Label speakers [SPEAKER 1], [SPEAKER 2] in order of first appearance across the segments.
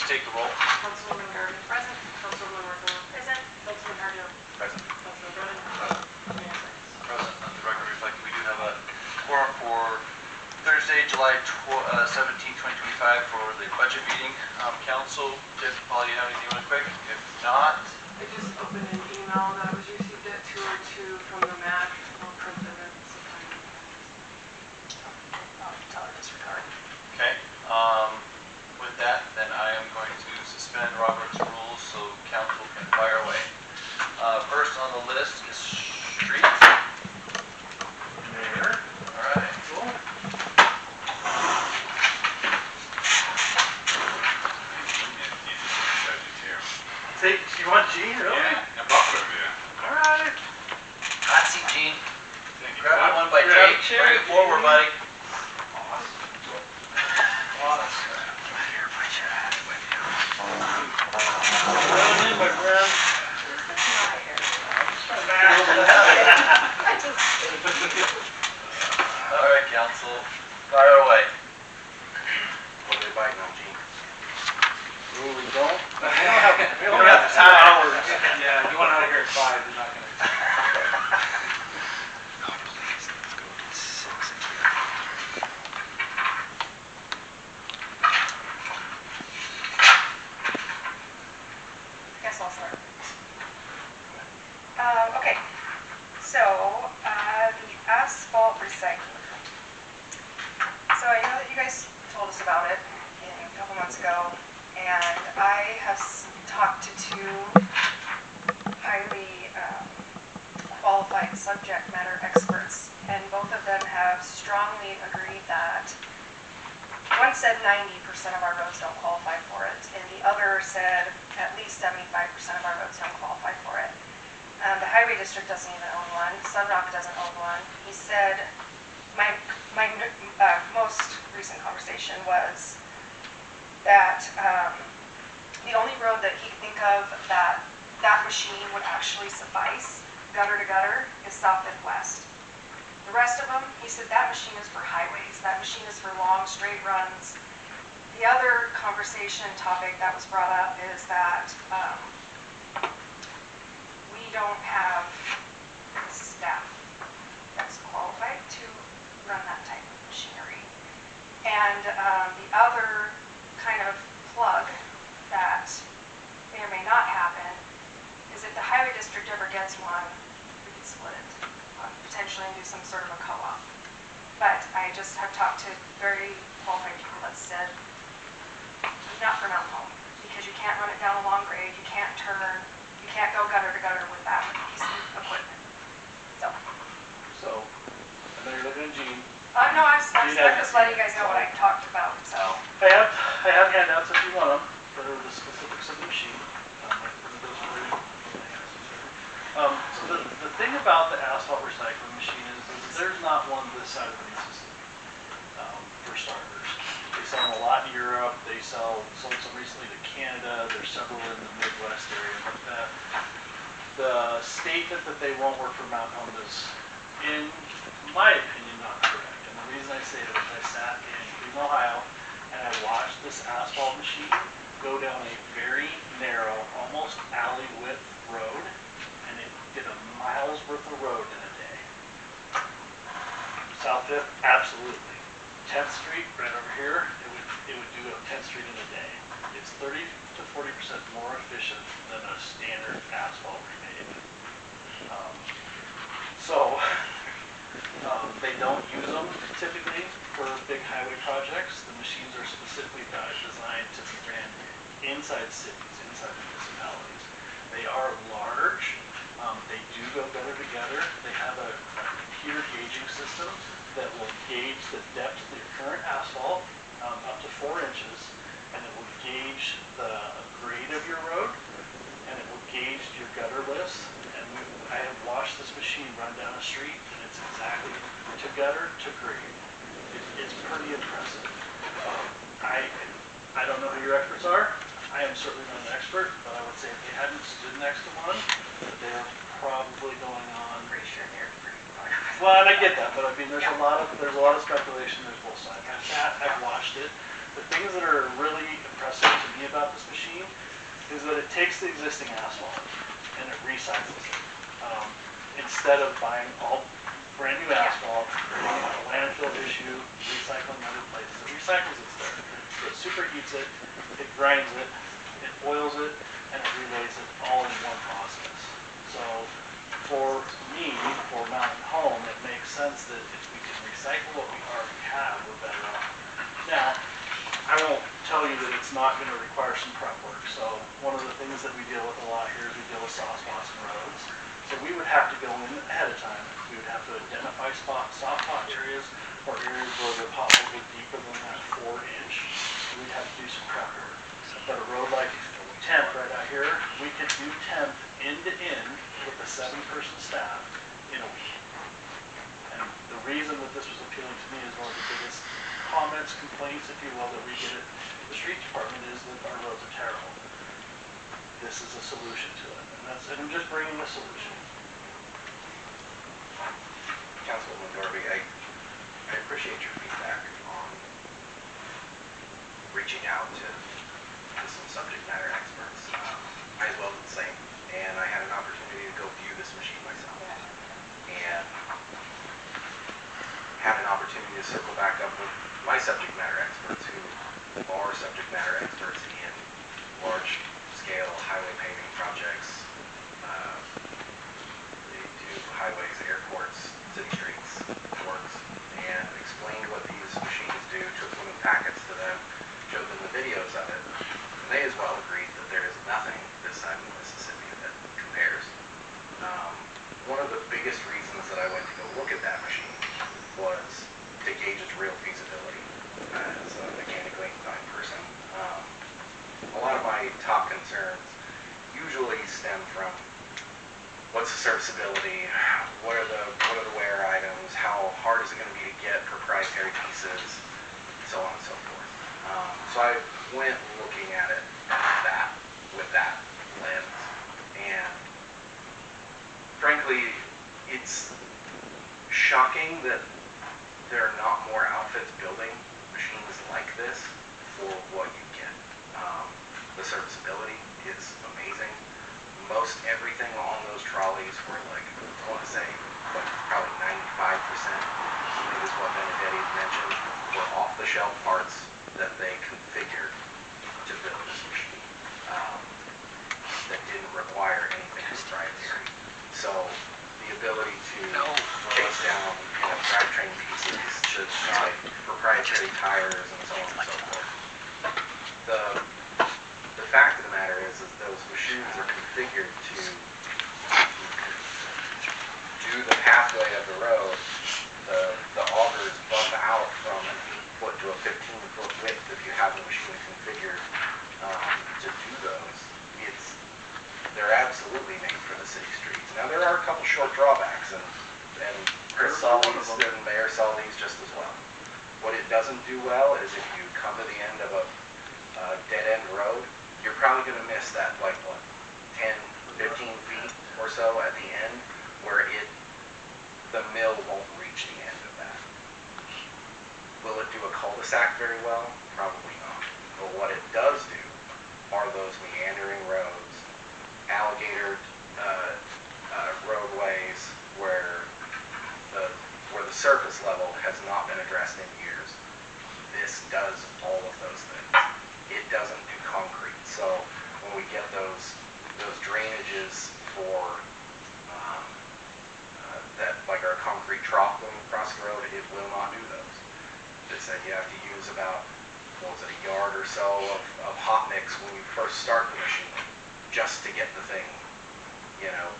[SPEAKER 1] take the roll.
[SPEAKER 2] Councilwoman Garvin. Present. Councilwoman Marco. Present. Councilman Harjo.
[SPEAKER 1] Present.
[SPEAKER 2] Councilman Brennan. Mayor Sykes.
[SPEAKER 1] Present. Let the record reflect we do have a quorum for Thursday, July 17, 2025 for the budget meeting. Council, Jeff, Paul, you have anything really quick? If not,
[SPEAKER 2] I just opened an email that was received at 2:02 from the MAC. I'll print it and supply it. I'll tell her disregard.
[SPEAKER 1] okay. With that, then I am going to suspend Robert's rules so council can fire away. First on the list is streets. Mayor. All right. Cool.
[SPEAKER 3] Take, you want G, really?
[SPEAKER 4] Yeah, I bought them, yeah.
[SPEAKER 3] All right.
[SPEAKER 1] Hot seat, Gene.
[SPEAKER 4] Thank you.
[SPEAKER 1] Grab that one by
[SPEAKER 3] Great.
[SPEAKER 1] Chuck. Bring it forward, buddy. All right, council. Fire away.
[SPEAKER 3] What are they biting on, Gene?
[SPEAKER 4] Ooh, we don't?
[SPEAKER 3] We don't have the time.
[SPEAKER 4] Yeah, you want out of here at 5, you're not gonna.
[SPEAKER 3] Oh, please, let's go to 6 again.
[SPEAKER 5] Guess I'll start. Okay, so the asphalt recycling. So I know that you guys told us about it a couple months ago, and I have talked to two highly qualified subject matter experts, and both of them have strongly agreed that one said 90% of our roads don't qualify for it, and the other said at least 75% of our roads don't qualify for it. The highway district doesn't even own one. Sunrock doesn't own one. He said, my most recent conversation was that the only road that he could think of that machine would actually suffice, gutter to gutter, is South and West. The rest of them, he said that machine is for highways. That machine is for long, straight runs. The other conversation topic that was brought up is that we don't have staff that's qualified to run that type of machinery. And the other kind of plug that may or may not happen is if the highway district ever gets one, we could split it, potentially and do some sort of a co-op. But I just have talked to very qualified people that said, not for Mountain Home, because you can't run it down a long grade, you can't turn, you can't go gutter to gutter with that piece of equipment.
[SPEAKER 4] So, I know you're looking at Gene.
[SPEAKER 5] No, I'm just letting you guys know what I talked about, so.
[SPEAKER 3] I have handouts if you want them for the specifics of the machine. So the thing about the asphalt recycling machine is there's not one this side of the Mississippi, for starters. They sell them a lot in Europe. They sold some recently to Canada. There's several in the Midwest area like that. The statement that they won't work for Mountain Home is, in my opinion, not correct. And the reason I say that is I sat in Cleveland, Ohio, and I watched this asphalt machine go down a very narrow, almost alley width road, and it did a mile's worth of road in a day. South 5th, absolutely. 10th Street, right over here, it would do a 10th Street in a day. It's 30 to 40% more efficient than a standard asphalt repave. They don't use them typically for big highway projects. The machines are specifically designed to be ran inside cities, inside municipalities. They are large. They do go better together. They have a computer gauging system that will gauge the depth of your current asphalt up to 4 inches, and it will gauge the grade of your road, and it will gauge your gutter lifts. And I have watched this machine run down a street, and it's exactly to gutter to grade. It's pretty impressive. I don't know who your experts are. I am certainly not an expert, but I would say if they hadn't stood next to one, they're probably going on.
[SPEAKER 5] Pretty sure they're pretty far.
[SPEAKER 3] Well, and I get that, but I mean, there's a lot of speculation. There's both sides. I've watched it. The things that are really impressive to me me about this machine is that it takes the existing asphalt and it recycles it. Instead of buying all brand new asphalt, creating a landfill issue, recycling other places, it recycles it there. So it superheats it, it grinds it, it oils it, and it relays it all in one process. So for me, for Mountain Home, it makes sense that if we can recycle what we already have, we're better off. Now, I won't tell you that it's not going to require some prep work. So one of the things that we deal with a lot here is we deal with soft spots and roads. So we would have to go in ahead of time. We would have to identify soft spot areas or areas where the potholes were deeper than that 4-inch. We'd have to do some prep work. But a road like 10th right out here, we could do 10th end to end with a 7-person staff in a week. And the reason that this was appealing to me is one of the biggest comments, complaints, if you will, that we get at the street department is that our roads are terrible. This is a solution to it, and I'm just bringing a solution.
[SPEAKER 6] Councilwoman Darby, I appreciate your feedback on reaching out to some subject matter experts. I as well did the same, and I had an opportunity to go view this machine myself, and had an opportunity to circle back up with my subject matter experts who are subject matter experts in large-scale highway paving projects. They do highways, airports, city streets, works, and explained what these machines do, took them in packets to them, showed them the videos of it, and they as well agreed that there is nothing this side of the Mississippi that compares. One of the biggest reasons that I went to go look at that machine was to gauge its real feasibility as a mechanically inclined person. A lot of my top concerns usually stem from what's the serviceability, what are the wear items, how hard is it going to be to get proprietary pieces, so on and so forth. So I went looking at it with that lens, and frankly, it's shocking that there are not more outfits building machines like this for what you get. The serviceability is amazing. Most everything on those trolleys were like, I want to say, like probably 95%, I think is what Benedetti mentioned, were off-the-shelf parts that they configured to build this machine that didn't require anything proprietary. So the ability to chase down drivetrain pieces, like proprietary tires, and so on and so forth. The fact of the matter is those machines are configured to do the pathway of the road. The augers bump out from an 8-foot to a 15-foot width if you have the machine configured to do those. They're absolutely made for the city streets. Now there are a couple short drawbacks, and Chris saw these and Mayor saw these just as well. What it doesn't do well is if you come to the end of a dead-end road, you're probably going to miss that, like, what, 10, 15 feet or so at the end, where the mill won't reach the end of that. Will it do a cul-de-sac very well? Probably not. But what it does do are those meandering roads, alligator roadways where the surface level has not been addressed in years. This does all of those things. It doesn't do concrete. So when we get those drainages for that, like our concrete trough going across the road, it will not do those. It said you have to use about, what was it, a yard or so of hot mix when you first start the machine, just to get the thing,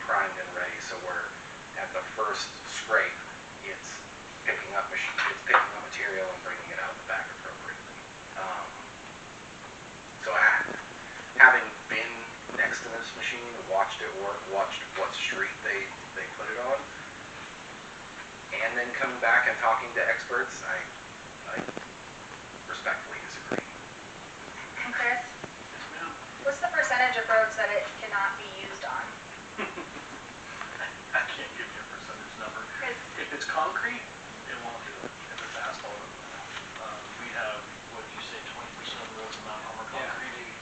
[SPEAKER 6] primed and ready. So we're at the first scrape, it's picking up material and bringing it out the back appropriately. So having been next to this machine, watched it work, watched what street they put it on, and then coming back and talking to experts, I respectfully disagree.
[SPEAKER 5] And Chris,
[SPEAKER 3] Yes, ma'am.
[SPEAKER 5] what's the percentage of roads that it cannot be used on?
[SPEAKER 3] I can't give you a percentage number. If it's concrete, it won't do it. If it's asphalt, it will. We have, what did you say, 20% of the roads in Mount Homer concrete?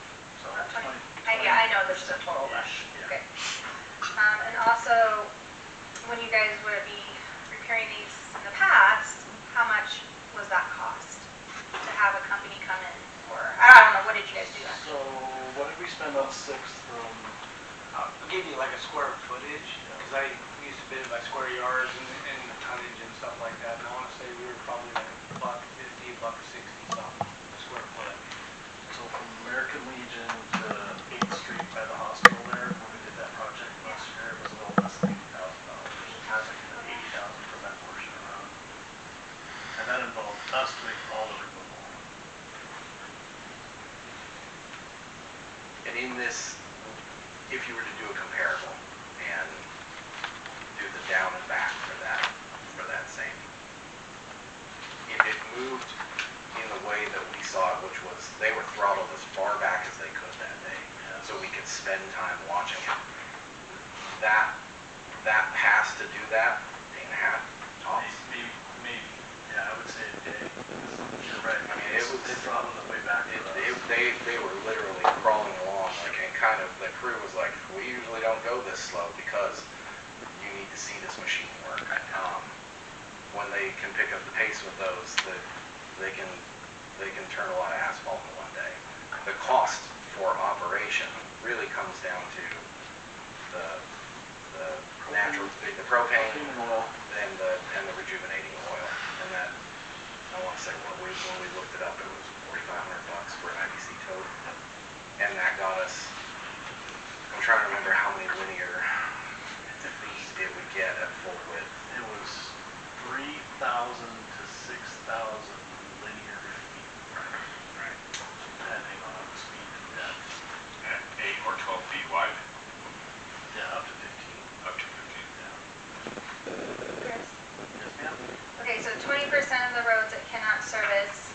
[SPEAKER 3] what did we spend on Sixth from?
[SPEAKER 7] I'll give you like a square footage, because I used to bid it by square yards and the tonnage and stuff like that, and I want to say we were probably like $1.50, $1.60 something a square foot.
[SPEAKER 3] So from American Legion to 8th Street by the hospital there, when we did that project last year, it was a little less than $80,000. $80,000 for that portion of the road. And that involved us doing all the removal.
[SPEAKER 6] And in this, if you were to do a comparable and do the down and back for that same, if it moved in the way that we saw it, which was they were throttled as far back as they could that day, so we could spend time watching it. That pass to do that, day and a half, tops.
[SPEAKER 3] Maybe. Yeah, I would say a day. You're right.
[SPEAKER 6] I mean, it was
[SPEAKER 3] they throttled the way back.
[SPEAKER 6] They were literally crawling along, like, and kind of the crew was like, we usually don't go this slow because you need to see this machine work. When they can pick up the pace with those, they can turn a lot of asphalt in one day. The cost for operation really comes down to the propane
[SPEAKER 3] oil
[SPEAKER 6] and the rejuvenating oil. And that, I want to say, when we looked it up, it was $4,500 for an IBC tote. And that got us, I'm trying to remember how many linear feet it would get at full width.
[SPEAKER 3] It was 3,000 to 6,000 linear feet.
[SPEAKER 6] Right.
[SPEAKER 3] Depending on speed and depth.
[SPEAKER 8] And 8 or 12 feet wide,
[SPEAKER 3] Yeah, up to 15.
[SPEAKER 8] up to 15.
[SPEAKER 3] Yeah.
[SPEAKER 5] Chris?
[SPEAKER 3] Yes, ma'am.
[SPEAKER 5] Okay, so 20% of the roads it cannot service.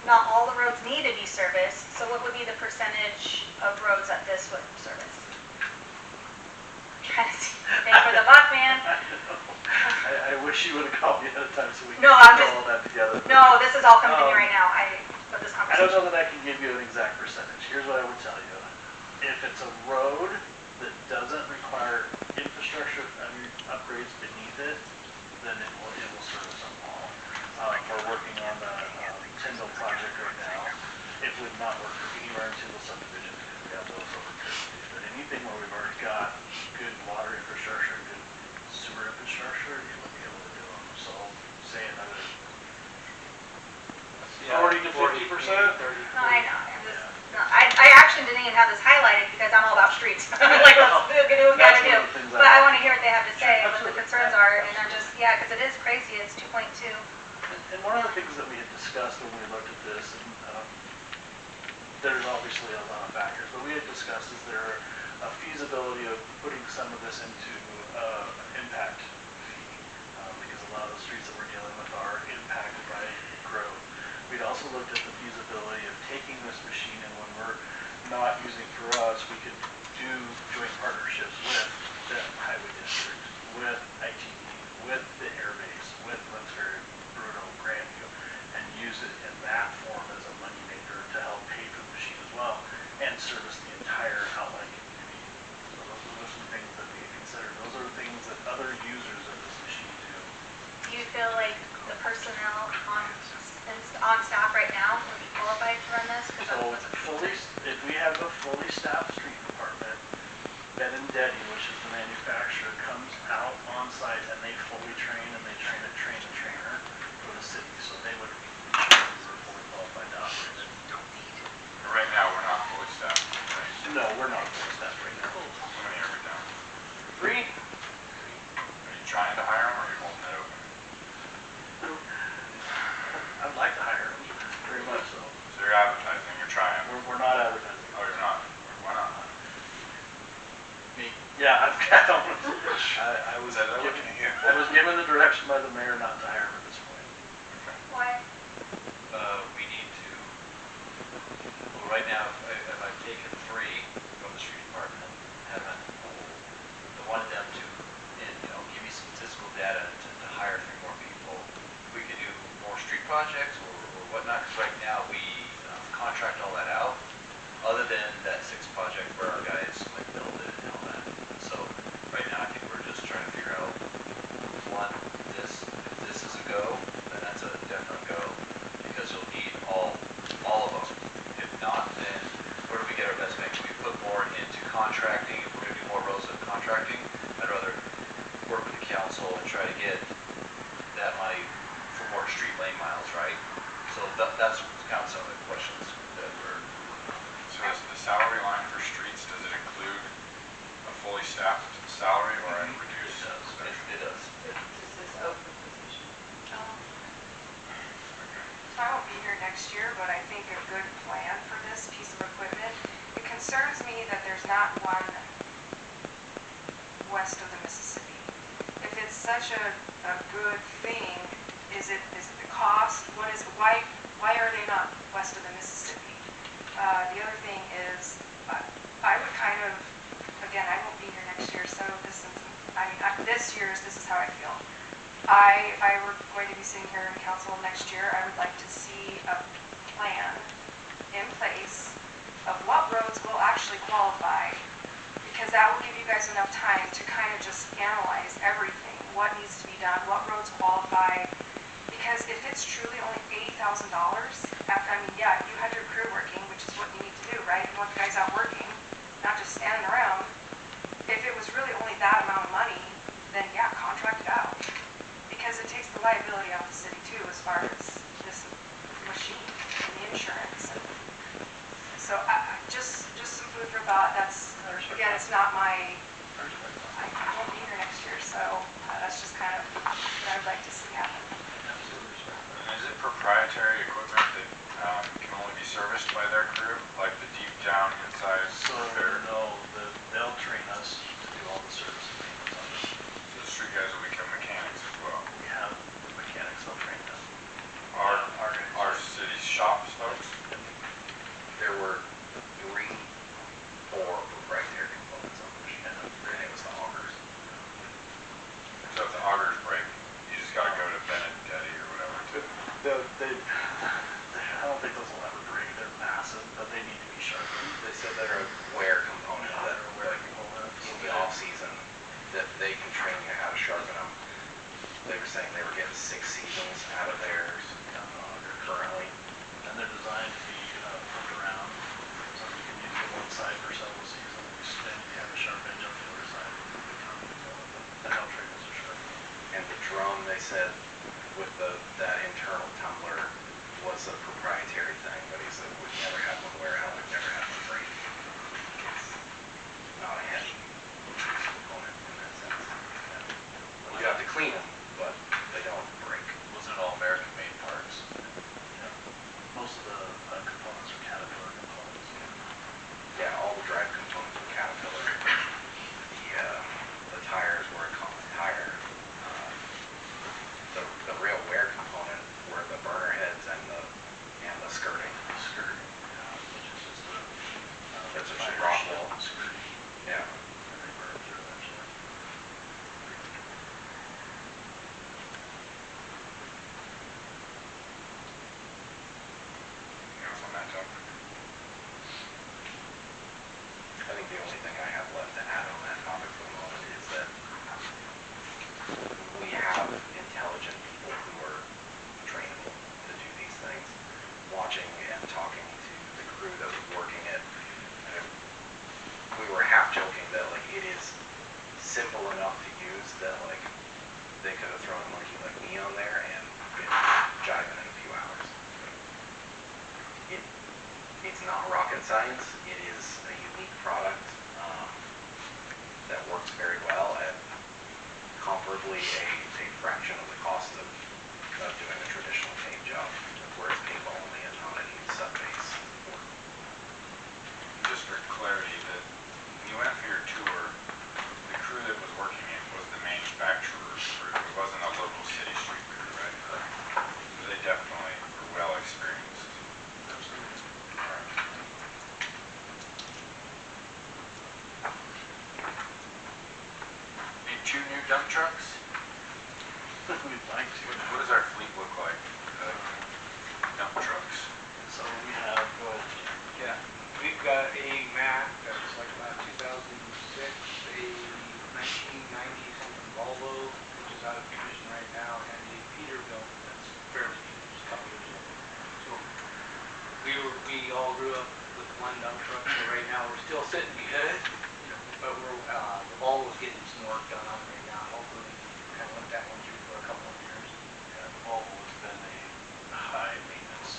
[SPEAKER 5] Not all the roads need to be serviced, so what would be the percentage of roads that this would service? Trying to see, bang for the buck, man.
[SPEAKER 3] I wish you would have called me ahead of time so we could
[SPEAKER 5] No, I'm
[SPEAKER 3] put
[SPEAKER 5] just-
[SPEAKER 3] all that together.
[SPEAKER 5] No, this is all coming to me right now, for this
[SPEAKER 3] I don't
[SPEAKER 5] conversation.
[SPEAKER 3] know that I can give you an exact percentage. Here's what I would tell you. If it's a road that doesn't require infrastructure upgrades beneath it, then it will service them all. We're working on the Tyndall project right now. It would not work for anywhere into the subdivision because we have those over currently. But anything where we've already got good water infrastructure, good sewer infrastructure, you would be able to do them. So say another 40 to 50%.
[SPEAKER 5] No, I know, I actually didn't even have this highlighted because I'm all about streets. Like, let's do what we gotta do. But I wanna hear what they have to say, what the concerns are, and they're just, yeah, because it is crazy, it's 2.2.
[SPEAKER 3] And one of the things that we had discussed when we looked at this, and there's obviously a lot of factors, but we had discussed is there a feasibility of putting some of this into impact fee, because a lot of the streets that we're dealing with are impacted by growth. We'd also looked at the feasibility of taking this machine, and when we're not using for us, we could do joint partnerships with the highway district, with ITD, with the air base, with Winsbury, Bruno, Grandview, and use it in that form as a moneymaker to help pay for the machine as well, and service the entire outlying community. So those are some things that we consider. Those are things that other users of this machine do.
[SPEAKER 5] Do you feel like the personnel on staff right now would be qualified to run this? 'Cause
[SPEAKER 3] So
[SPEAKER 5] that's what-
[SPEAKER 3] if we have a fully staffed street department, Ben and Deddy, which is the manufacturer, comes out on site and they fully train and they train a trainer for the city. So they would be fully qualified to operate it.
[SPEAKER 8] Right now, we're not fully staffed, right?
[SPEAKER 3] No, we're not fully staffed right now.
[SPEAKER 8] How many are we down?
[SPEAKER 3] 3?
[SPEAKER 8] Are you trying to hire them, or are you holding that open?
[SPEAKER 3] I'd like to hire them, very much so.
[SPEAKER 8] So you're advertising, you're trying.
[SPEAKER 3] We're not advertising.
[SPEAKER 8] Oh, you're not? Why not?
[SPEAKER 3] Me? Yeah, I was
[SPEAKER 8] Said that
[SPEAKER 3] given,
[SPEAKER 8] looking at you.
[SPEAKER 3] I was given the direction by the mayor not to hire him at this point.
[SPEAKER 5] Why?
[SPEAKER 1] We need to, well, right now, if I've taken 3 from the street department, haven't wanted them to, give me some statistical data to hire 3 more people, we could do more street projects or whatnot, because right now we contract all that out, other than that 6th project where our guys like build it and all that. So right now, I think we're just trying to figure out, one, if this is a go, then that's a definite go, because you'll need all of them. If not, So that's kind of some of the questions that were.
[SPEAKER 8] So is the salary line for streets, does it include a fully staffed salary or a reduced?
[SPEAKER 1] It does.
[SPEAKER 2] This is open position.
[SPEAKER 5] So I won't be here next year, but I think a good plan for this piece of equipment, it concerns me that there's not one west of the Mississippi. If it's such a good thing, is it the cost? Why are they not west of the Mississippi? The other thing is, I would kind of, again, I won't be here next year, so this is how I feel. If I were going to be sitting here in council next year, I would like to see a plan in place of what roads will actually qualify, because that will give you guys enough time to kind of just analyze everything, what needs to be done, what roads qualify. Because if it's truly only $80,000, I mean, yeah, you had your crew working, which is what you need to do, right? You want the guys out working, not just standing around. If it was really only that amount of money, then yeah, contract it out. Because it takes the liability off the city too, as far as this machine and the insurance. And so just some food for thought. That's, again, it's not my, I won't be here next year, so that's just kind of what I would like to see happen.
[SPEAKER 8] And is it proprietary equipment that can only be serviced by their crew, like the deep down inside
[SPEAKER 3] So,
[SPEAKER 8] repair?
[SPEAKER 3] no, they'll train us to do all the service and maintenance on this.
[SPEAKER 8] So the street guys will become mechanics as well.
[SPEAKER 3] We have mechanics, they'll train them.
[SPEAKER 8] Our city shops folks?
[SPEAKER 6] There were 4 proprietary components on the machine, and it was the augers.
[SPEAKER 8] So if the augers break, you just gotta go to Benedetti or whatever to.
[SPEAKER 3] I don't think those will ever break. They're massive, but they need to be sharpened.
[SPEAKER 6] They said they're a wear component that,
[SPEAKER 3] Wear
[SPEAKER 6] like,
[SPEAKER 3] component.
[SPEAKER 6] in the off-season, that they can train you how to sharpen them. They were saying they were getting 6 seasons out of theirs currently.
[SPEAKER 3] And they're designed to be flipped around, so you can use the one side for several seasons, then you have a sharp edge on the other side. And they'll train us to sharpen them.
[SPEAKER 6] And the drum, they said, with that internal tumbler was a proprietary thing, but he said we've never had one wear out, we've never had one break. It's not a heavy component in that sense. You have to clean them, but they don't break.
[SPEAKER 1] Wasn't it all American made parts?
[SPEAKER 3] Yeah. Most of the components are Caterpillar components.
[SPEAKER 6] Yeah, all the drive components were Caterpillar. The tires were a common tire. The real wear component were the burner heads and the skirting.
[SPEAKER 3] The skirt, which is just a
[SPEAKER 6] That's a
[SPEAKER 3] fire
[SPEAKER 6] rock
[SPEAKER 3] shell
[SPEAKER 6] wall.
[SPEAKER 3] skirt,
[SPEAKER 6] Yeah.
[SPEAKER 3] and they burn through eventually.
[SPEAKER 8] Anything else on that topic?
[SPEAKER 6] I think the only thing I have left to add on that topic for the moment is that we have intelligent people who are trainable to do these things. Watching and talking to the crew that was working it, we were half joking that like it is simple enough to use that like they could have thrown a monkey like me on there and been jiving in a few hours. It's not rocket science. It is a unique product that works very well at comparably a fraction of the cost of doing a traditional paint job, where it's paint only and not any sub-base work.
[SPEAKER 8] Just for clarity, that when you went for your tour, the crew that was working it was the manufacturer's crew. It wasn't a local city street crew, right? So they definitely were well experienced.
[SPEAKER 1] Need 2 new dump trucks?
[SPEAKER 3] We'd like to.
[SPEAKER 8] What does our fleet look like? Dump trucks.
[SPEAKER 3] So we have, go ahead.
[SPEAKER 7] Yeah, we've got a Mack that's like about 2006, a 1990 something Volvo, which is out of commission right now, and a Peterbilt that's fairly new, just a couple years old. So we all grew up with one dump truck, so right now we're still sitting good, but the Volvo's getting some work done on it right now. Hopefully we can kind of let that one through for a couple of years.
[SPEAKER 3] Yeah, Volvo has been a high maintenance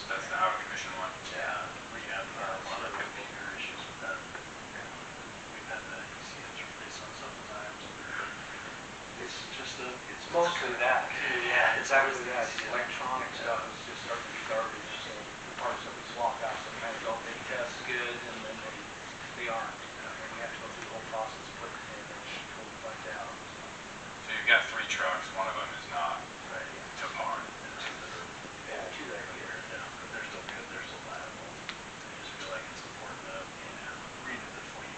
[SPEAKER 7] stuff is just starting to be garbage, so the parts that we swap out sometimes don't, they test good, and then they aren't. And we have to go through the whole process of putting it in and pulling the bunch out.
[SPEAKER 8] So you've got 3 trucks, one of them is not to par.
[SPEAKER 3] Yeah, two that are here, yeah, but they're still good, they're still viable. I just feel like it's important to renew the fleet.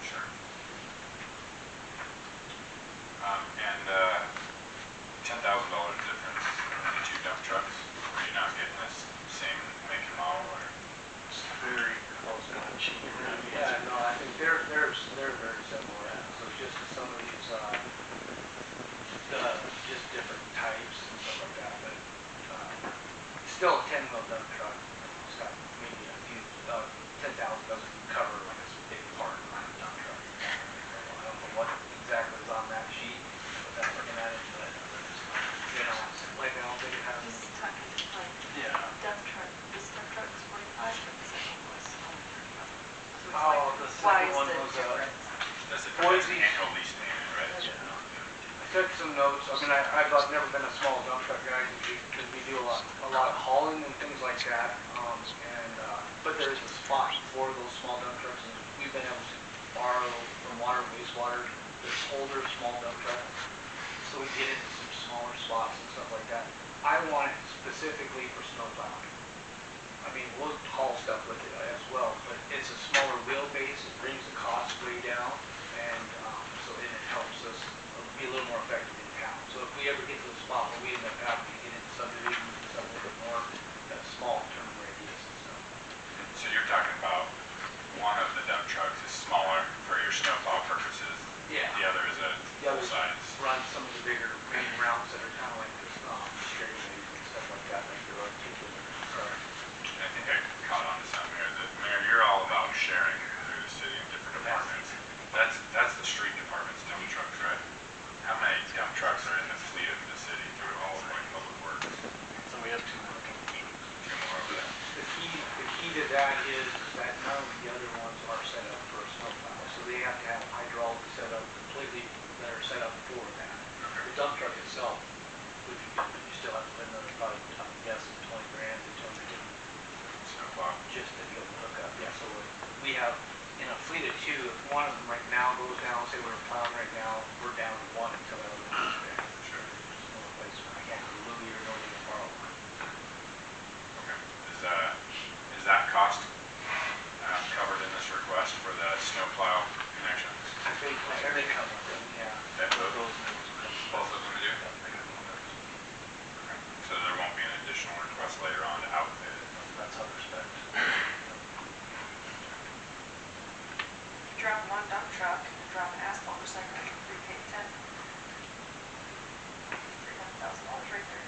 [SPEAKER 8] Sure. And $10,000 difference in the 2 dump trucks. Are you not getting this same make and model, or?
[SPEAKER 3] It's very close to the cheap.
[SPEAKER 7] Yeah, no, I think they're very similar. So it's just some of these, just different types and stuff like that. But still a 10-wheel dump truck. It's got maybe a few, 10,000 doesn't cover like a big part on a dump truck. So I don't know what exactly is on that sheet without looking at it, but you know, like I don't think it has.
[SPEAKER 2] He's talking like
[SPEAKER 3] Yeah.
[SPEAKER 2] dump truck, this dump truck is 45, but the second was only 35. So it's
[SPEAKER 7] Oh,
[SPEAKER 2] like,
[SPEAKER 7] the
[SPEAKER 2] why
[SPEAKER 7] second
[SPEAKER 2] is
[SPEAKER 7] one
[SPEAKER 2] the
[SPEAKER 7] was,
[SPEAKER 2] difference?
[SPEAKER 8] That's an
[SPEAKER 7] Boise.
[SPEAKER 8] annual lease payment, right?
[SPEAKER 7] I took some notes. I mean, I've never been a small dump truck guy because we do a lot of hauling and things like that. But there is a spot for those small dump trucks, and we've been able to borrow from water and wastewater this older small dump truck, so we get into some smaller spots and stuff like that. I want it specifically for snow plowing. I mean, we'll haul stuff with it as well, but it's a smaller wheelbase. It brings the cost way down, and so it helps us be a little more effective in town. So if we ever get to the spot where we end up having to get into subdivisions and stuff a little bit more, that small turn radius and stuff.
[SPEAKER 8] So you're talking about one of the dump trucks is smaller for your snowplow purposes.
[SPEAKER 7] Yeah.
[SPEAKER 8] The other is a
[SPEAKER 7] The
[SPEAKER 8] full
[SPEAKER 7] others
[SPEAKER 8] size.
[SPEAKER 7] run some of the bigger main routes that are kind of like this, straightaways and stuff like that, like your articulate.
[SPEAKER 8] I think I caught on to something here. That, Mayor, you're all about sharing through the city in different departments. That's the street department's dump trucks, right? How many dump trucks are in the fleet of the city through all of like public works?
[SPEAKER 3] So we have 2 more.
[SPEAKER 8] 2 more over there.
[SPEAKER 7] The key to that is that none of the other ones are set up for a snowplow. So they have to have hydraulic set up completely that are set up for that. The dump truck itself would be good, but you still have to put another, probably, I'm guessing, 20 grand until you can
[SPEAKER 8] Snowplow.
[SPEAKER 7] just to be able to hook up. Yeah, so we have, in a fleet of 2, if one of them right now goes down, say we're plowing right now, we're down to 1 until that other one goes down.
[SPEAKER 8] Sure.
[SPEAKER 7] There's no replacement. I can't do Louis or nobody can borrow one.
[SPEAKER 8] Okay. Is that cost covered in this request for the snowplow connections?
[SPEAKER 7] I think they come with them, yeah.
[SPEAKER 8] That both
[SPEAKER 3] Those
[SPEAKER 8] of them do? So there won't be an additional request later on to outfit it?
[SPEAKER 3] That's how they're spec.
[SPEAKER 2] If you drop one dump truck and drop an asphalt recycler, you pay 10. $300,000 right there.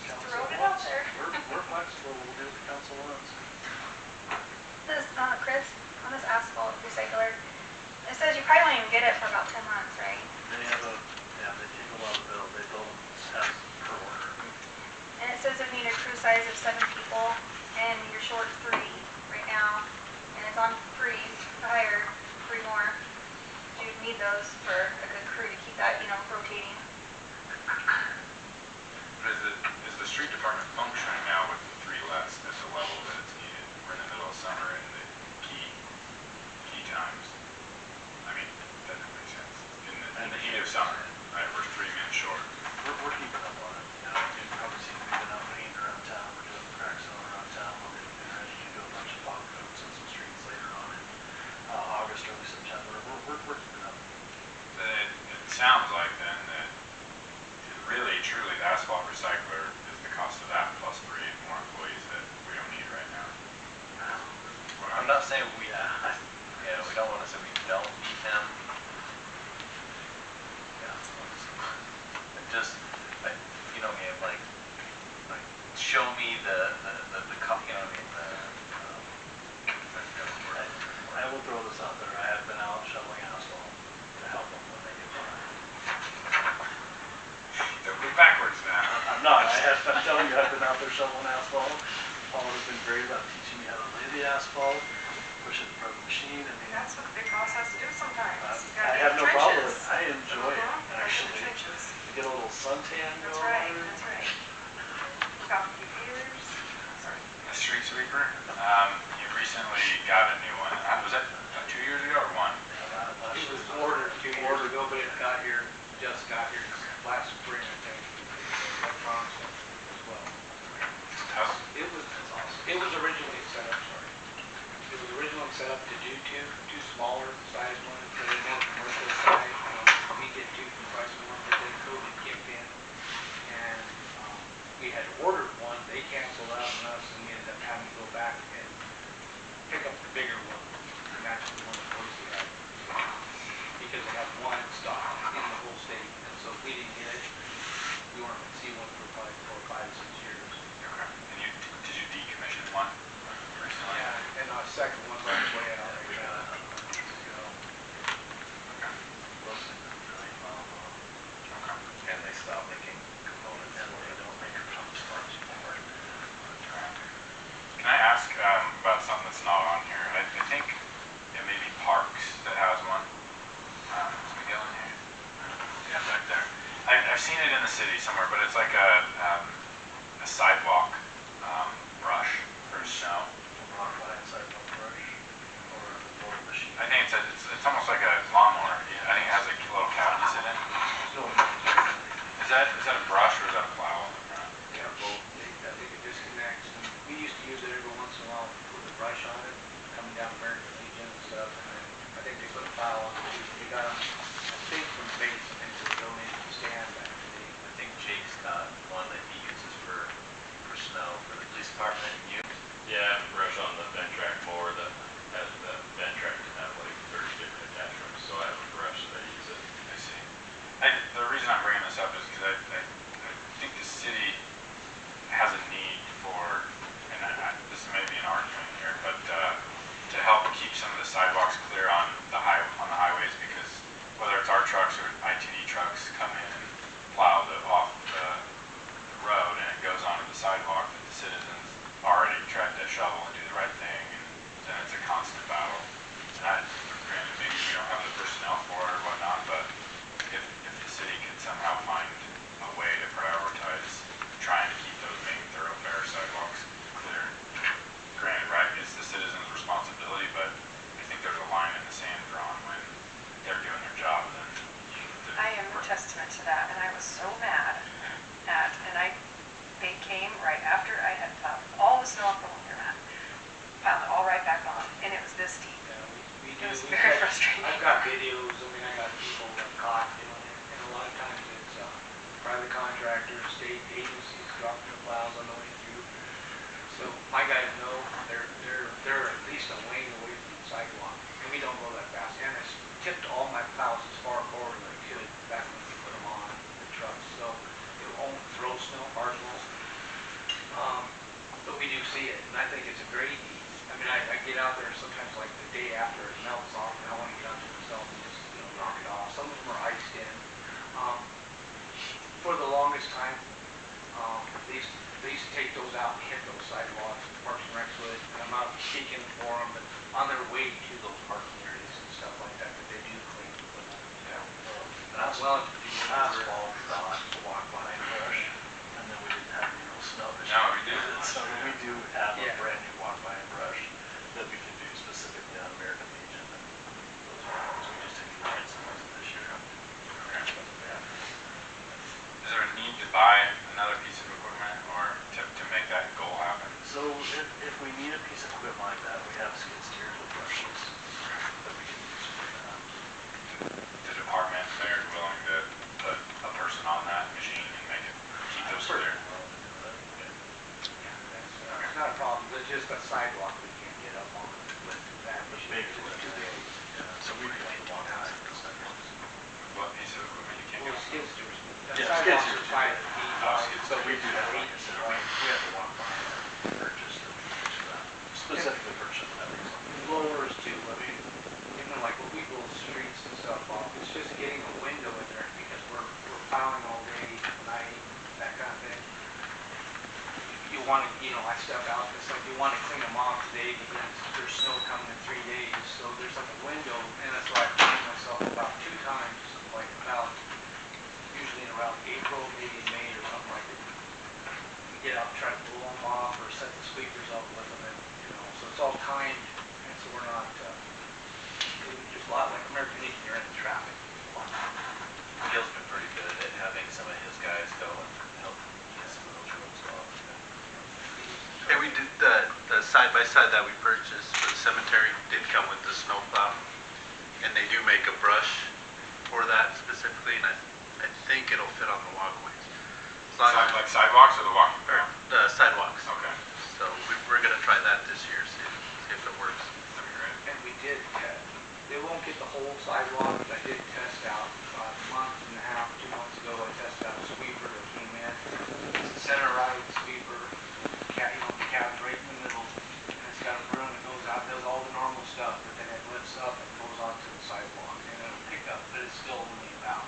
[SPEAKER 2] Just throwing it out there.
[SPEAKER 3] We're flexible, we'll do what the council wants.
[SPEAKER 5] This, Chris, on this asphalt recycler, it says you probably won't even get it for about 10 months, right?
[SPEAKER 3] They have they take a while to build, they build them as per order.
[SPEAKER 5] And it says it need a crew size of 7 people, and you're short 3 right now, and it's on freeze to hire 3 more. You'd need those for a good crew to keep that, rotating.
[SPEAKER 8] But is the street department functioning now with the 3 less at the level that it's needed? We're in the middle of summer in the key times. I mean, that doesn't make sense. In the heat of summer, right, we're 3 men short.
[SPEAKER 3] We're keeping up on it. You've probably seen we've been out painting around town, we're doing crack sealing around town, we're getting ready to do a bunch of pop coats and some streets later on in August, early September. We're keeping up.
[SPEAKER 8] It sounds like then that really, truly, the asphalt recycler is the cost of that plus 3 more employees that we don't need right now.
[SPEAKER 1] I'm not saying we don't want to say we don't need them. Yeah. Just, show me the company,
[SPEAKER 3] I will throw this out there. I have been out shoveling asphalt to help them when they get by.
[SPEAKER 8] Don't go backwards now.
[SPEAKER 3] I'm not. I'm telling you, I've been out there shoveling asphalt. Paul has been great about teaching me how to lay the asphalt, push it in front of the machine. I mean,
[SPEAKER 2] That's what the big boss has to do sometimes. You
[SPEAKER 3] I
[SPEAKER 2] gotta
[SPEAKER 3] have
[SPEAKER 2] get
[SPEAKER 3] no problem with
[SPEAKER 2] trenches.
[SPEAKER 3] it. I enjoy it,
[SPEAKER 2] Right in the
[SPEAKER 3] actually.
[SPEAKER 2] trenches.
[SPEAKER 3] You get a little suntan
[SPEAKER 2] That's
[SPEAKER 3] going.
[SPEAKER 2] right, that's right. We've
[SPEAKER 8] sweeper. You recently got a new one. Was that 2 years ago or one?
[SPEAKER 7] It was ordered 2 years ago, but it got here, just got here last spring, I think. Electronics as well. It was originally set up, sorry. It was originally set up to do two smaller size ones for the more commercial side. We did two compressor ones, but then COVID kicked in. And we had ordered one, they canceled out on us, and we ended up having to go back and pick up the bigger one. And that's the one that Boise had. Because they had one in stock in the whole state. And so if we didn't get it, we weren't going to see one for probably 4, 5, 6 years.
[SPEAKER 8] Okay. And did you decommission one recently?
[SPEAKER 7] Yeah, and our second one's on its way out right now.
[SPEAKER 8] Okay. Okay.
[SPEAKER 6] And they stopped making components for it.
[SPEAKER 3] don't make components for us anymore.
[SPEAKER 8] Can I ask about something that's not on here? I think it may be Parks that has one. Is Miguel in here? Yeah, back there. I've seen it in the city somewhere, but it's like a sidewalk brush for snow.
[SPEAKER 3] Rock line sidewalk brush or the mowing machine.
[SPEAKER 8] I think it's almost like a lawnmower. I think it has a little cab to sit in. Is that a brush or is that a plow?
[SPEAKER 7] Yeah, both. I think it disconnects. And we used to use it every once in a while with a brush on it, coming down American Legion and stuff. And then I think they put a plow on it too. They got them, I think, from base. I think they donated the stand back in the day.
[SPEAKER 9] I think Jake's got one that he uses for snow for the police department. You?
[SPEAKER 10] Yeah, brush on the bend track mower that has the bend track can have like 30 different attachments, so I have a brush that I use it.
[SPEAKER 8] I see. The reason I'm bringing this up is because I think the city has a need for, and this may be an argument here, but to help keep some of the sidewalks clear on the highways, because whether it's our trucks or ITD trucks come in and plow off the road and it goes onto the sidewalk, that the citizens already tried to shovel and do the right thing, and then it's a constant battle. And granted, maybe we don't have the personnel for it or whatnot, but if the city could somehow find a way to prioritize trying to keep those main thoroughfare sidewalks clear, granted, right, it's the citizens' responsibility, but I think there's a line in the sand drawn when they're doing their job.
[SPEAKER 5] I am a testament to that, and I was so mad they came right after I had plowed all the snow off the laundromat, piled it all right back on, and it was this deep.
[SPEAKER 7] Yeah, we
[SPEAKER 5] It
[SPEAKER 7] do.
[SPEAKER 5] was very frustrating.
[SPEAKER 7] I've got videos. I mean, I got people that caught doing it, and a lot of times it's private contractors, state agencies dropping the plows on the way through. So my guys know they're at least a lane away from the sidewalk, and we don't go that fast. And I tipped all my plows as far forward as I could back when we put them on the trucks, so it won't throw snow, hard snow. But we do see it, and I think it's a great need. I mean, I get out there sometimes like the day after it melts off, and I want to get out to myself and just knock it off. Some of them are iced in. For the longest time, they used to take those out and hit those sidewalks, Parks and Recs would, and I'm not speaking for them, but on their way to those parking areas and stuff like that, that they do clean with them. And I'm willing to do
[SPEAKER 3] Asphalt, walk behind brush, and then we didn't have any real snow this
[SPEAKER 8] No,
[SPEAKER 3] year.
[SPEAKER 8] we didn't.
[SPEAKER 3] So we do have a
[SPEAKER 7] Yeah.
[SPEAKER 3] brand new walk behind brush that we can do specifically on American Legion and those ones. We just didn't get some of it this year. Yeah.
[SPEAKER 8] Is there a need to buy another piece of equipment or to make that goal happen?
[SPEAKER 3] So if we need a piece of equipment like that, we have skid steers with brushes that we can use for that.
[SPEAKER 8] The department, they're willing to put a person on that machine and make it keep those clear?
[SPEAKER 7] It's not a problem, it's just a sidewalk we can't get up on with that
[SPEAKER 3] The
[SPEAKER 7] machine.
[SPEAKER 3] big
[SPEAKER 7] It's too big.
[SPEAKER 3] So we do have to walk behind the sidewalks.
[SPEAKER 8] What piece of equipment you can't
[SPEAKER 7] Well,
[SPEAKER 8] get on?
[SPEAKER 7] skid steers. The
[SPEAKER 3] Yeah,
[SPEAKER 7] sidewalks
[SPEAKER 3] skid
[SPEAKER 7] are
[SPEAKER 3] steers.
[SPEAKER 7] 5 feet
[SPEAKER 8] Oh,
[SPEAKER 7] wide.
[SPEAKER 8] skid
[SPEAKER 3] So we do have,
[SPEAKER 7] Right.
[SPEAKER 3] like I said, we have to walk behind and purchase the fix that. Specifically purchase that reason.
[SPEAKER 7] Blowers too, I mean, like when we blow streets and stuff off, it's just getting a window in there because we're plowing all day, night, that kind of thing. You want to, I step out, it's like you want to clean them off today because there's snow coming in 3 days, so there's like a window, and that's why I clean myself about 2 times, like about, usually in around April, maybe in May or something like that. We get out, try to blow them off or set the sweepers up with them, and, so it's all timed, and so we're not, just a lot like American Legion, you're in the traffic.
[SPEAKER 9] Gil's been pretty good at having some of his guys go and help get some of those roads off.
[SPEAKER 4] Hey, we did the side-by-side that we purchased for the cemetery did come with the snowplow. And they do make a brush for that specifically, and I think it'll fit on the walkways. As long as-
[SPEAKER 8] Like sidewalks or the walking path?
[SPEAKER 4] The sidewalks.
[SPEAKER 8] Okay.
[SPEAKER 4] So we're gonna try that this year, see if it works.
[SPEAKER 8] That'd be great.
[SPEAKER 7] And we did test, they won't get the whole sidewalk, but I did test out about a month and a half, 2 months ago, I tested out a sweeper that came in. It's a center right sweeper, the cab's right in the middle, and it's got a broom that goes out, does all the normal stuff, but then it lifts up and goes onto the sidewalk, and it'll pick up, but it's still only about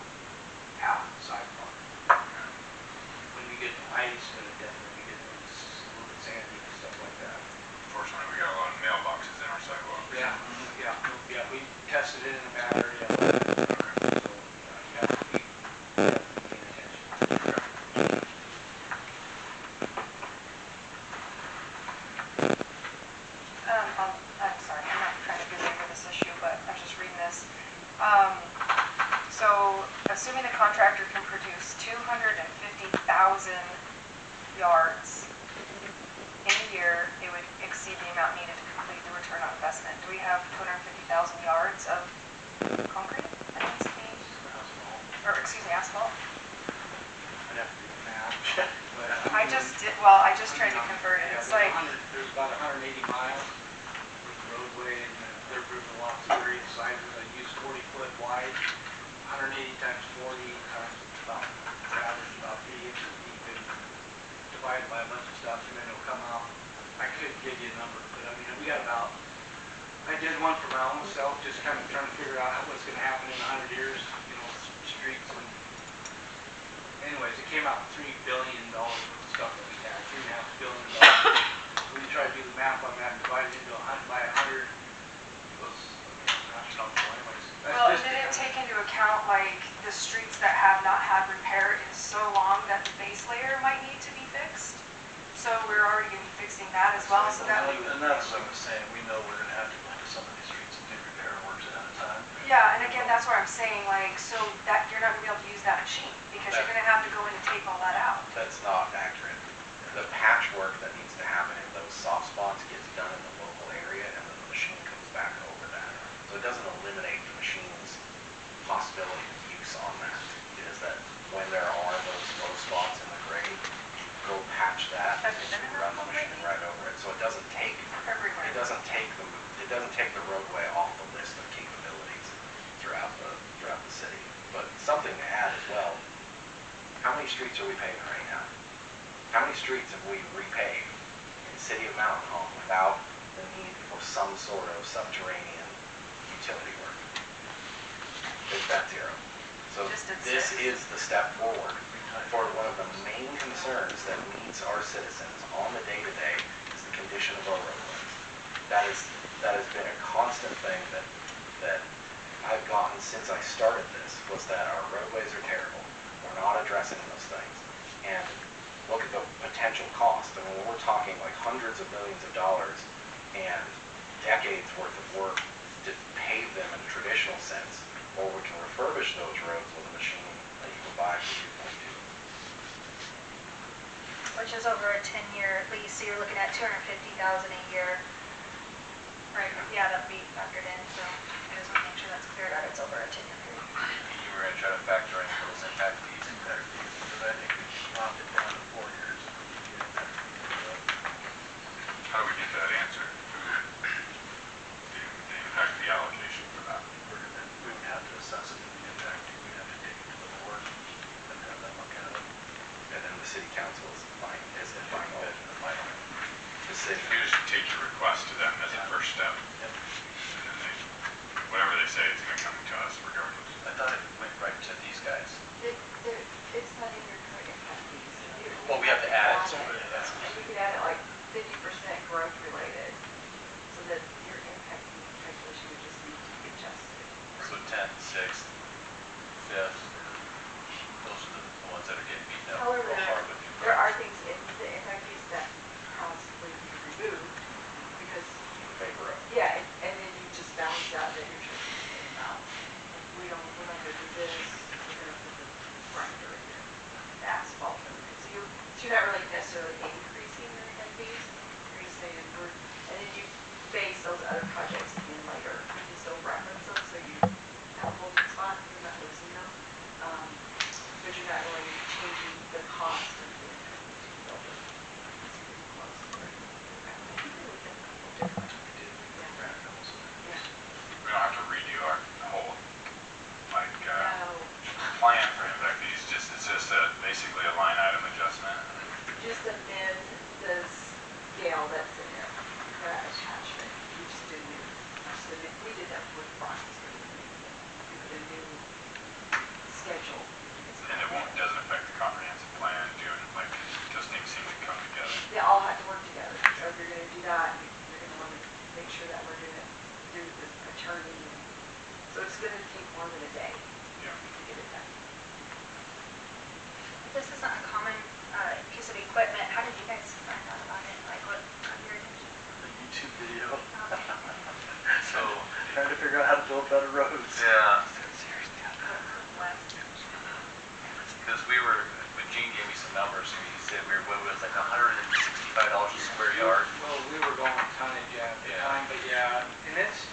[SPEAKER 7] half the sidewalk. When we get the ice, it'll definitely get a little bit sandy and stuff like that.
[SPEAKER 8] Unfortunately, we got a lot of mailboxes in our sidewalks.
[SPEAKER 7] Yeah, we tested it in a bad area. So, yeah, we definitely paying attention.
[SPEAKER 5] I'm sorry, I'm not trying to belabor this issue, but I'm just reading this. So, assuming the contractor can produce 250,000 yards in a year, it would exceed the amount needed to complete the return on investment. Do we have 250,000 yards of concrete that needs to be, or excuse me, asphalt?
[SPEAKER 7] I'd have to do the math. But,
[SPEAKER 5] I just tried to convert it.
[SPEAKER 7] Yeah,
[SPEAKER 5] It's like,
[SPEAKER 7] there's about 180 miles of roadway, and they're proving lots of various sizes. I use 40-foot wide, 180 times 40 times about, average about 3 inches deep, and divided by a bunch of stuff, and then it'll come out. I could give you a number, but I mean, we got about, I did one for my own self, just kind of trying to figure out what's going to happen in 100 years, streets and, anyways, it came out $3 billion worth of stuff that we had, $3.5 billion. When you try to do the math on that and divide it into 100 by 100, it was astronomical anyways.
[SPEAKER 5] well, it didn't take into account like the streets that have not had repair in so long that the base layer might need to be fixed. So we're already going to be fixing that as well, so that would.
[SPEAKER 3] And that's what I was saying, we know we're gonna have to go into some of these streets and do repair works ahead of time.
[SPEAKER 5] Yeah, and again, that's what I'm saying, like, so that you're not gonna be able to use that machine, because you're gonna have to go in and take all that out.
[SPEAKER 6] That's not accurate. The patchwork that needs to happen in those soft spots gets done in the local area, and then the machine comes back over that. So it doesn't eliminate the machine's possibility of use on that. It is that when there are those low spots in the grade, go patch that,
[SPEAKER 5] Has it been
[SPEAKER 6] and
[SPEAKER 5] in
[SPEAKER 6] run
[SPEAKER 5] that
[SPEAKER 6] the machine right over it. So it doesn't take
[SPEAKER 5] Everywhere.
[SPEAKER 6] It doesn't take the roadway off the list of capabilities throughout the city. But something to add as well, how many streets are we paving right now? How many streets have we repaved in the city of Mountain Home without the need for some sort of subterranean utility work? Big bet zero. So
[SPEAKER 5] Just did
[SPEAKER 6] this
[SPEAKER 5] 6.
[SPEAKER 6] is the step forward for one of the main concerns that meets our citizens on the day-to-day is the condition of our roadways. That has been a constant thing that I've gotten since I started this, was that our roadways are terrible. We're not addressing those things. And look at the potential cost. I mean, when we're talking like hundreds of millions of dollars and decades worth of work to pave them in a traditional sense, or we can refurbish those roads with a machine that you can buy for
[SPEAKER 11] Which is over a 10-year lease, so you're looking at $250,000 a year. Right, yeah, that'll be factored in, so I just want to make sure that's clear that it's over a 10-year period.
[SPEAKER 9] You were gonna try to factor in those impact fees, because I think we dropped it down to 4 years.
[SPEAKER 8] How do we get that answer? The impact fee allocation for that?
[SPEAKER 3] We would have to assess it in the impact, we'd have to take it to the board and have them look at it.
[SPEAKER 6] And then the city council is the final decision.
[SPEAKER 8] You just take your request to them as a first step.
[SPEAKER 3] Yep.
[SPEAKER 8] And then whatever they say is gonna come to us regardless.
[SPEAKER 9] I thought it went right to these guys.
[SPEAKER 12] It's not in your current impact fees.
[SPEAKER 9] Well, we have to add it.
[SPEAKER 12] And we could add it like 50% growth related, so that your impact fee calculation would just need to be adjusted.
[SPEAKER 9] So 10th, 6th, 5th, those are the ones that are getting beaten up
[SPEAKER 12] However,
[SPEAKER 9] real hard with you.
[SPEAKER 12] there are things in the impact fees that constantly to work together. So if you're gonna do that, you're gonna wanna make sure that we're gonna do this attorney. So it's gonna take more than a day
[SPEAKER 8] Yeah.
[SPEAKER 12] to get it done.
[SPEAKER 11] If this isn't a common piece of equipment, how did you guys find out about it? Like, what got your attention?
[SPEAKER 3] The YouTube video,
[SPEAKER 11] Okay.
[SPEAKER 1] So,
[SPEAKER 3] trying to figure out how to build better roads.
[SPEAKER 1] yeah,
[SPEAKER 11] West.
[SPEAKER 1] because we were, when Gene gave me some numbers, and he said what was like $165 a square yard.
[SPEAKER 7] Well, we were going tonnage at the
[SPEAKER 1] Yeah.
[SPEAKER 7] time, but yeah, and it's,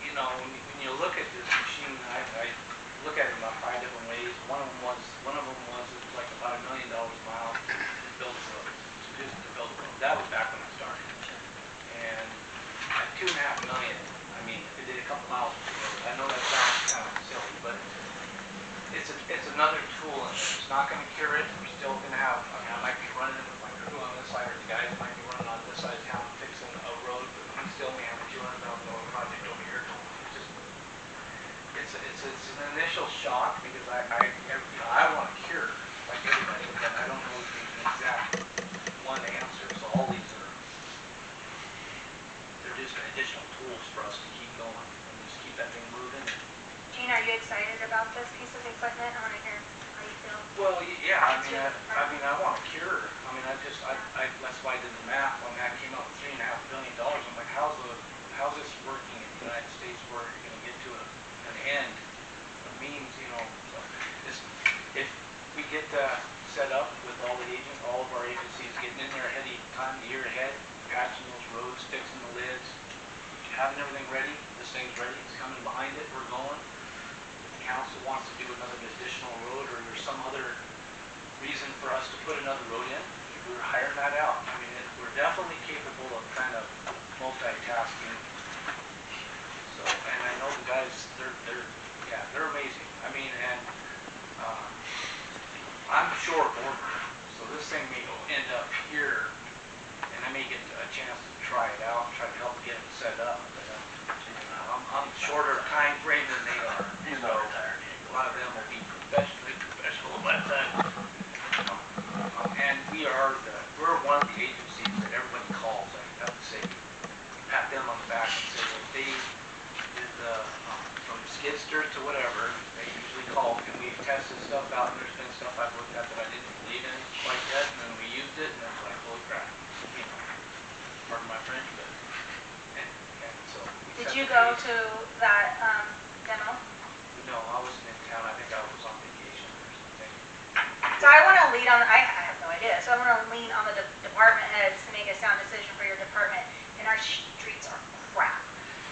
[SPEAKER 7] you know, when you look at this machine, I look at it about 5 different ways. One of them was it was like about $1 million a mile to build a road, just to build a road. That was back when I started. And at 2.5 million, I mean, it did a couple miles of the road. I know that sounds kind of silly, but it's another tool in there. It's not gonna cure it. We're still gonna have, I mean, I might be running it with my crew on this side, or the guys might be running on this side of town fixing a road, but we still may have a $200,000 project over here going. It's just, it's an initial shock because I want to cure like everybody, but I don't know the exact one answer. So all these they're just additional tools for us to keep going and just keep that thing moving.
[SPEAKER 11] Gene, are you excited about this piece of equipment? I want to hear how you feel.
[SPEAKER 7] Well, yeah, I mean, I want to cure. I mean, that's why I did the math. When I came up with $3.5 billion, I'm like, how's this working in the United States where you're going to get to an end? It means, you know, if we get set up with all of our agencies getting in there ahead of time, a year ahead, patching those roads, fixing the lids, having everything ready, this thing's ready, it's coming behind it, we're going. If the council wants to do another additional road, or there's some other reason for us to put another road in, we're hiring that out. I mean, we're definitely capable of kind of multitasking. So, and I know the guys, they're amazing. I mean, and I'm short order, so this thing may end up here, and I may get a chance to try it out, and try to help get it set up. But I'm shorter time frame than they are.
[SPEAKER 3] He's
[SPEAKER 7] So,
[SPEAKER 3] not retired.
[SPEAKER 7] a lot of them will be professional at that. And we're one of the agencies that everybody calls. I have to say, pat them on the back and say, well, they did from skid steer to whatever, they usually call, and we've tested stuff out, and there's been stuff I've looked at that I didn't believe in quite yet, and then we used it, and it's like, holy crap. You know, pardon my French, but, and so. we
[SPEAKER 11] Did
[SPEAKER 7] set
[SPEAKER 11] you
[SPEAKER 7] the
[SPEAKER 11] go
[SPEAKER 7] pace.
[SPEAKER 11] to that demo?
[SPEAKER 7] No, I wasn't in town. I think I was on vacation or something.
[SPEAKER 11] So I want to lean on, I have no idea, so I want to lean on the department heads to make a sound decision for your department, and our streets are crap.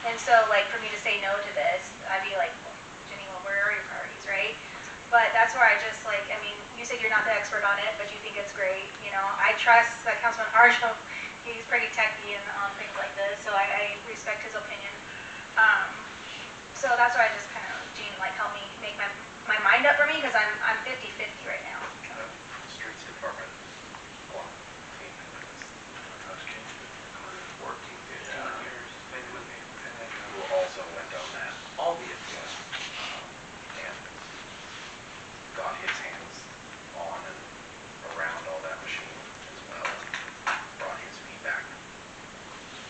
[SPEAKER 11] And so, like, for me to say no to this, I'd be like, well, Jenny, well, where are your priorities, right? But that's where I just, like, I mean, you said you're not the expert on it, but you think it's great, you know? I trust that Councilman Harjo, he's pretty techy and on things like this, so I respect his opinion. So that's why I just kind of, Gene, like, help me make my mind up for me, because I'm 50-50 right now.
[SPEAKER 6] Streets Department, well,
[SPEAKER 7] 14, 15 years, been with me. And then,
[SPEAKER 6] who also went on that
[SPEAKER 7] all the influence.
[SPEAKER 6] and got his hands on and around all that machine as well, and brought his feedback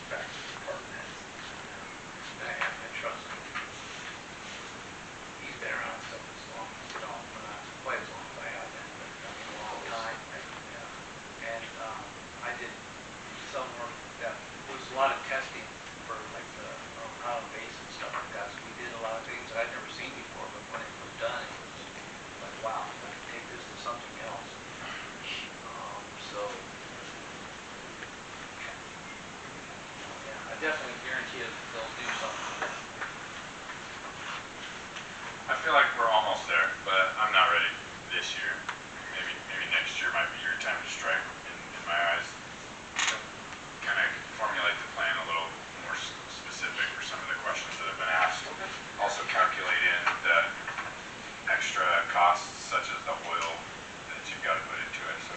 [SPEAKER 6] back to the department heads.
[SPEAKER 7] And trust me, he's been around stuff as long, you know, not quite as long as I have been, but I mean, a long time. Yeah. And I did some work that was a lot of testing for like the ground base and stuff like that. So we did a lot of things that I'd never seen before, but when it was done, it was like, wow, I can take this to something else. So, yeah, I definitely guarantee you they'll do something.
[SPEAKER 8] I feel like we're almost there, but I'm not ready this year. Maybe next year might be your time to strike in my eyes. Kind of formulate the plan a little more specific for some of the questions that have been asked. Also calculate in the extra costs such as the oil that you've got to put into it. So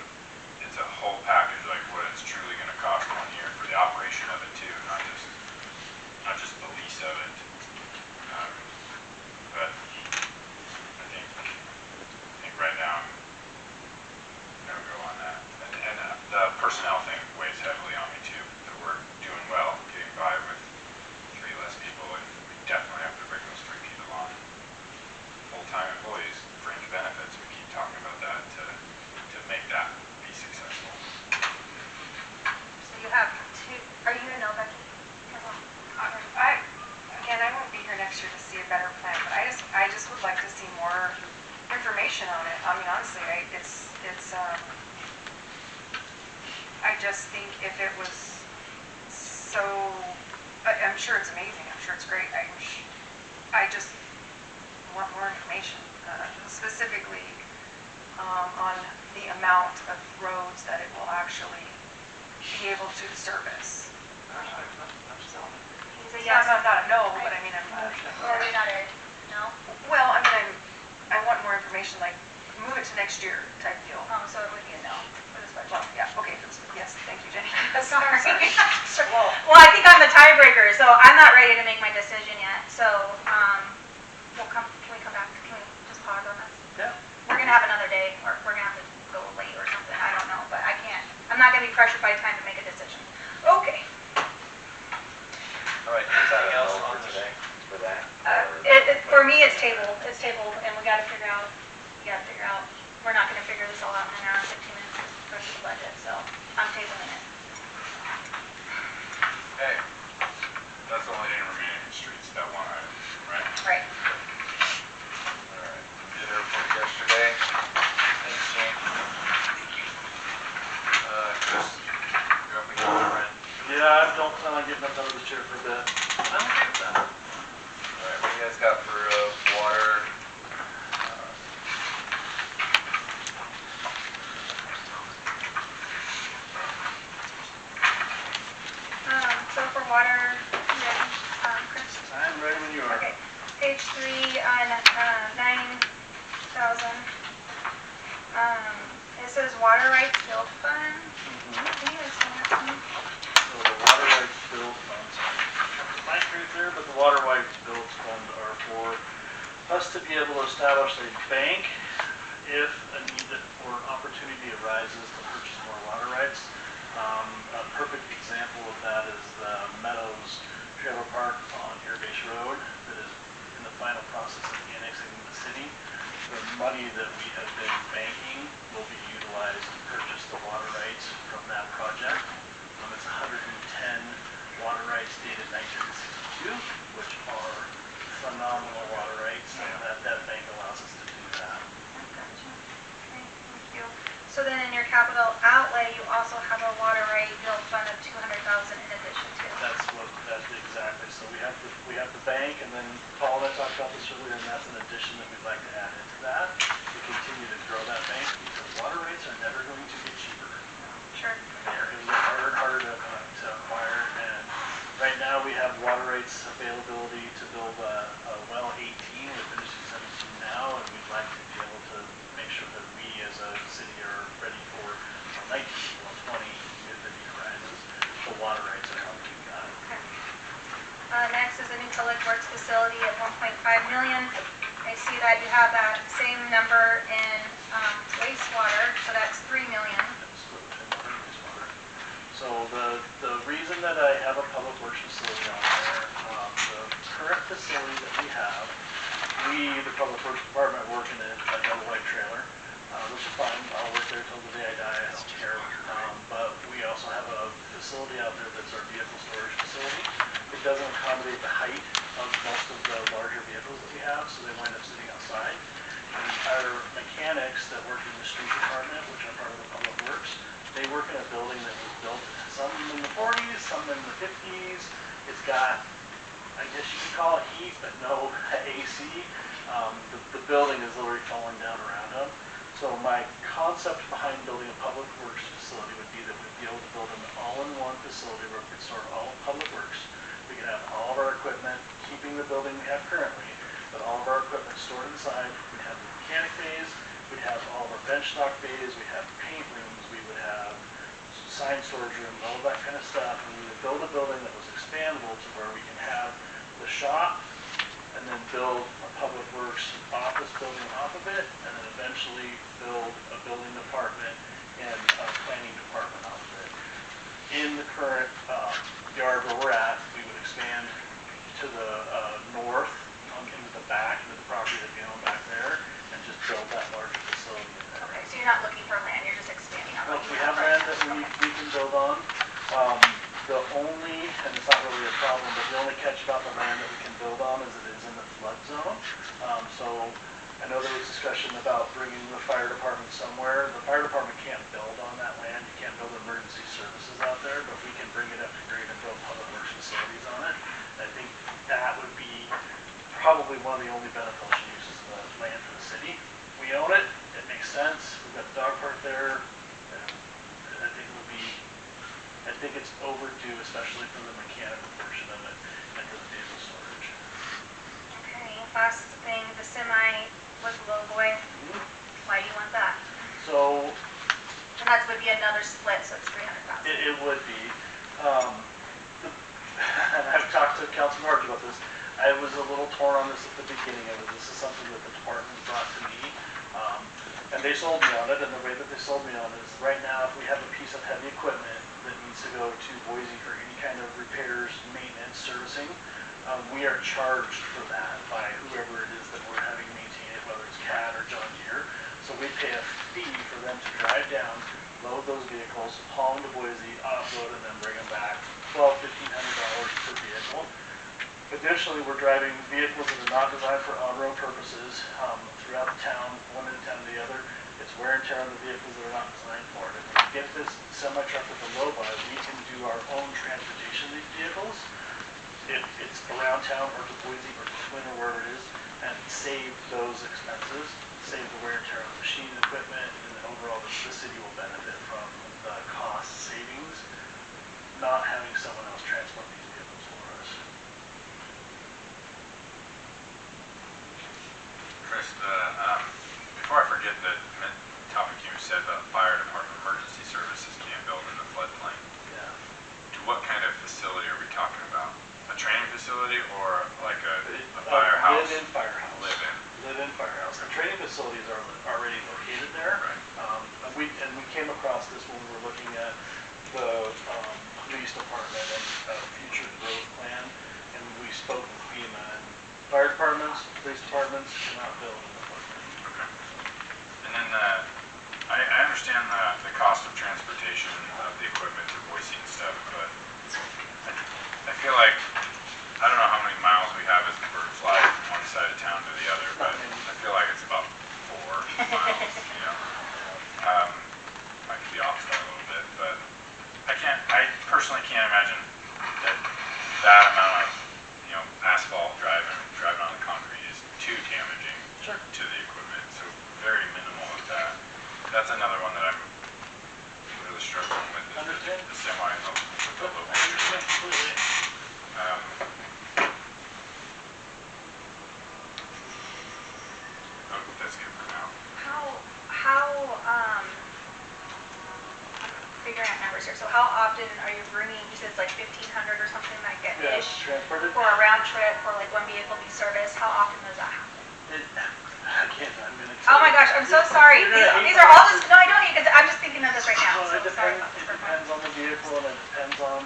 [SPEAKER 8] it's a whole package, like what it's truly going to cost 1 year for the operation of it too, not just the lease of it. But personnel thing weighs heavily on me too, that we're doing well, getting by with 3 less people, and we definitely have to bring those 3 people on. Full-time employees, fringe benefits, we keep talking about that to make that be successful.
[SPEAKER 11] So you have 2, are you gonna know, Becky?
[SPEAKER 5] Again, I won't be here next year to see a better plan, but I just would like to see more information on it. I mean, honestly, I just think if it was so, I'm sure it's amazing, I'm sure it's great, I just want more information, specifically on the amount of roads that it will actually be able to service. So,
[SPEAKER 11] He's a yes.
[SPEAKER 5] not a no, but I mean,
[SPEAKER 11] Or you're not a no?
[SPEAKER 5] well, I mean, I want more information, like, move it to next year type deal.
[SPEAKER 11] So it would be a no for this budget.
[SPEAKER 5] Well, yeah, okay, yes, thank you, Jenny.
[SPEAKER 11] Sorry.
[SPEAKER 5] Well,
[SPEAKER 11] Well, I think I'm the tiebreaker, so I'm not ready to make my decision yet. So, can we come back? Can we just pause on this?
[SPEAKER 3] Yeah.
[SPEAKER 11] We're gonna have another day, or we're gonna have to go late or something. I don't know, but I can't. I'm not gonna be pressured by time to make a decision. Okay.
[SPEAKER 6] All right, is that a no for today, for that?
[SPEAKER 11] For me, it's tabled. It's tabled, and we gotta figure out. We're not gonna figure this all out in an hour and 15 minutes for the budget, so I'm tabling it.
[SPEAKER 8] Okay, that's the only thing remaining in streets, that one item, right?
[SPEAKER 11] Right.
[SPEAKER 8] All right, did a report yesterday. Thanks, Jane. Chris, you're up again, right?
[SPEAKER 3] Yeah, I don't plan on getting up out of the chair for a bit. I'm okay with that.
[SPEAKER 8] All right, what do you guys got for water?
[SPEAKER 11] So for water, you ready, Chris?
[SPEAKER 3] I'm ready when you are.
[SPEAKER 11] Okay, page 3 on 9,000. It says water rights build fund. Can you explain that to me?
[SPEAKER 3] So the water rights build funds, might right there, but the water rights build fund are for us to be able to establish a bank if a need or opportunity arises to purchase more water rights. A perfect example of that is the Meadows Trailer Park on Irrigation Road that is in the final process of annexing the city. The money that we have been banking will be utilized to purchase the water rights from that project. It's 110 water rights dated 1962, which are phenomenal water rights, and that bank allows us to do that.
[SPEAKER 11] Gotcha. Okay, thank you. So then in your capital outlay, you also have a water right build fund of 200,000 in addition to.
[SPEAKER 3] That's exactly. So we have the bank, and then Paul and I talked about this earlier, and that's an addition that we'd like to add into that to continue to grow that bank, because water rights are never going to get cheaper.
[SPEAKER 11] Sure.
[SPEAKER 3] They're going to get harder and harder to acquire, and right now we have water rights availability to build a well 18. We're finishing 17 now, and we'd like to be able to make sure that we as a city are ready for 19, well 20 if the need arises. The water rights are how we've got it.
[SPEAKER 11] Okay. Next is a new public works facility at 1.5 million. I see that you have that same number in wastewater, so that's 3 million.
[SPEAKER 3] So the reason that I have a public works facility on there, the current facility that we have, the public works department, work in a double white trailer, which is fine. I'll work there till the day I die. I don't care. But we also have a facility out there that's our vehicle storage facility. It doesn't accommodate the height of most of the larger vehicles that we have, so they wind up sitting outside. And our mechanics that work in the street department, which are part of the public works, they work in a building that was built some in the 40s, some in the 50s. It's got, I guess you could call it heat, but no AC. The building is literally falling down around them. So my concept behind building a public works facility would be that we'd be able to build an all-in-one facility where we could store all of public works. We could have all of our equipment, keeping the building we have currently, but all of our equipment stored inside. We'd have the mechanic bays, we'd have all of our bench stock bays, we'd have paint rooms, we would have sign storage rooms, all of that kind of stuff. And we would build a building that was expandable to where we can have the shop and then build a public works office building off of it, and then eventually build a building department and planning department outfit. In the current yard where we're at, we would expand to the north, into the back, into the property that we own back there, and just build that larger facility in there.
[SPEAKER 11] Okay, so you're not looking for land, you're just expanding on what
[SPEAKER 3] Nope,
[SPEAKER 11] you
[SPEAKER 3] we have
[SPEAKER 11] right
[SPEAKER 3] land
[SPEAKER 11] now.
[SPEAKER 3] that we can build on. The only, and it's not really a problem, but the only catch about the land that we can build on is it is in the flood zone. So I know there was discussion about bringing the fire department somewhere. The fire department can't build on that land. You can't build emergency services out there, but we can bring it up to grade and build public works facilities on it. I think that would be probably one of the only beneficial uses of the land for the city. We own it. It makes sense. We've got the dog park there. I think it would be, I think it's overdue, especially for the mechanical portion of it and for the vehicle storage.
[SPEAKER 11] Okay, last thing, the semi with the low boy, why do you want that?
[SPEAKER 3] So
[SPEAKER 11] And that would be another split, so it's 300,000.
[SPEAKER 3] it would be. And I've talked to Councilman Hardy about this. I was a little torn on this at the beginning of it. This is something that the department brought to me. And they sold me on it, and the way that they sold me on it is right now, if we have a piece of heavy equipment that needs to go to Boise for any kind of repairs, maintenance, servicing, we are charged for that by whoever it is that we're having maintain it, whether it's CAT or John Deere. So we pay a fee for them to drive down, load those vehicles, haul them to Boise, offload, and then bring them back. $1,200 to $1,500 per vehicle. Additionally, we're driving vehicles that are not designed for on-road purposes throughout the town, one end of town to the other. It's wear and tear on the vehicles that are not designed for it. If we get this semi-truck with a low buy, we can do our own transportation of these vehicles. If it's around town or to Boise or to Twin or wherever it is, and save those expenses, save the wear and tear on the machine and equipment, and then overall the city will benefit from the cost savings, not having someone else transport these vehicles for us.
[SPEAKER 8] Chris, before I forget the topic you said about fire department emergency services can't build in the floodplain.
[SPEAKER 3] Yeah.
[SPEAKER 8] To what kind of facility are we talking about? A training facility or like a firehouse?
[SPEAKER 3] Live-in firehouse.
[SPEAKER 8] Live-in.
[SPEAKER 3] Live-in firehouse. The training facilities are already located there.
[SPEAKER 8] Right.
[SPEAKER 3] And we came across this when we were looking at the police department and future growth plan, and we spoke with FEMA, and fire departments, police departments cannot build in the floodplain.
[SPEAKER 8] Okay. And then I understand the cost of transportation of the equipment to Boise and stuff, but I feel like, I don't know how many miles we have as a bird fly from one side of town to the other, but I feel like it's about 4 miles, you know. I could be off by a little bit, but I personally can't imagine that amount of, you know, asphalt driving on the concrete is too damaging to the equipment, so very minimal of that. That's another one that I'm really struggling with, is the semi and the low voltage.
[SPEAKER 3] Completely.
[SPEAKER 8] That's good for now.
[SPEAKER 11] Figuring out numbers here, so how often are you bringing, you said it's like 1,500 or something like that
[SPEAKER 3] Yeah,
[SPEAKER 11] ish?
[SPEAKER 3] transported.
[SPEAKER 11] For a round trip, for like one vehicle be serviced, how often does that happen?
[SPEAKER 3] I can't, I'm gonna
[SPEAKER 11] Oh my gosh, I'm so sorry. These are all just, no, I don't need, because I'm just thinking of this right now,
[SPEAKER 3] Well,
[SPEAKER 11] so
[SPEAKER 3] it
[SPEAKER 11] sorry
[SPEAKER 3] depends,
[SPEAKER 11] about this.
[SPEAKER 3] it depends on the vehicle, and it depends on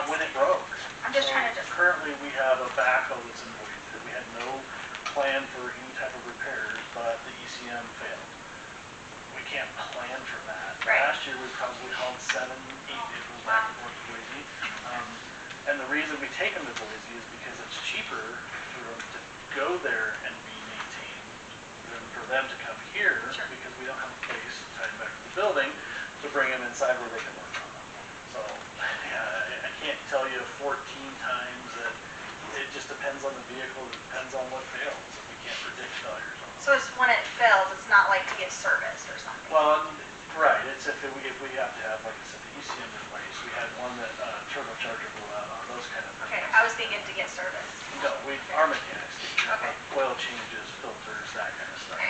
[SPEAKER 3] when it broke.
[SPEAKER 11] I'm just
[SPEAKER 3] So
[SPEAKER 11] trying to just,
[SPEAKER 3] currently, we have a backhoe that's in Boise that we had no plan for any type of repairs, but the ECM failed. We can't plan for that.
[SPEAKER 11] Right.
[SPEAKER 3] Last year, we probably hauled 7, 8 vehicles back and forth to Boise. And the reason we take them to Boise is because it's cheaper for them to go there and be maintained than for them to come here, because we don't have a place tied back to the building to bring them inside where they can work on them. So, yeah, I can't tell you 14 times that. It just depends on the vehicle, it depends on what fails, and we can't predict failures on them.
[SPEAKER 11] so it's when it fails, it's not like to get serviced or something?
[SPEAKER 3] Well, right, it's if we have to have, like I said, the ECM replaced. We had one that turbocharger blew out on, those kind of things.
[SPEAKER 11] Okay, I was thinking to get serviced.
[SPEAKER 3] No, our mechanics do,
[SPEAKER 11] Okay.
[SPEAKER 3] like oil changes, filters, that kind of stuff.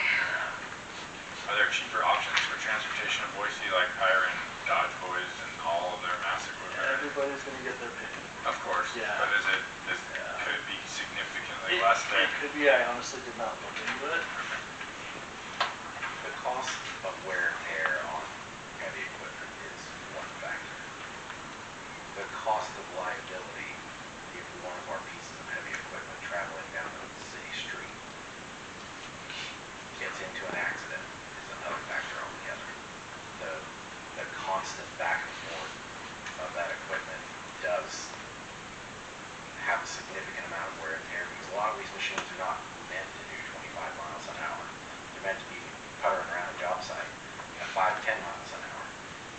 [SPEAKER 8] Are there cheaper options for transportation of Boise, like hiring Dodge Boys and all of their mass equipment?
[SPEAKER 3] Everybody's gonna get their pick.
[SPEAKER 8] Of course,
[SPEAKER 3] Yeah.
[SPEAKER 8] but could it be significantly less than?
[SPEAKER 3] It could be, I honestly did not look into it.
[SPEAKER 6] The cost of wear and tear on heavy equipment is one factor. The cost of liability, if one of our pieces of heavy equipment traveling down the city street gets into an accident, is another factor altogether. The constant back and forth of that equipment does have a significant amount of wear and tear, because a lot of these machines are not meant to do 25 miles an hour. They're meant to be puttering around a job site at 5 to 10 miles an hour.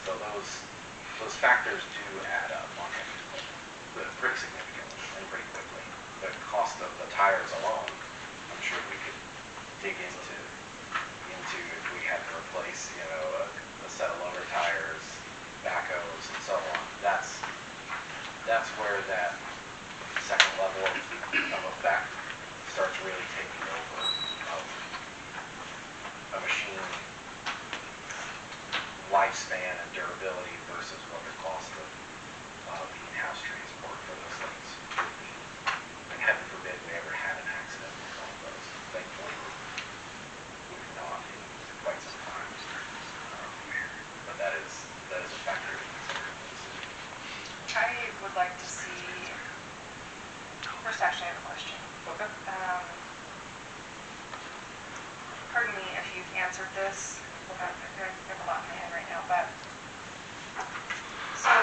[SPEAKER 6] So those factors do add up on heavy equipment, but pretty significantly and pretty quickly. The cost of the tires alone, I'm sure we could dig into if we had to replace, a set of loader tires, backhoes, and so on. That's where that second level of effect starts really taking over of a machine lifespan and durability versus what the cost of the in-house transport for those things would be. And heaven forbid we ever had an accident with one of those. Thankfully, we've not in quite some time. But that is a factor to consider in the decision.
[SPEAKER 5] I would like to see, first actually I have a question.
[SPEAKER 6] Okay.
[SPEAKER 5] Pardon me if you've answered this. I have a lot in my head right now, but so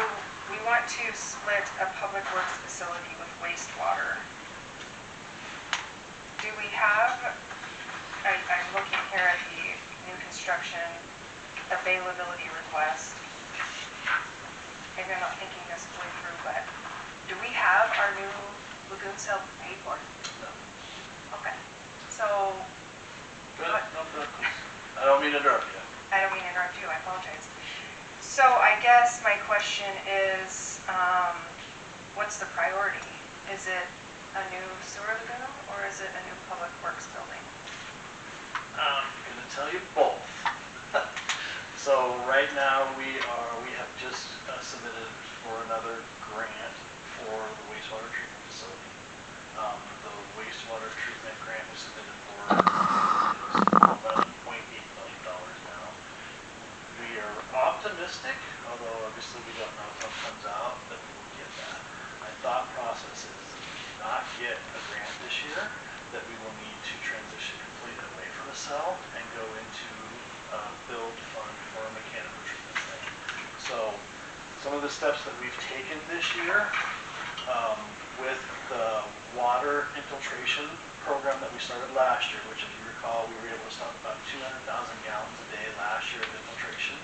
[SPEAKER 5] we want to split a public works facility with wastewater. Do we have, I'm looking here at the new construction availability request. Maybe I'm not thinking this fully through, but do we have our new lagoon cell paid for?
[SPEAKER 3] No.
[SPEAKER 5] Okay. So,
[SPEAKER 3] Good, no, good. I don't mean to interrupt you.
[SPEAKER 5] I don't mean to interrupt you, I apologize. So I guess my question is, what's the priority? Is it a new sewer lagoon or is it a new public works building?
[SPEAKER 3] I'm gonna tell you both. So right now we have just submitted for another grant for the wastewater treatment facility. The wastewater treatment grant was submitted for $11.8 million now. We are optimistic, although obviously we don't know how it comes out, that we will get that. My thought process is if we do not get a grant this year, that we will need to transition completely away from the cell and go into build fund for a mechanical treatment thing. So some of the steps that we've taken this year with the water infiltration program that we started last year, which if you recall, we were able to stop about 200,000 gallons a day last year of infiltration.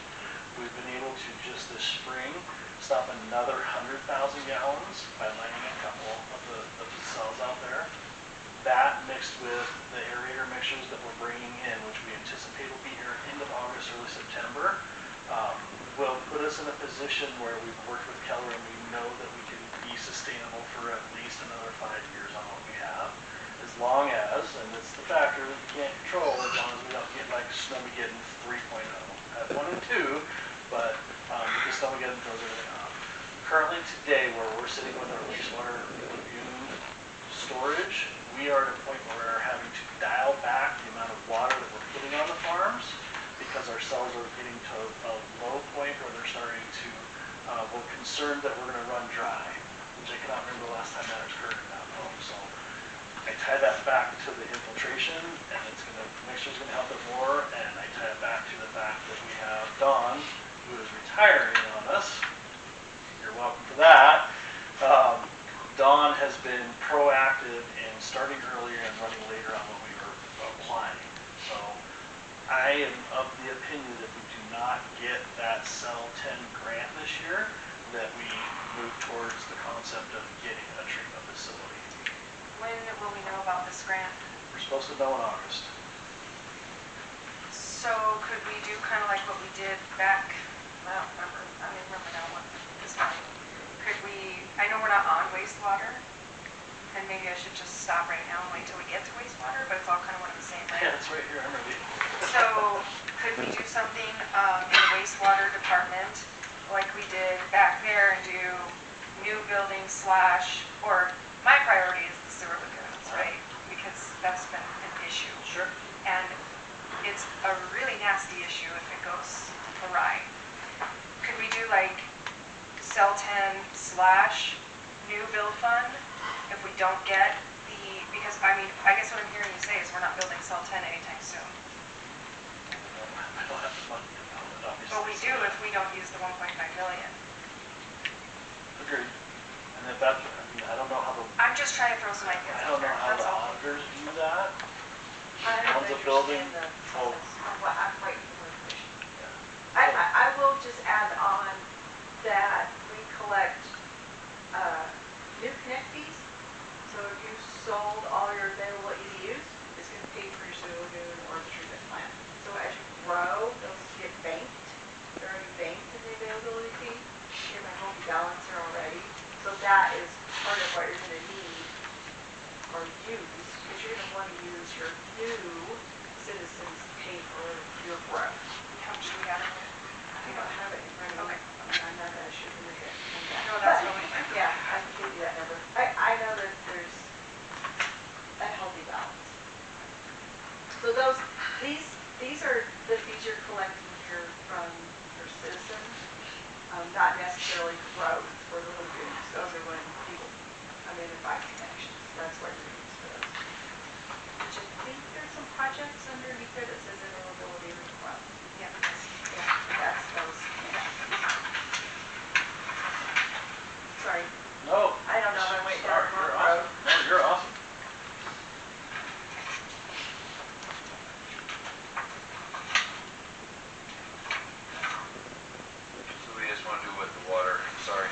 [SPEAKER 3] We've been able to just this spring stop another 100,000 gallons by lining a couple of the cells out there. That mixed with the aerator mixtures that we're bringing in, which we anticipate will be here end of August, early September, will put us in a position where we've worked with Keller and we know that we can be sustainable for at least another 5 years on what we have. As long as, and it's the factor that you can't control, as long as we don't get like Snowmageddon 3.0. At 1 and 2, but because Snowmageddon throws everything off. Currently today, where we're sitting with our wastewater lagoon storage, we are at a point where we're having to dial back the amount of water that we're putting on the farms because our cells are getting to a low point where they're starting to, we're concerned that we're going to run dry, which I cannot remember the last time that occurred in that home. So I tie that back to the infiltration, and it's going to, mixture's going to help it more, and I tie it back to the fact that we have Dawn, who is retiring on us. You're welcome for that. Dawn has been proactive in starting earlier and running later on what we were applying. So I am of the opinion that if we do not get that Cell 10 grant this year, that we move towards the concept of getting a treatment facility.
[SPEAKER 5] When will we know about this grant?
[SPEAKER 3] We're supposed to know in August.
[SPEAKER 5] So could we do kind of like what we did back, I don't remember now what this was. Could we, I know we're not on wastewater, and maybe I should just stop right now and wait till we get to wastewater, but it's all kind of one and the same, right?
[SPEAKER 3] Yeah, it's right here, I'm ready.
[SPEAKER 5] So could we do something in the wastewater department like we did back there and do new building slash, or my priority is the sewer lagoons, right? Because that's been an issue.
[SPEAKER 3] Sure.
[SPEAKER 5] And it's a really nasty issue if it goes awry. could we do like cell 10 / new build fund if we don't get the, because I mean, I guess what I'm hearing you say is we're not building cell 10 anytime soon.
[SPEAKER 3] I don't have the money to build it, obviously.
[SPEAKER 5] But we do if we don't use the 1.5 million.
[SPEAKER 3] Agreed. And if that, I mean, I don't know how the,
[SPEAKER 5] I'm just trying to throw some ideas
[SPEAKER 3] I
[SPEAKER 5] out
[SPEAKER 3] don't know
[SPEAKER 5] there,
[SPEAKER 3] how
[SPEAKER 5] that's
[SPEAKER 3] the
[SPEAKER 5] all.
[SPEAKER 3] auditors do that.
[SPEAKER 12] I'm
[SPEAKER 3] Owns a
[SPEAKER 12] interested
[SPEAKER 3] building.
[SPEAKER 12] in the
[SPEAKER 3] Oh.
[SPEAKER 12] process of what I'm waiting for information. I will just add on that we collect new connect fees. So if you sold all your available EDUs, it's going to pay for your sewer lagoon or the treatment plant. So as you grow, those get banked. They're already banked in the availability fee. You have a healthy balance there already. So that is part of what you're going to need or use, because you're going to want to use your new citizens to pay for your growth.
[SPEAKER 5] How much do we have in it?
[SPEAKER 12] I don't have it in front of me.
[SPEAKER 5] Okay.
[SPEAKER 12] I'm not going to shoot them again.
[SPEAKER 5] No, that's really fine.
[SPEAKER 12] Yeah, I can give you that number. I know that there's a healthy balance. So these are the fees you're collecting here from your citizens, not necessarily growth for the lagoons. Those are when people come in and buy connections. That's what you're used for those. Which I think there's some projects underneath there that says availability or growth.
[SPEAKER 5] Yeah.
[SPEAKER 12] Yeah, that's those. Sorry,
[SPEAKER 3] No.
[SPEAKER 12] I don't know if I went down
[SPEAKER 3] Sorry,
[SPEAKER 12] the wrong
[SPEAKER 3] you're
[SPEAKER 12] road.
[SPEAKER 3] awesome. No, you're awesome.
[SPEAKER 9] So we just want to do with the water, sorry.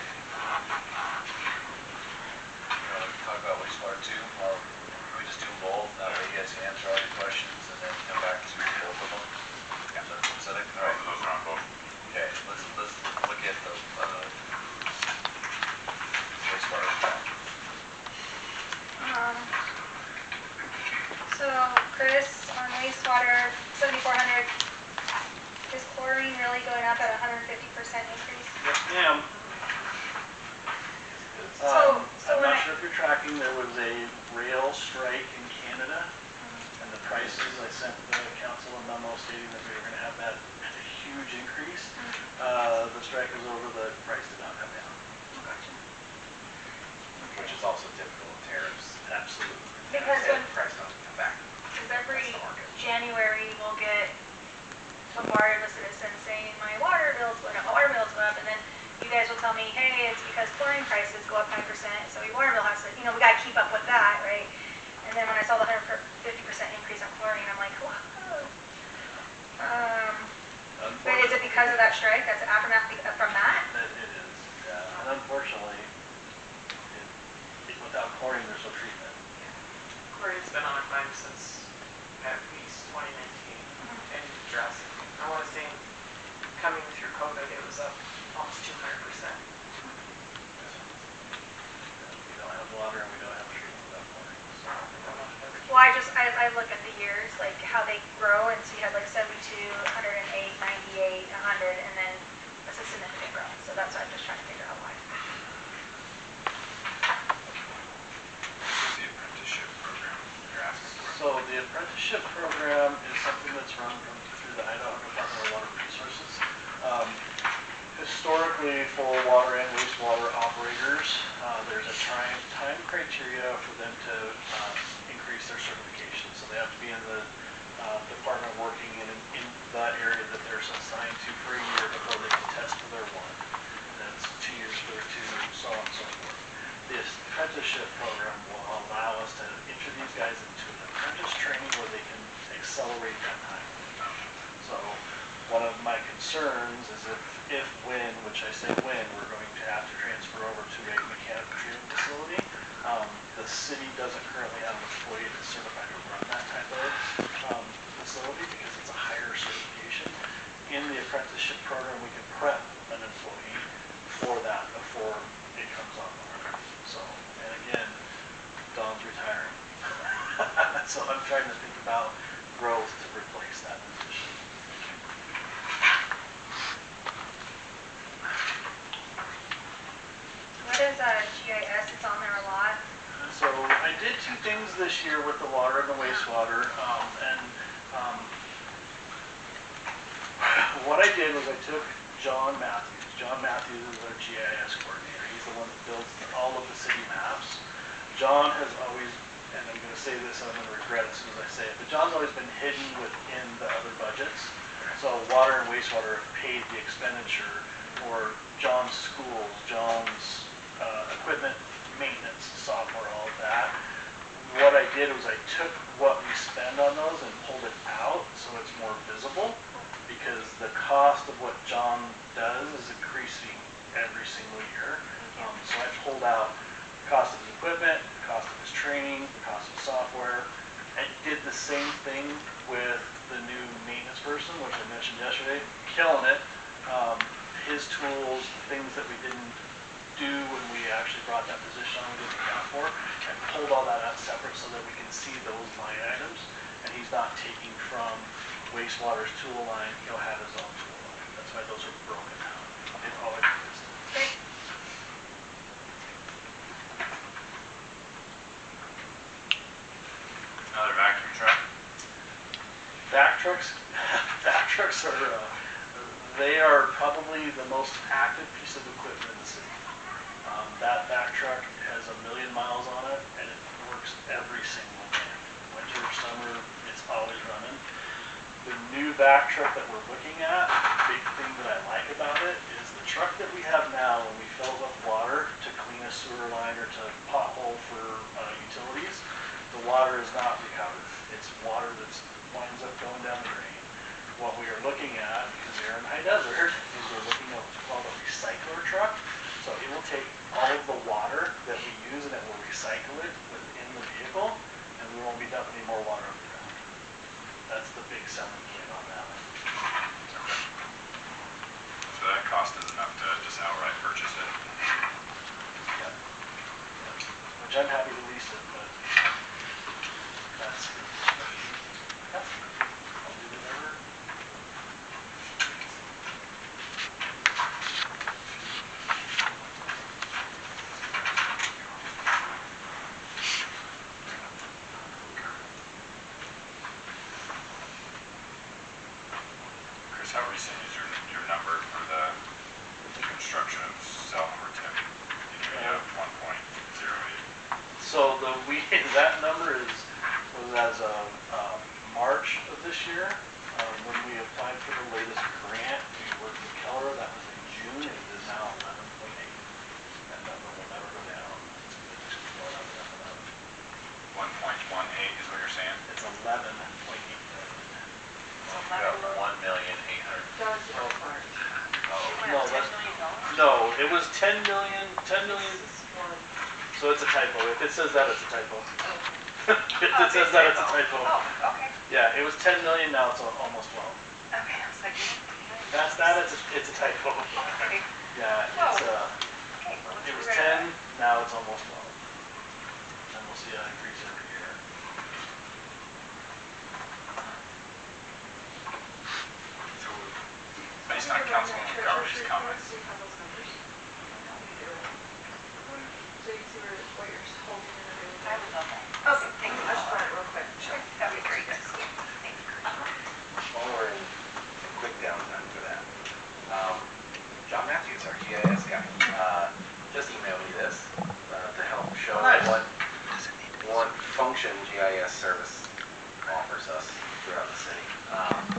[SPEAKER 9] Talk about wastewater too, or can we just do both? That way you guys can answer all your questions and then come back to both of them? Yeah. So all right.
[SPEAKER 8] Those are on both.
[SPEAKER 9] Okay, let's look at the wastewater.
[SPEAKER 11] So Chris, on wastewater, 7,400, is chlorine really going up at 150% increase?
[SPEAKER 3] Yes, ma'am.
[SPEAKER 11] So
[SPEAKER 3] I'm
[SPEAKER 11] when
[SPEAKER 3] not sure if you're tracking, there was a rail strike in Canada, and the prices, I sent the council a memo stating that we were going to have that huge increase. The strike was over, the price did not come down.
[SPEAKER 6] Which is also typical of tariffs.
[SPEAKER 3] Absolutely.
[SPEAKER 11] Because
[SPEAKER 6] And
[SPEAKER 11] when,
[SPEAKER 6] the price doesn't come back.
[SPEAKER 11] because every
[SPEAKER 6] That's the market.
[SPEAKER 11] January we'll get bombarded with citizens saying my water bill's going up, my water bill's going up, and then you guys will tell me, hey, it's because chlorine prices go up 5%, so your water bill has to, we got to keep up with that, right? And then when I saw the 150% increase on chlorine, I'm like, whoa. But is it because of that strike? That's an aftermath from that?
[SPEAKER 3] It is, yeah. And unfortunately, without chlorine, there's no treatment.
[SPEAKER 2] Chlorine's been on a climb since at least 2019, and drastic. I want to say coming through COVID, it was up almost 200%.
[SPEAKER 3] We don't have water and we don't have treatment without chlorine. So.
[SPEAKER 11] Well, I look at the years, like how they grow, and so you had like 72, 108, 98, 100, and then that's a significant growth. So that's why I'm just trying to figure out why.
[SPEAKER 8] This is the apprenticeship program you're asking for.
[SPEAKER 3] So the apprenticeship program is something that's run through the Idaho Department of Water Resources. Historically, for water and wastewater operators, there's a time criteria for them to increase their certification. So they have to be in the department working in that area that they're assigned to for a year before they can test for their one. And then it's 2 years for their two, so on and so forth. This apprenticeship program will allow us to enter these guys into an apprentice training where they can accelerate that time. So one of my concerns is when, which I say when, we're going to have to transfer over to a mechanical treatment facility. The city doesn't currently have an employee that's certified to run that type of facility because it's a higher certification. In the apprenticeship program, we can prep an employee for that before it comes online. So, and again, Dawn's retiring. So I'm trying to think about growth to replace that position.
[SPEAKER 11] What is GIS? It's on there a lot.
[SPEAKER 3] So I did two things this year with the water and the wastewater, what I did was I took John Matthews. John Matthews is our GIS coordinator. He's the one that builds all of the city maps. John has always, and I'm going to say this and I'm going to regret it as soon as I say it, but John's always been hidden within the other budgets. So water and wastewater have paid the expenditure for John's schools, John's equipment, maintenance, software, all of that. What I did was I took what we spend on those and pulled it out so it's more visible, because the cost of what John does is increasing every single year. So I pulled out the cost of his equipment, the cost of his training, the cost of software. I did the same thing with the new maintenance person, which I mentioned yesterday, killing it. His tools, things that we didn't do when we actually brought that position on, we didn't account for, and pulled all that out separate so that we can see those line items. And he's not taking from wastewater's tool line, he'll have his own tool line. That's why those are broken out. They've always existed.
[SPEAKER 11] Great.
[SPEAKER 8] Another vacuum truck?
[SPEAKER 3] Vac trucks are, they are probably the most active piece of equipment in the city. That vac truck has 1 million miles on it, and it works every single day. Winter, summer, it's always running. The new vac truck that we're looking at, the big thing that I like about it is the truck that we have now, when we fill it with water to clean a sewer line or to pothole for utilities, the water is not recovered. It's water that winds up going down the drain. What we are looking at, because we're in high desert, is we're looking at what's called a recycler truck. So it will take all of the water that we use and it will recycle it within the vehicle, and we won't be dumping any more water underground. That's the big selling point on that one.
[SPEAKER 8] So that cost is enough to just outright purchase it?
[SPEAKER 3] Yep. Which I'm happy to lease it, but that's I'll do whatever.
[SPEAKER 8] Chris, how recent is your number for the construction of South Tip? You have 1.08.
[SPEAKER 3] So that number was as of March of this year. When we applied for the latest grant, we worked with Keller. That was in June, and it is now 11.8. That number will never go down. It's going to just keep going up and up and up.
[SPEAKER 8] 1.18 is what you're saying?
[SPEAKER 3] It's 11.8 million.
[SPEAKER 9] Got 1,800,000.
[SPEAKER 12] Does your part.
[SPEAKER 3] No, no, it was 10 million. So it's a typo. If it says that, it's a typo. If it says that, it's a typo.
[SPEAKER 5] Oh, okay.
[SPEAKER 3] Yeah, it was 10 million, now it's almost 12.
[SPEAKER 5] Okay, I was like,
[SPEAKER 3] It's a typo.
[SPEAKER 5] okay.
[SPEAKER 3] Yeah,
[SPEAKER 5] Whoa.
[SPEAKER 3] it's
[SPEAKER 5] Okay, well, let's
[SPEAKER 3] it was
[SPEAKER 5] figure it
[SPEAKER 3] 10, now it's almost 12. And we'll see an increase every year.
[SPEAKER 8] So, based on Councilman Garvey's comments,
[SPEAKER 12] Do you have those numbers? So you see what you're holding in and everything?
[SPEAKER 5] I would love that.
[SPEAKER 12] Okay,
[SPEAKER 5] Thank you.
[SPEAKER 12] I'll just run it real quick.
[SPEAKER 5] Sure, that'd be great. Thank you.
[SPEAKER 6] While we're in quick downtime for that, John Matthews, our GIS guy, just emailed me this to help show what function GIS service offers us throughout the city.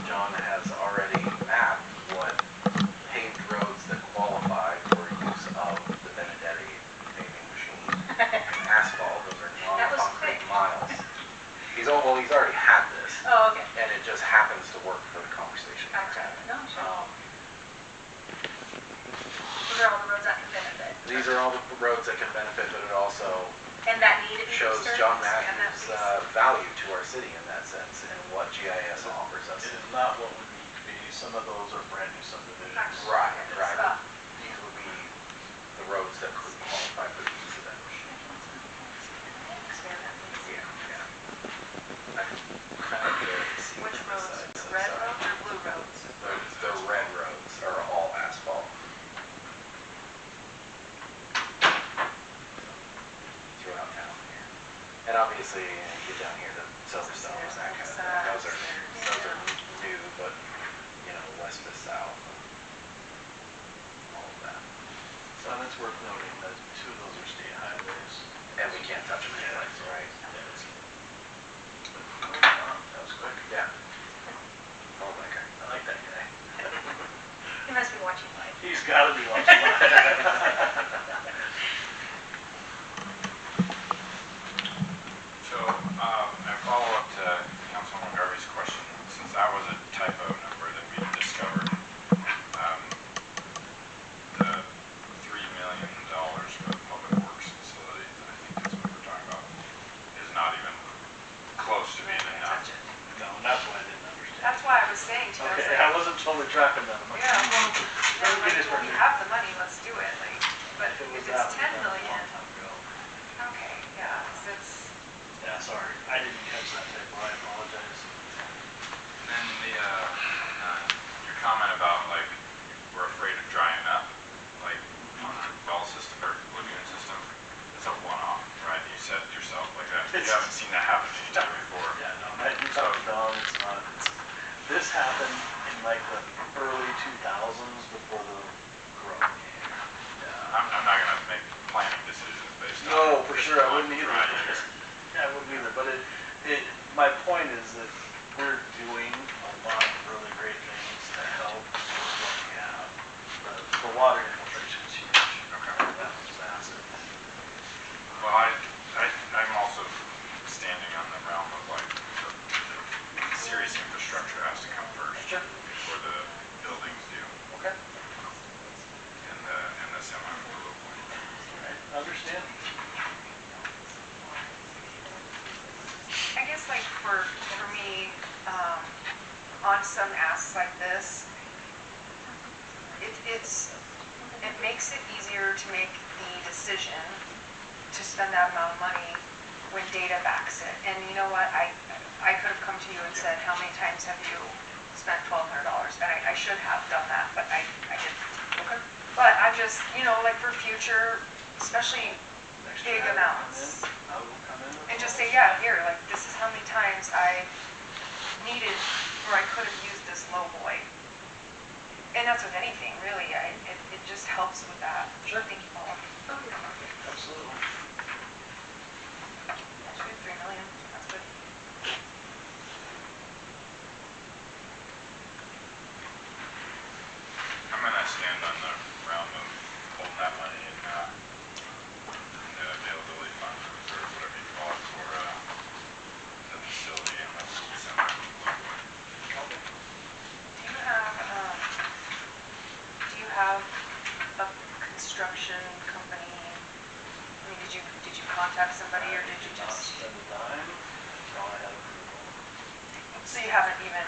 [SPEAKER 6] John has already mapped what paved roads that qualify for use of the Benedetti paving machine. Asphalt, those are
[SPEAKER 11] That was
[SPEAKER 6] non-concrete
[SPEAKER 11] quick.
[SPEAKER 6] miles. He's already had this,
[SPEAKER 11] Oh, okay.
[SPEAKER 6] and it just happens to work for the conversation.
[SPEAKER 11] Gotcha. No, sure.
[SPEAKER 6] Um,
[SPEAKER 11] Those are all the roads that can benefit.
[SPEAKER 6] These are all the roads that can benefit, but it also
[SPEAKER 11] And that need to be
[SPEAKER 6] shows
[SPEAKER 11] disturbed.
[SPEAKER 6] John
[SPEAKER 11] Expand that,
[SPEAKER 6] Matthews'
[SPEAKER 11] please.
[SPEAKER 6] value to our city in that sense, and what GIS offers us.
[SPEAKER 3] It is not what would need to be. Some of those are brand new subdivisions.
[SPEAKER 6] Right.
[SPEAKER 11] Stuff.
[SPEAKER 6] These would be the roads that could qualify for the use of that machine.
[SPEAKER 11] Expand that, please.
[SPEAKER 6] Yeah. I can kind of barely see
[SPEAKER 5] Which
[SPEAKER 6] from
[SPEAKER 5] roads?
[SPEAKER 6] this side.
[SPEAKER 5] Red roads or blue roads?
[SPEAKER 6] The red roads are all asphalt. Throughout town here. And obviously, you get down here to Silverstone and that kind of thing. Those are new, but, west to south.
[SPEAKER 3] And it's worth noting that 2 of those are state highways.
[SPEAKER 6] And we can't touch them anyway, right?
[SPEAKER 3] That was quick.
[SPEAKER 6] Yeah. Oh, that guy.
[SPEAKER 3] I like that guy.
[SPEAKER 11] He must be watching live.
[SPEAKER 3] He's gotta be watching
[SPEAKER 8] So, in follow-up to Councilwoman Garvey's question, since that was a typo number that we discovered, the $3 million for the public works facilities, I think that's what we're talking about, is not even close to being enough.
[SPEAKER 3] No, that's why I didn't understand.
[SPEAKER 5] That's why I was saying to you, I was
[SPEAKER 3] Okay,
[SPEAKER 5] like,
[SPEAKER 3] I wasn't totally tracking that. I'm like,
[SPEAKER 5] yeah, well, then
[SPEAKER 3] we
[SPEAKER 5] like,
[SPEAKER 3] just
[SPEAKER 5] well, we
[SPEAKER 3] were-
[SPEAKER 5] have the money, let's do it, like, but
[SPEAKER 3] If it was
[SPEAKER 5] if
[SPEAKER 3] that,
[SPEAKER 5] it's
[SPEAKER 3] we'd
[SPEAKER 5] 10
[SPEAKER 3] done it a
[SPEAKER 5] million,
[SPEAKER 3] long time ago.
[SPEAKER 5] okay, yeah, 'cause it's,
[SPEAKER 3] Yeah, sorry, I didn't catch that typo, I apologize.
[SPEAKER 8] And then your comment about like, we're afraid of drying up, like on the well system or lagoon system, it's a one-off, right? You said it yourself, like that, you haven't seen that happen anytime before.
[SPEAKER 3] Yeah, no, we talked to Don, it's not, this happened in like the early 2000s before the growth came.
[SPEAKER 8] Yeah, I'm not gonna make planning decisions based on.
[SPEAKER 3] No, for sure, I wouldn't
[SPEAKER 8] on
[SPEAKER 3] either.
[SPEAKER 8] dry year.
[SPEAKER 3] Yeah, I wouldn't either, but my point is that we're doing a lot of really great things to help with what we have. The water infiltration is huge.
[SPEAKER 8] Okay.
[SPEAKER 3] That was massive.
[SPEAKER 8] Well, I'm also standing on the realm of like, the serious infrastructure has to come first.
[SPEAKER 3] Sure.
[SPEAKER 8] Before the buildings do,
[SPEAKER 3] Okay.
[SPEAKER 8] and the semi-rural point.
[SPEAKER 3] All right, understand.
[SPEAKER 5] I guess like for me, on some asks like this, it makes it easier to make the decision to spend that amount of money when data backs it. And you know what, I could have come to you and said, how many times have you spent $1,200? And I should have done that, but I didn't.
[SPEAKER 3] Okay.
[SPEAKER 5] But I just, like for future, especially
[SPEAKER 3] Next
[SPEAKER 5] big
[SPEAKER 3] year,
[SPEAKER 5] amounts.
[SPEAKER 3] I will come in with
[SPEAKER 5] And just
[SPEAKER 3] all
[SPEAKER 5] say, yeah, here, like, this is how many times I needed, or I could have used this low boy. And that's with anything, really. It just helps with that.
[SPEAKER 3] Sure.
[SPEAKER 5] Thank you, Paula.
[SPEAKER 3] Absolutely.
[SPEAKER 5] 3 million, that's good.
[SPEAKER 8] I'm gonna stand on the realm of holding that money in the availability fund or reserve, whatever you call it, for the facility and the center.
[SPEAKER 5] Do you have a construction company? I mean, did you contact somebody or did you
[SPEAKER 3] Not
[SPEAKER 5] just?
[SPEAKER 3] spend a dime until I had approval.
[SPEAKER 5] So you haven't even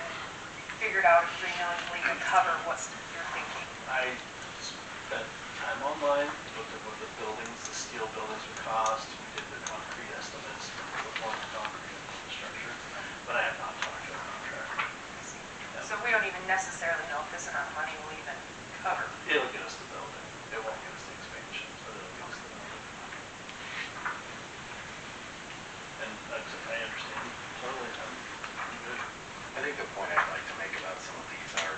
[SPEAKER 5] figured out if 3 million will even cover what you're thinking?
[SPEAKER 3] I spent time online, looked at what the buildings, the steel buildings would cost, we did the concrete estimates for the form of concrete infrastructure, but I have not talked to a contractor.
[SPEAKER 5] So we don't even necessarily know if this amount of money will even cover.
[SPEAKER 3] It'll get us the building. It won't get us the expansion, but it'll get us the building. And like I said, I understand totally. I'm good.
[SPEAKER 6] I think the point I'd like to make about some of these are,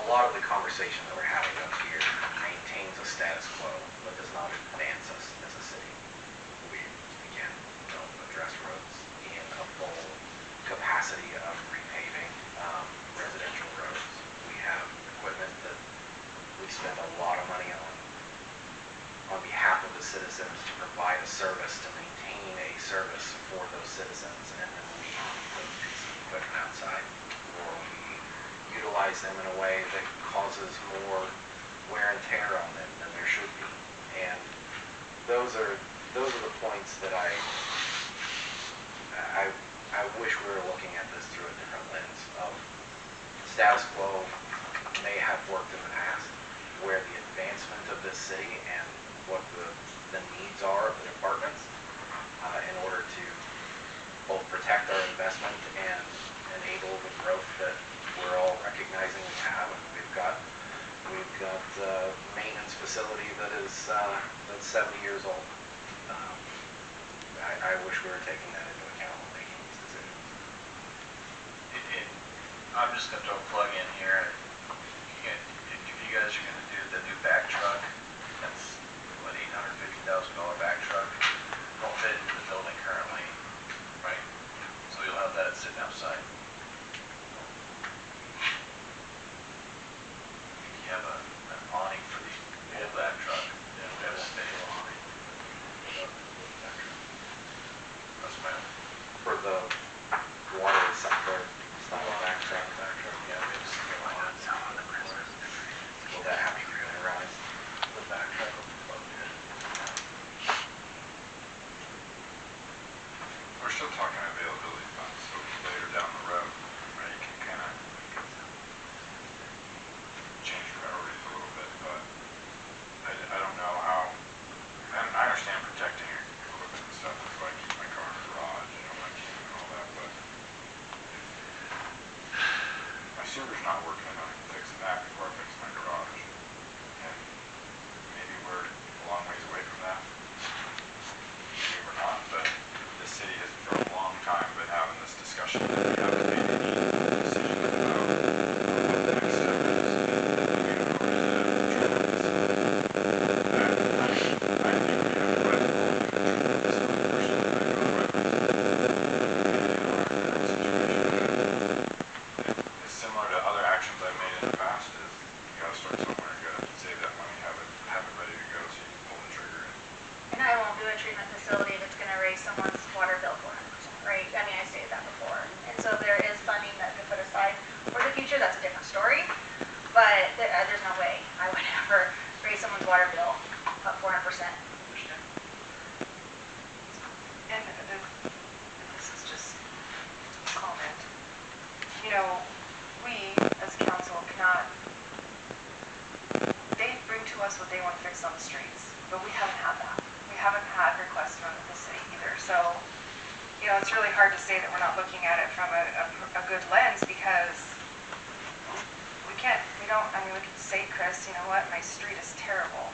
[SPEAKER 6] a lot of the conversation that we're having up here maintains a status quo, but does not advance us as a city. We, again, don't address roads in a full capacity of repaving residential roads. We have equipment that we spend a lot of money on behalf of the citizens to provide a service, to maintain a service for those citizens, and then we put a piece of equipment outside, or we utilize them in a way that causes more wear and tear on them than there should be. And those are the points that I wish we were looking at this through a different lens of status quo may have worked in the past, where the advancement of this city and what the needs are of the departments in order to both protect our investment and enable the growth that we're all recognizing we have. And we've got a maintenance facility that is that's 70 years old. I wish we were taking that into account when making these decisions.
[SPEAKER 9] I'm just gonna throw a plug in here. If you guys are gonna do the new back truck, that's what, $850,000 back truck, won't fit into the building currently, right? So you'll have that sitting outside. You have an awning for the old back truck.
[SPEAKER 3] Yeah, we
[SPEAKER 9] That's
[SPEAKER 3] have
[SPEAKER 9] stay. That's my,
[SPEAKER 6] For the water sector, style back truck,
[SPEAKER 9] yeah, we have to line up.
[SPEAKER 6] will that have to be winterized?
[SPEAKER 9] The back truck will be plugged in.
[SPEAKER 8] We're still talking availability funds, so later down the road, right, you can kind of change priorities a little bit, but I don't know how, I understand protecting your equipment and stuff, that's why I keep my car in the garage, you know, my camp and all that, but my sewer's not working, I'm fixing that before I fix my garage. And maybe we're a long ways away from that. Maybe we're not, but the city has for a long time been having this discussion that we have to make any decision about what the next step is. It's similar to other actions I've made in the past is you gotta start somewhere, you gotta save that money, have it ready to go so you can pull the trigger in.
[SPEAKER 11] And I won't do a treatment facility that's gonna raise someone's water bill 400%, right? I mean, I stated that before. And so there is funding that could put aside for the future, that's a different story. But there's no way I would ever raise someone's water bill up 400%.
[SPEAKER 5] And this is just a comment. You know, we as council cannot, they bring to us what they want fixed on the streets, but we haven't had that. We haven't had requests from the city either. So, you know, it's really hard to say that we're not looking at it from a good lens because we can't, we don't, I mean, we could say, Chris, you know what, my street is terrible,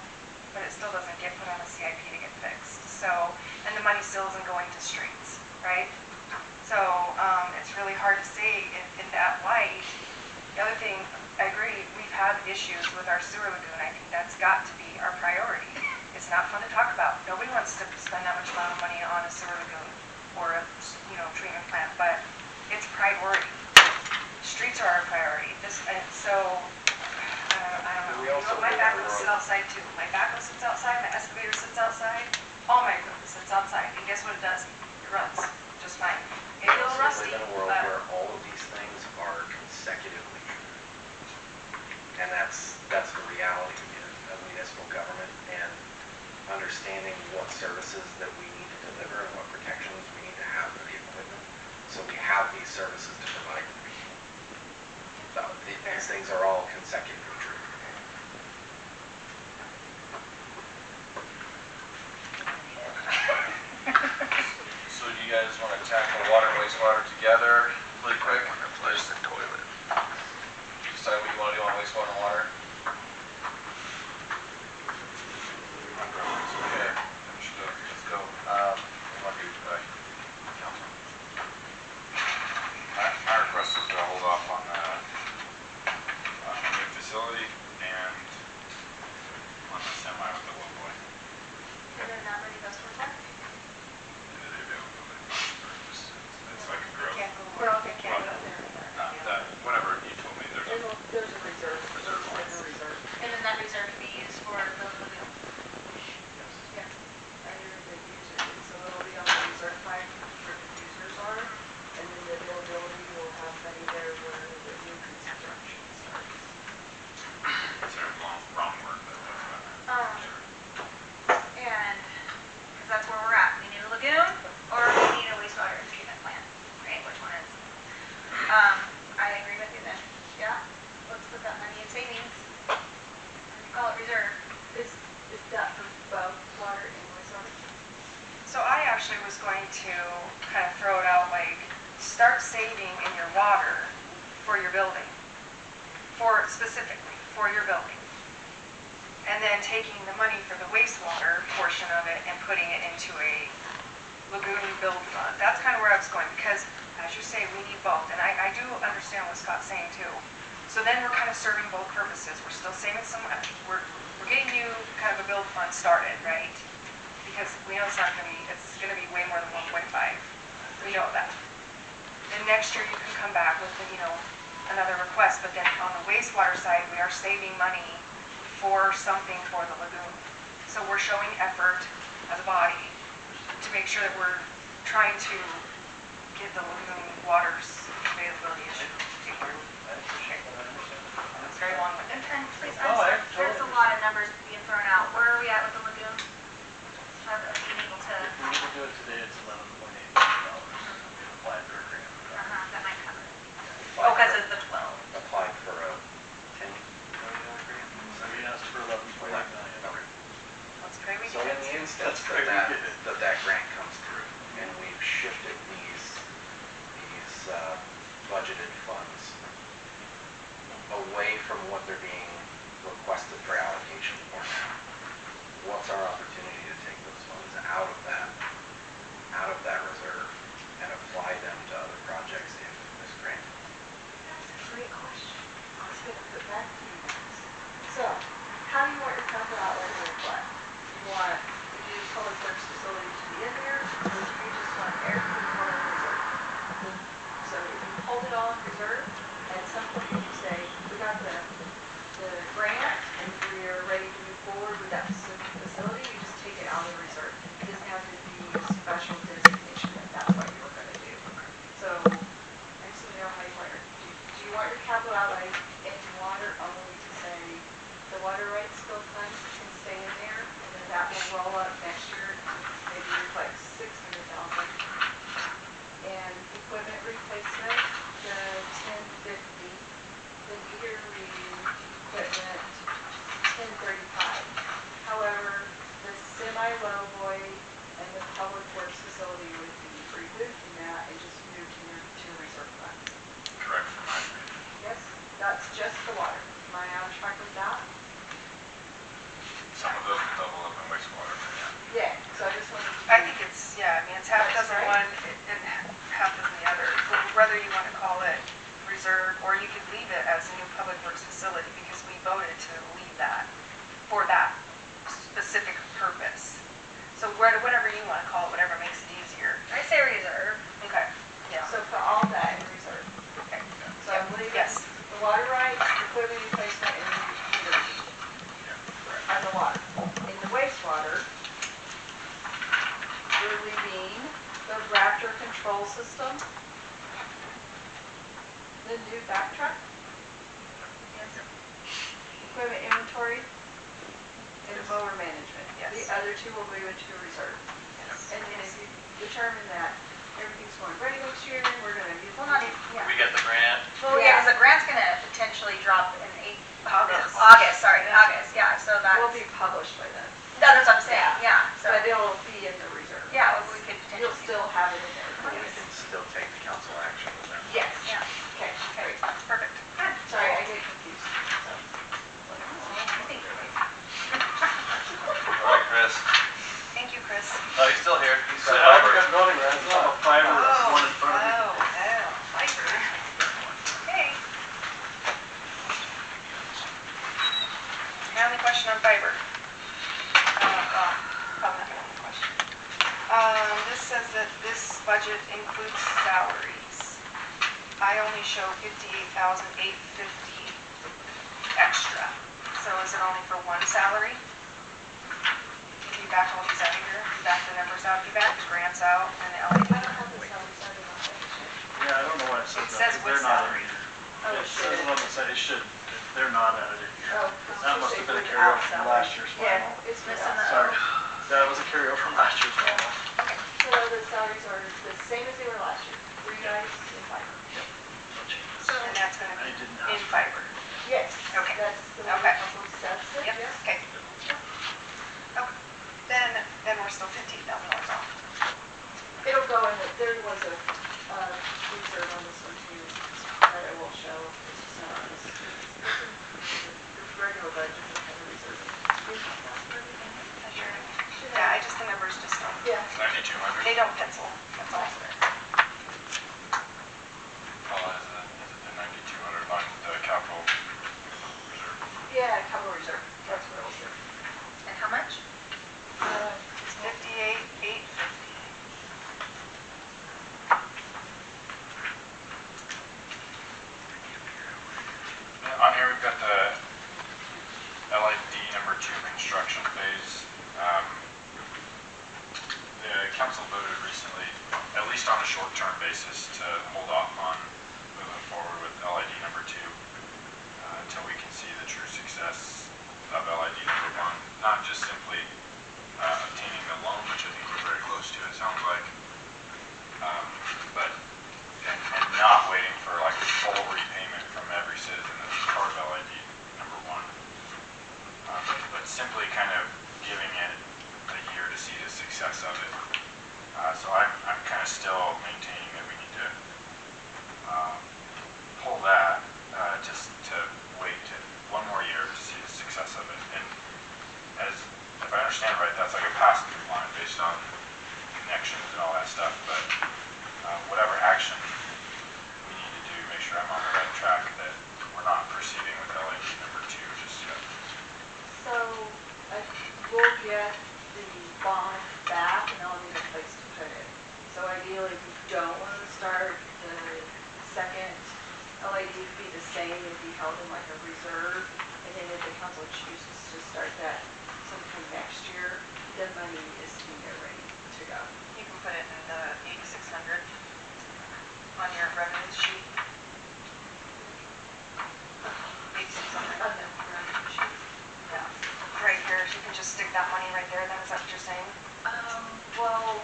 [SPEAKER 5] but it still doesn't get put on a CIP to get fixed. So, and the money still isn't going to streets, right? So, it's really hard to say in that light. The other thing, I agree, we've had issues with our sewer lagoon. I think that's got to be our priority. It's not fun to talk about. Nobody wants to spend that much amount of money on a sewer lagoon or a, you know, treatment plant, but it's priority. Streets are our priority. I don't know. You know, my backhoe sits outside too. My backhoe sits outside, my excavator sits outside, all my equipment sits outside. And guess what it does? It runs just fine. Maybe a little rusty,
[SPEAKER 6] We live in a world
[SPEAKER 5] but
[SPEAKER 6] where all of these things are consecutively true. And that's the reality of municipal government and understanding what services that we need to deliver and what protections we need to have for the equipment. So we have these services to provide to people. So these things are all consecutively true.
[SPEAKER 1] So do you guys want to tackle water and wastewater together really quick?
[SPEAKER 4] Flush the toilet.
[SPEAKER 1] Decide what you want to do on wastewater and water? Okay, let's go. What do you want to do, council?
[SPEAKER 8] My request is to hold off on the new facility and on the semi with the one boy.
[SPEAKER 11] And then that money goes towards that?
[SPEAKER 8] Into the availability funds for just, it's like a growth.
[SPEAKER 5] can't go.
[SPEAKER 11] We're all good, can't
[SPEAKER 8] Well,
[SPEAKER 11] go there.
[SPEAKER 8] That, whatever you told me, there's a
[SPEAKER 12] There's a reserve.
[SPEAKER 8] reserve
[SPEAKER 12] There's
[SPEAKER 8] fund.
[SPEAKER 12] a reserve.
[SPEAKER 11] And then that reserve can be used for the lagoon. Yes.
[SPEAKER 12] And you're the user, so it'll be on the reserve fund where the users are, and then the availability will have money there where the new construction starts.
[SPEAKER 8] Sorry, wrong word, but that's what I meant.
[SPEAKER 11] And, because that's where we're at. We need a lagoon or we need a wastewater treatment plant, right? Which one is? I agree with you then. Yeah? Let's put that money in savings. We call it reserve.
[SPEAKER 12] Is that for both water and wastewater?
[SPEAKER 5] So I actually was going to kind of throw it out like, start saving in your water for your building. Specifically, for your building. And then taking the money for the wastewater portion of it and putting it into a lagoon build fund. That's kind of where I was going because, as you say, we need both. And I do understand what Scott's saying too. So then we're kind of serving both purposes. We're still saving some, we're getting you kind of a build fund started, right? Because we know it's gonna be way more than 1.5. We know that. Then next year you can come back with, another request, but then on the wastewater side, we are saving money for something for the lagoon. So we're showing effort as a body to make sure that we're trying to get the lagoon water's availability issue taken care of.
[SPEAKER 3] I appreciate that, I understand.
[SPEAKER 5] It's very long-winded.
[SPEAKER 11] And please,
[SPEAKER 3] Oh, I
[SPEAKER 11] there's a
[SPEAKER 3] totally
[SPEAKER 11] lot of numbers being thrown out. Where are we at with the lagoon? Have we been able to,
[SPEAKER 3] If we need to do it today, it's $11.8 million. We've applied for a grant.
[SPEAKER 11] that might cover it. Oh, because it's the 12.
[SPEAKER 6] Applied for a $10 million grant?
[SPEAKER 3] So we asked for $11.8 million.
[SPEAKER 6] Okay.
[SPEAKER 5] Let's pray we
[SPEAKER 6] So
[SPEAKER 5] get
[SPEAKER 6] in
[SPEAKER 5] it.
[SPEAKER 6] the instance
[SPEAKER 3] That's
[SPEAKER 6] that
[SPEAKER 3] pretty good.
[SPEAKER 6] that grant comes through, and we've shifted these budgeted funds away from what they're being requested for allocation for now, what's our opportunity to take those funds out of that reserve and apply them to other projects in this grant?
[SPEAKER 12] That's a great question. I was gonna put back to you guys. So, how do you want your capital outlay to reflect? You want the new public works facility to be in there, or do you just want everything on reserve? So if you hold it all in reserve, at some point you say, we got the grant, and we're ready to move forward with that facility, you just take it out of the reserve. It doesn't have to be a special designation that that's what you were gonna do. So, I just want to know how you want do you want your capital outlay in water only to say, the water rights bill fund can stay in there, and then that will roll up next year, maybe reflect 600,000. And equipment replacement, the 1050, the meter reading equipment, 1035. However, the semi-low boy and the public works facility would be removed from that and just moved to reserve fund.
[SPEAKER 8] Correct for my opinion.
[SPEAKER 12] Yes, that's just the water. Am I on track with that?
[SPEAKER 8] Some of those can double up in wastewater, but yeah.
[SPEAKER 12] Yeah, so I just wanted to.
[SPEAKER 5] I think it's half dozen one and half dozen the other. Whether you want to call it reserve, or you could leave it as a new public works facility, because we voted to leave that for that specific purpose. So whatever you want to call it, whatever makes it easier.
[SPEAKER 11] I say reserve.
[SPEAKER 5] Okay. Yeah.
[SPEAKER 12] So put all that in reserve.
[SPEAKER 5] Okay.
[SPEAKER 12] So I'm leaving
[SPEAKER 5] Yes.
[SPEAKER 12] the water rights, equipment replacement, and meter reading. On the water. In the wastewater, we're leaving the Raptor control system, the new back truck, equipment inventory, and mower management.
[SPEAKER 5] Yes.
[SPEAKER 12] The other two will move into reserve.
[SPEAKER 5] Yes.
[SPEAKER 12] And then if you determine that everything's going ready next year, we're gonna use.
[SPEAKER 11] Well, not even, yeah.
[SPEAKER 1] We get the grant.
[SPEAKER 11] Well, yeah, because the grant's gonna potentially drop in
[SPEAKER 5] August.
[SPEAKER 11] August, yeah, so that's,
[SPEAKER 12] Will be published by then,
[SPEAKER 11] that's what I'm saying, yeah, so,
[SPEAKER 12] but it'll be in the reserve.
[SPEAKER 11] yeah, we could
[SPEAKER 12] You'll
[SPEAKER 11] potentially.
[SPEAKER 12] still have it in there.
[SPEAKER 6] And we can still take the council action with that.
[SPEAKER 12] Yes.
[SPEAKER 11] Yeah.
[SPEAKER 12] Okay, great.
[SPEAKER 5] Perfect.
[SPEAKER 12] Sorry, I get confused.
[SPEAKER 11] I think you're right.
[SPEAKER 1] All right, Chris.
[SPEAKER 5] Thank you, Chris.
[SPEAKER 1] Oh, he's still here. He's
[SPEAKER 3] So
[SPEAKER 1] got
[SPEAKER 3] I
[SPEAKER 1] fiber.
[SPEAKER 3] got voting rights, I'm a fiber, that's one in front of me.
[SPEAKER 5] Fiber. Hey. My only question on fiber. Probably not my only question. This says that this budget includes salaries. I only show 58,850 extra. So is it only for one salary? If you back all these out here, you back the numbers out, you back the grants out, and the LA.
[SPEAKER 12] I don't have the salary side of my
[SPEAKER 3] Yeah, I don't know why it says
[SPEAKER 5] It
[SPEAKER 3] that,
[SPEAKER 5] says
[SPEAKER 3] because
[SPEAKER 5] with
[SPEAKER 3] they're not
[SPEAKER 5] salary.
[SPEAKER 3] in here.
[SPEAKER 12] Oh,
[SPEAKER 3] It
[SPEAKER 12] it
[SPEAKER 3] says it on the side, it should, they're not added in here.
[SPEAKER 12] Oh,
[SPEAKER 3] That must have been a carryover from last year's
[SPEAKER 12] Yeah,
[SPEAKER 3] final.
[SPEAKER 12] it's
[SPEAKER 11] Missing the-
[SPEAKER 3] Sorry, that was a carryover from last year's final.
[SPEAKER 12] So the salaries are the same as they were last year, 3 guys in fiber.
[SPEAKER 3] No changes.
[SPEAKER 5] And that's gonna
[SPEAKER 3] I
[SPEAKER 5] be
[SPEAKER 3] didn't
[SPEAKER 5] in
[SPEAKER 3] ask.
[SPEAKER 5] fiber.
[SPEAKER 12] Yes.
[SPEAKER 5] Okay.
[SPEAKER 12] That's the way
[SPEAKER 5] Okay.
[SPEAKER 12] the council sets it,
[SPEAKER 5] Yep,
[SPEAKER 12] yes.
[SPEAKER 5] okay. Okay. Then we're still $15,000 off.
[SPEAKER 12] It'll go in, there was a reserve on this one too, that it will show, it's just not on this. The regular budget will have a reserve.
[SPEAKER 5] Yeah, the numbers just don't,
[SPEAKER 12] Yeah.
[SPEAKER 8] 9,200.
[SPEAKER 5] they don't pencil, that's all.
[SPEAKER 8] Oh, is it the 9,200 on the capital
[SPEAKER 12] Yeah, capital reserve, that's what I was there.
[SPEAKER 11] And how much?
[SPEAKER 5] It's 58,850.
[SPEAKER 8] On here, we've got the LID number 2 construction phase. The council voted recently, at least on a short-term basis, to hold off on moving forward with LID number 2 until we can see the true success of LID number 1. Not just simply obtaining the loan, which I think we're very close to, it sounds like, but and not waiting for like full repayment from every citizen that's part of LID number 1, but simply kind of giving it a year to see the success of it. So I'm kind of still maintaining that we need to pull that just to wait one more year to see the success of it. And as if I understand right, that's like a pass-through line based on connections and all that stuff. But whatever action we need to do, make sure I'm on the right track, that we're not proceeding with LID number 2 just yet.
[SPEAKER 12] So, we'll get the bond back and I'll need a place to put it. So ideally, we don't want to start the second LID to be the same, it'd be held in like a reserve. And then if the council chooses to start that sometime next year, the money is in there ready to go.
[SPEAKER 5] You can put it in the 8,600 on your revenue sheet. 8,600.
[SPEAKER 12] On the revenue sheet.
[SPEAKER 5] Yeah. Right here, so you can just stick that money right there, then, is that what you're saying?
[SPEAKER 12] Well,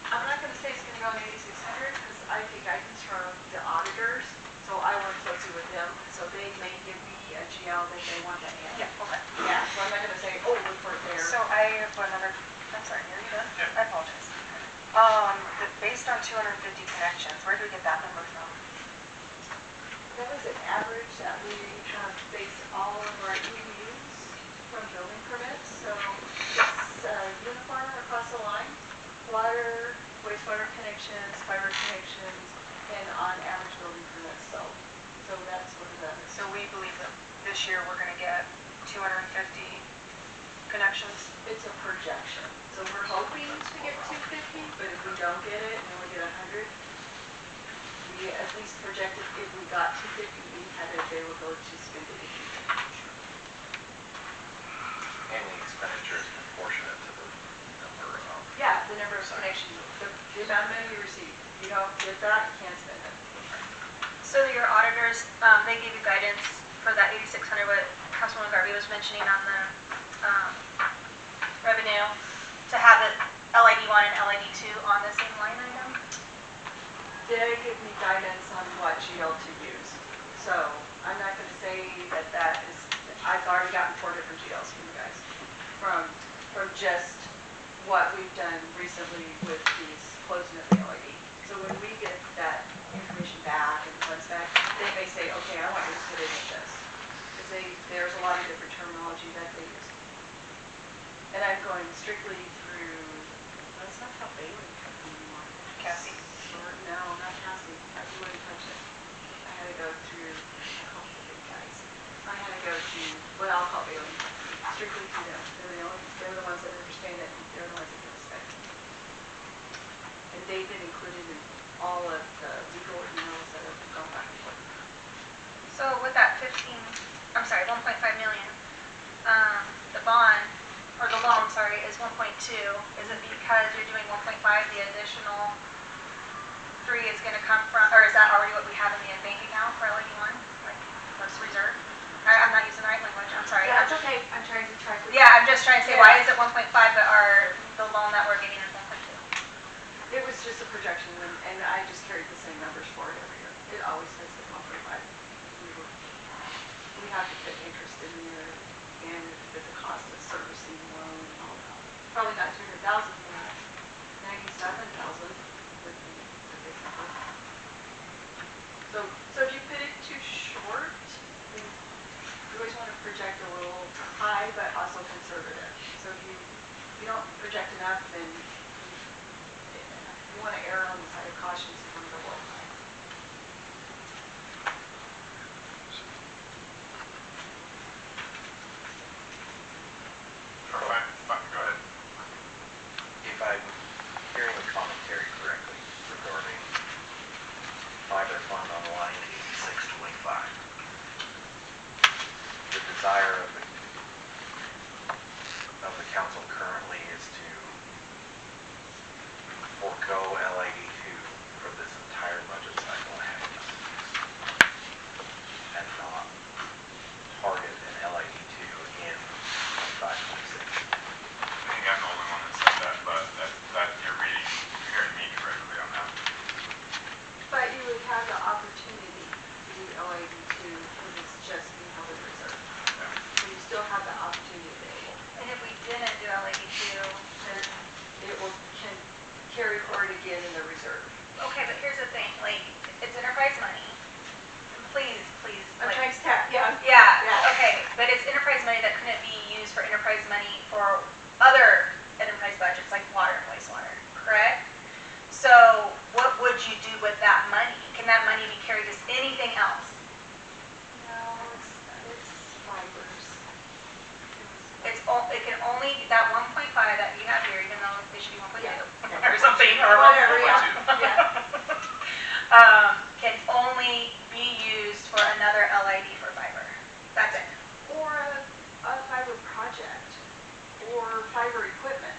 [SPEAKER 12] I'm not gonna say it's gonna go in 8,600 because I take guidance from the auditors. So I work closely with them, so they may give me a GL that they want to add.
[SPEAKER 5] Yeah, okay.
[SPEAKER 12] Yeah, so I'm not gonna say, oh, look for it there.
[SPEAKER 5] So I have another, I'm sorry, are you done?
[SPEAKER 8] Yeah.
[SPEAKER 5] I apologize. Based on 250 connections, where do we get that number from?
[SPEAKER 12] That was an average that we have based all of our EUs from building permits. So it's uniform across the line, water, wastewater connections, fiber connections, and on average building permits. So that's what that is.
[SPEAKER 5] So we believe that this year we're gonna get 250 connections.
[SPEAKER 12] It's a projection. So we're hoping to get 250, but if we don't get it and we get 100, we at least projected if we got 250, we had it available to spend it.
[SPEAKER 6] And the expenditure is proportionate to the number of.
[SPEAKER 12] Yeah, the number of connections, the amount of money you receive. If you don't get that, you can't spend it.
[SPEAKER 11] So your auditors, they gave you guidance for that 8,600, what Councilwoman Garvey was mentioning on the revenue, to have it LID 1 and LID 2 on the same line item?
[SPEAKER 12] They give me guidance on what GL to use. So I'm not going to say that that is, I've already gotten 4 different GLs from you guys. From just what we've done recently with these closing of the LID. So when we get that information back and funds back, they may say, okay, I want you to put it in this. Because there's a lot of different terminology that they use. And I'm going strictly through, that's not how Bailey cut anymore.
[SPEAKER 5] Cassie?
[SPEAKER 12] No, not Cassie. I wouldn't touch it. I had to go through, I call them the big guys. I had to go to what I'll call Bailey. Strictly through them. They're the ones that understand it. They're the ones that can respect it. And they've been included in all of the legal emails that have gone back and forth.
[SPEAKER 11] So with that 1.5 million, the bond, or the loan, sorry, is 1.2. Is it because you're doing 1.5, the additional 3 is going to come from, or is that already what we have in the bank account for LID 1? Like, what's reserved? I'm not using the right language, I'm sorry.
[SPEAKER 12] Yeah, it's okay. I'm trying to track with
[SPEAKER 11] Yeah, I'm just trying to say, why is it 1.5, but the loan that we're getting is 1.2?
[SPEAKER 12] It was just a projection, and I just carried the same numbers for it every year. It always says at 1.5. We have to put interest in there, and with the cost of servicing the loan and all that. Probably not 200,000, but 97,000 would be a big number. So if you put it too short, then you always want to project a little high, but also conservative. So if you don't project enough, then you want to err on the side of caution, so you want to go a little high.
[SPEAKER 6] council currently is to forego LID2 for this entire budget cycle ahead of us and not target an LID2 in 25, 26.
[SPEAKER 8] I think I'm the only one that said that, but that you're hearing me correctly on that.
[SPEAKER 12] But you would have the opportunity to do LAD2 because it's just being held in reserve. So you still have the opportunity available.
[SPEAKER 11] And if we didn't do LAD2, then,
[SPEAKER 12] It will, can carry forward again in the reserve.
[SPEAKER 11] okay, but here's the thing, like, it's enterprise money. Please,
[SPEAKER 12] I'm
[SPEAKER 11] like,
[SPEAKER 12] trying to tap, yeah.
[SPEAKER 11] yeah,
[SPEAKER 12] Yeah.
[SPEAKER 11] okay, but it's enterprise money that couldn't be used for enterprise money for other enterprise budgets, like water and wastewater, correct? So what would you do with that money? Can that money be carried as anything else?
[SPEAKER 12] No, it's fibers.
[SPEAKER 11] It can only, that 1.5 that you have here, even though it should be 1.2
[SPEAKER 12] Yeah.
[SPEAKER 11] or something, or
[SPEAKER 12] Whatever,
[SPEAKER 11] 1.2.
[SPEAKER 12] yeah.
[SPEAKER 11] Can only be used for another LID for fiber. That's it.
[SPEAKER 12] Or a fiber project, or fiber equipment.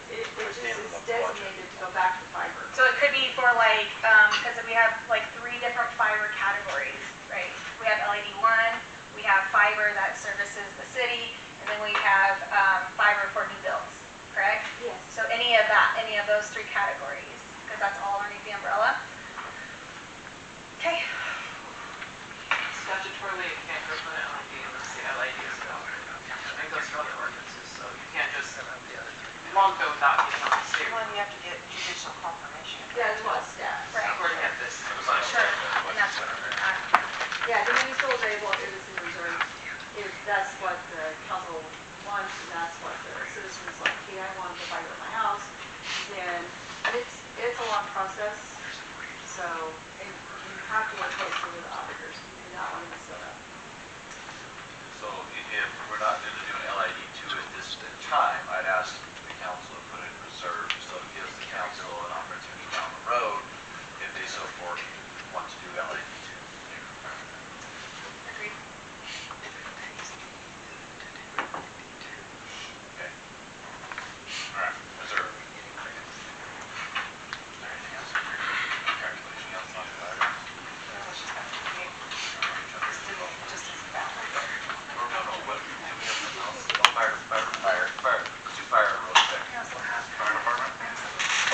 [SPEAKER 12] It just is designated to go back to fiber.
[SPEAKER 11] So it could be for like, because we have like 3 different fiber categories, right? We have LID1, we have fiber that services the city, and then we have fiber for new builds, correct?
[SPEAKER 12] Yes.
[SPEAKER 11] So any of those 3 categories, because that's all underneath the umbrella. Okay.
[SPEAKER 2] Statutorily, it can't go for the LID unless the LID is built. And it goes for other ordinances, so you can't just, it won't go without getting on the state.
[SPEAKER 5] Well, you have to get judicial confirmation.
[SPEAKER 12] Yeah, as well as staff.
[SPEAKER 11] Right.
[SPEAKER 2] According to this.
[SPEAKER 11] Sure. And that's what
[SPEAKER 12] Yeah, the money's still available, it is in reserve. If that's what the council wants, and that's what the citizens like, hey, I want the fiber in my house, then, and it's a long process, so, and you have to work closely with the auditors, you do not want to mess it up.
[SPEAKER 9] So if we're not going to do an LID2 at this time, I'd ask the council to put it in reserve, so it gives the council an opportunity down the road, if they so forth want to do LID2.
[SPEAKER 11] Agreed.
[SPEAKER 9] Okay? All right, reserve. Is there anything else? Anything else on that?
[SPEAKER 5] Just as bad.
[SPEAKER 9] No, what, do we have something else? Fire. Do fire real quick. Fire department?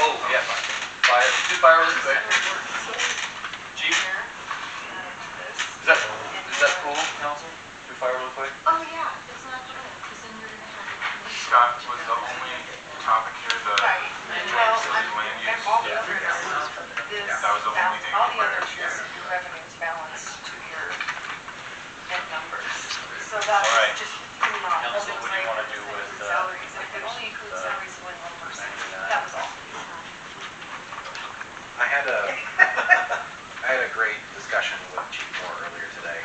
[SPEAKER 9] Oh, yeah, fire, do fire real quick. Chief? Is that cool, council? Do fire real quick?
[SPEAKER 12] Oh, yeah, it's not true, because then you're gonna have to.
[SPEAKER 8] Scott was the only topic here, the
[SPEAKER 5] Right. Well,
[SPEAKER 8] city land use.
[SPEAKER 5] and all the other numbers, this,
[SPEAKER 8] That was the only thing
[SPEAKER 5] all the
[SPEAKER 8] we
[SPEAKER 5] other
[SPEAKER 8] were sharing.
[SPEAKER 5] revenues balance to your net numbers. So
[SPEAKER 9] All right.
[SPEAKER 5] that's just not.
[SPEAKER 9] Council, what do you wanna do with,
[SPEAKER 5] Salaries, and if it only includes salaries of only 1%, that was all.
[SPEAKER 6] I had a great discussion with Chief Moore earlier today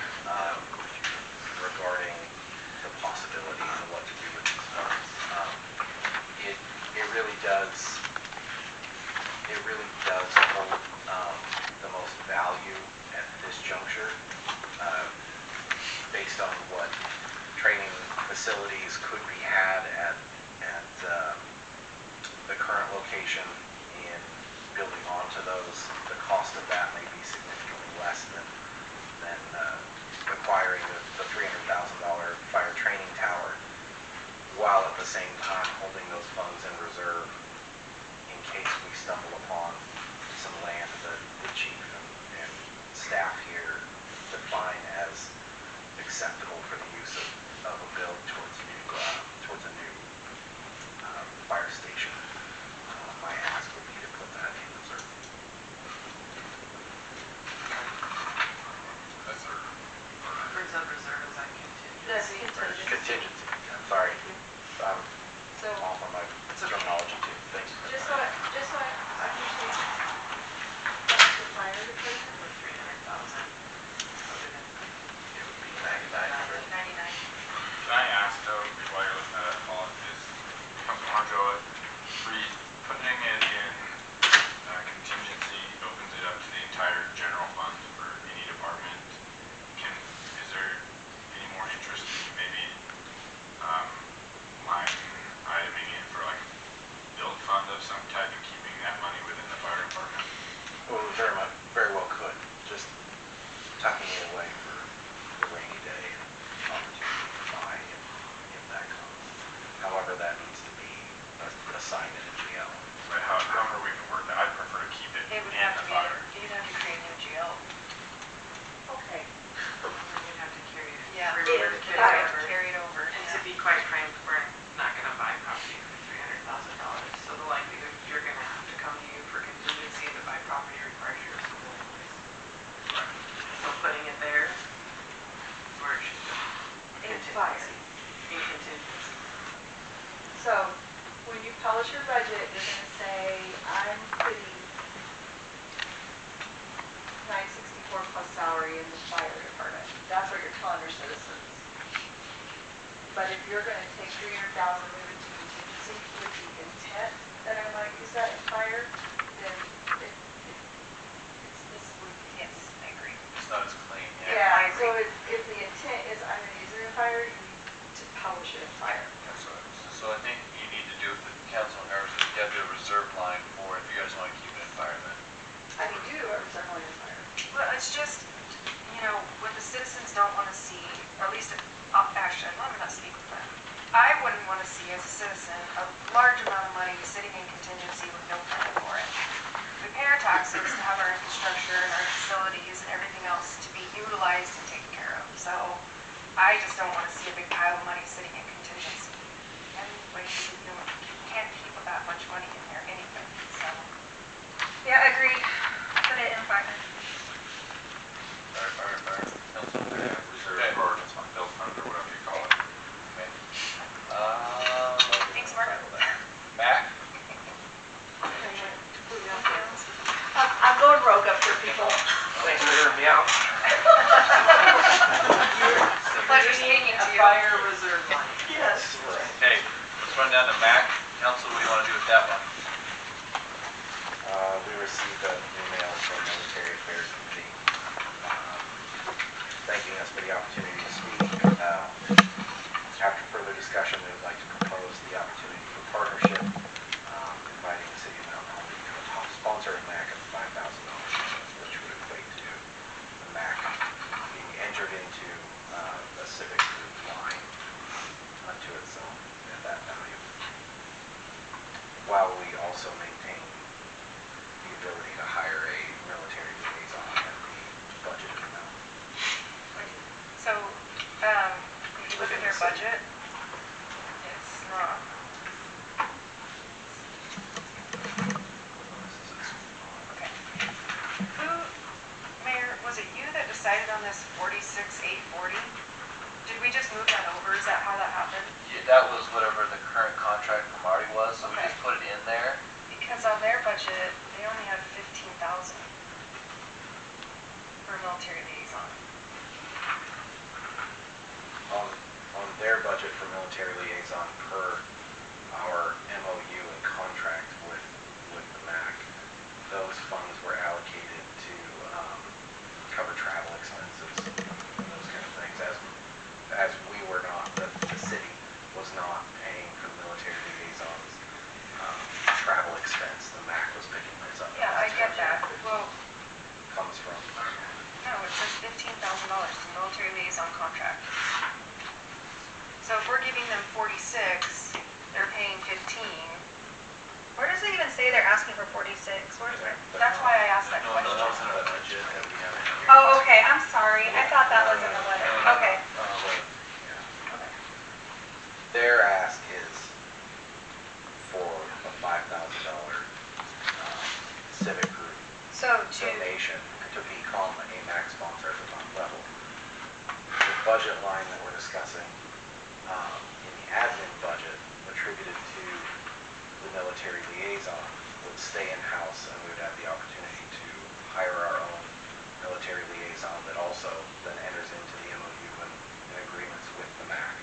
[SPEAKER 6] regarding the possibilities of what to do with these funds. It really does hold the most value at this juncture based on what training facilities could be had at the current location in building onto those. The cost of that may be significantly less than acquiring the $300,000 fire training tower, while at the same time holding those funds in reserve in case we stumble upon some land that the chief and staff here define as acceptable for the use of a build towards a new fire station. My ask would be to put that in reserve.
[SPEAKER 2] Reserve is on contingency.
[SPEAKER 12] That's contingency.
[SPEAKER 6] Contingency, sorry. I'm
[SPEAKER 12] So,
[SPEAKER 6] off on my terminology too. Thanks.
[SPEAKER 12] just so I understand, that's the fire department?
[SPEAKER 2] For 300,000.
[SPEAKER 9] It would be 99.
[SPEAKER 5] 99.
[SPEAKER 8] Can I ask though, while you're looking at it,
[SPEAKER 12] So, when you publish your budget, you're gonna say, I'm putting 964 plus salary in the fire department. That's what you're telling your citizens. But if you're gonna take 300,000 and move it to contingency with the intent that I might use that in fire, then it's misleading.
[SPEAKER 5] Yes, I agree.
[SPEAKER 9] It's not as clean,
[SPEAKER 12] Yeah, so if the intent is I'm gonna use it in fire, you need to publish it in fire.
[SPEAKER 9] So I think you need to do with the council members, you have to do a reserve line for if you guys want to keep it in fire then.
[SPEAKER 12] I mean, do a reserve line in fire.
[SPEAKER 5] Well, it's just, you know, what the citizens don't want to see, or at least, actually, let me not speak for them. I wouldn't want to see as a citizen a large amount of money sitting in contingency with no plan for it. We pay our taxes to have our infrastructure and our facilities and everything else to be utilized and taken care of. So I just don't want to see a big pile of money sitting in contingency. And like, you can't keep that much money in there anyway, so.
[SPEAKER 11] Yeah, agreed. Put it in fire.
[SPEAKER 9] Fire, council.
[SPEAKER 8] Reserve
[SPEAKER 9] Okay.
[SPEAKER 8] or bill fund or whatever you call it.
[SPEAKER 9] Okay.
[SPEAKER 5] Thanks, Mark.
[SPEAKER 9] Mac?
[SPEAKER 12] I'm going rogue up here, people.
[SPEAKER 7] Thanks for hearing me out.
[SPEAKER 5] It's a pleasure speaking to
[SPEAKER 2] A
[SPEAKER 5] you.
[SPEAKER 2] fire reserve line.
[SPEAKER 12] Yes.
[SPEAKER 9] Okay, let's run down to Mac. Council, what do you want to do with that one?
[SPEAKER 6] We received an email from Military Affairs Committee thanking us for the opportunity to speak. After further discussion, we would like to propose the opportunity for partnership, inviting the City of Mount Holly to a top sponsor of MAC of $5,000, which would equate to the MAC being entered into a civic group line unto itself at that value, while we also maintain the ability to hire a military liaison at the budgeted amount.
[SPEAKER 5] So, if you look at their budget, it's not. Okay. Mayor, was it you that decided on this 46,840? Did we just move that over? Is that how that happened?
[SPEAKER 9] Yeah, that was whatever the current contract from Marty was, so we
[SPEAKER 5] Okay.
[SPEAKER 9] just put it in there.
[SPEAKER 5] Because on their budget, they only have 15,000 for a military liaison.
[SPEAKER 6] On their budget for military liaison per our MOU and contract with the MAC, those funds were allocated to cover travel expenses and those kind of things. As we were not, the city was not paying for the military liaisons travel expense. The MAC was picking those up.
[SPEAKER 5] Yeah, I get that. Well,
[SPEAKER 6] Comes from.
[SPEAKER 5] no, it says $15,000 to military liaison contract. So if we're giving them 46, they're paying 15.
[SPEAKER 11] Where does it even say they're asking for 46? Where is it?
[SPEAKER 5] That's why I asked that
[SPEAKER 9] No, that was
[SPEAKER 5] question.
[SPEAKER 9] in the budget that we have in here.
[SPEAKER 11] Oh, okay, I'm sorry. I thought that was in the letter. Okay.
[SPEAKER 6] Their ask is for a $5,000 civic group
[SPEAKER 11] So
[SPEAKER 6] donation to become a MAC sponsor at the top level. The budget line that we're discussing in the admin budget attributed to the military liaison would stay in-house, and we would have the opportunity to hire our own military liaison that also then enters into the MOU and agreements with the MAC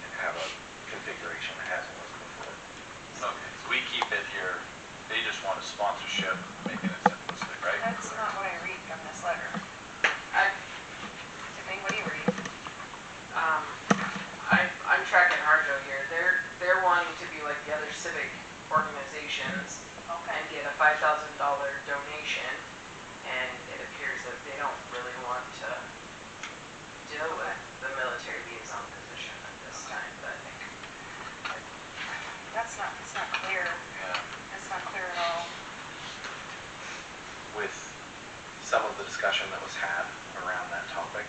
[SPEAKER 6] and have a configuration as it was before.
[SPEAKER 9] Okay, so we keep it here, they just want a sponsorship, making it simplistic, right?
[SPEAKER 5] That's not what I read from this letter. Tiffany, what do you read?
[SPEAKER 2] I'm tracking Harjo here. They're wanting to be like the other civic organizations
[SPEAKER 5] Okay.
[SPEAKER 2] and get a $5,000 donation, and it appears that they don't really want to deal with the military liaison position at this time, but
[SPEAKER 5] It's not clear.
[SPEAKER 9] Yeah.
[SPEAKER 5] It's not clear at all.
[SPEAKER 6] With some of the discussion that was had around that topic,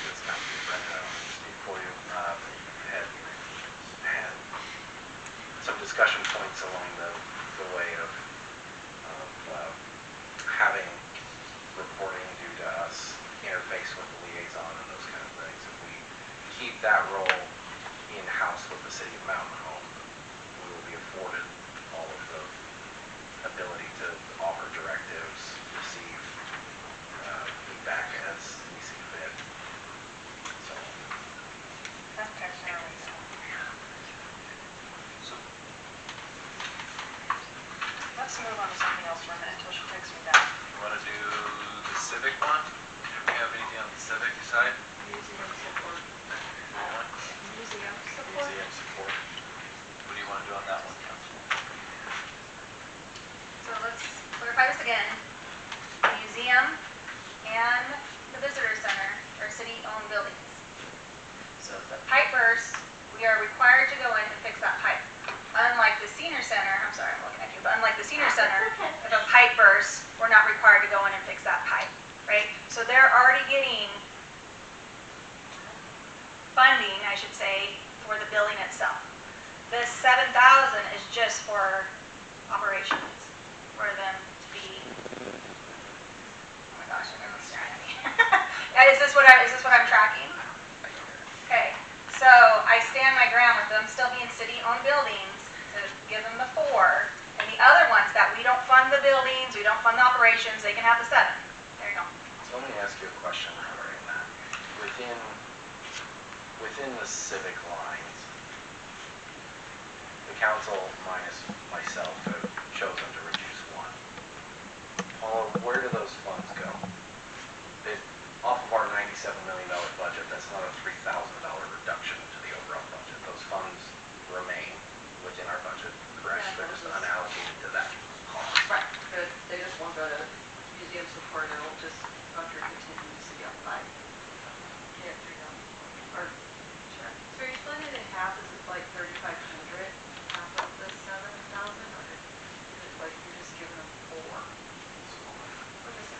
[SPEAKER 6] it's not Brendan, I don't need to speak for you, had some discussion points along the way of having reporting due to us interface with the liaison and those kind of things. If we keep that role in-house with the city of Mountain Home, we will be afforded all of the ability to offer directives, receive feedback as we see fit. So,
[SPEAKER 5] That's actually really cool.
[SPEAKER 1] So,
[SPEAKER 5] Let's move on to something else for a minute until she takes me back.
[SPEAKER 1] you want to do the civic one? Do we have anything on the civic side?
[SPEAKER 12] Museum support.
[SPEAKER 1] One?
[SPEAKER 12] Museum support.
[SPEAKER 6] museum support.
[SPEAKER 1] What do you want to do on that one, Council?
[SPEAKER 11] So let's clarify this again. The museum and the visitor center are city-owned buildings. So if the pipe bursts, we are required to go in and fix that pipe. Unlike the senior center, I'm sorry, I'm looking at you, but unlike the senior center, if a pipe bursts, we're not required to go in and fix that pipe, right? So they're already getting funding, I should say, for the building itself. This 7,000 is just for operations, for them to be, oh my gosh, everyone's staring at me. Is this what I'm tracking? Okay, so I stand my ground with them still being city-owned buildings to give them the 4, and the other ones that we don't fund the buildings, we don't fund the operations, they can have the 7. There you go.
[SPEAKER 6] So let me ask you a question regarding that. Within the civic lines, the council minus myself have chosen to reduce 1. Paula, where do those funds go? Off of our $97 million budget, that's not a $3,000 reduction to the overall budget. Those funds remain within our budget, correct?
[SPEAKER 12] Yeah,
[SPEAKER 6] They're just unallocated to that cost.
[SPEAKER 12] Right, but they just want the museum support, and it'll just under contingency on 5. Yeah, or, sure. So you're splitting it in half, is it like 3,500, half of the 7,000, or is it like you're just giving them 4? Or just,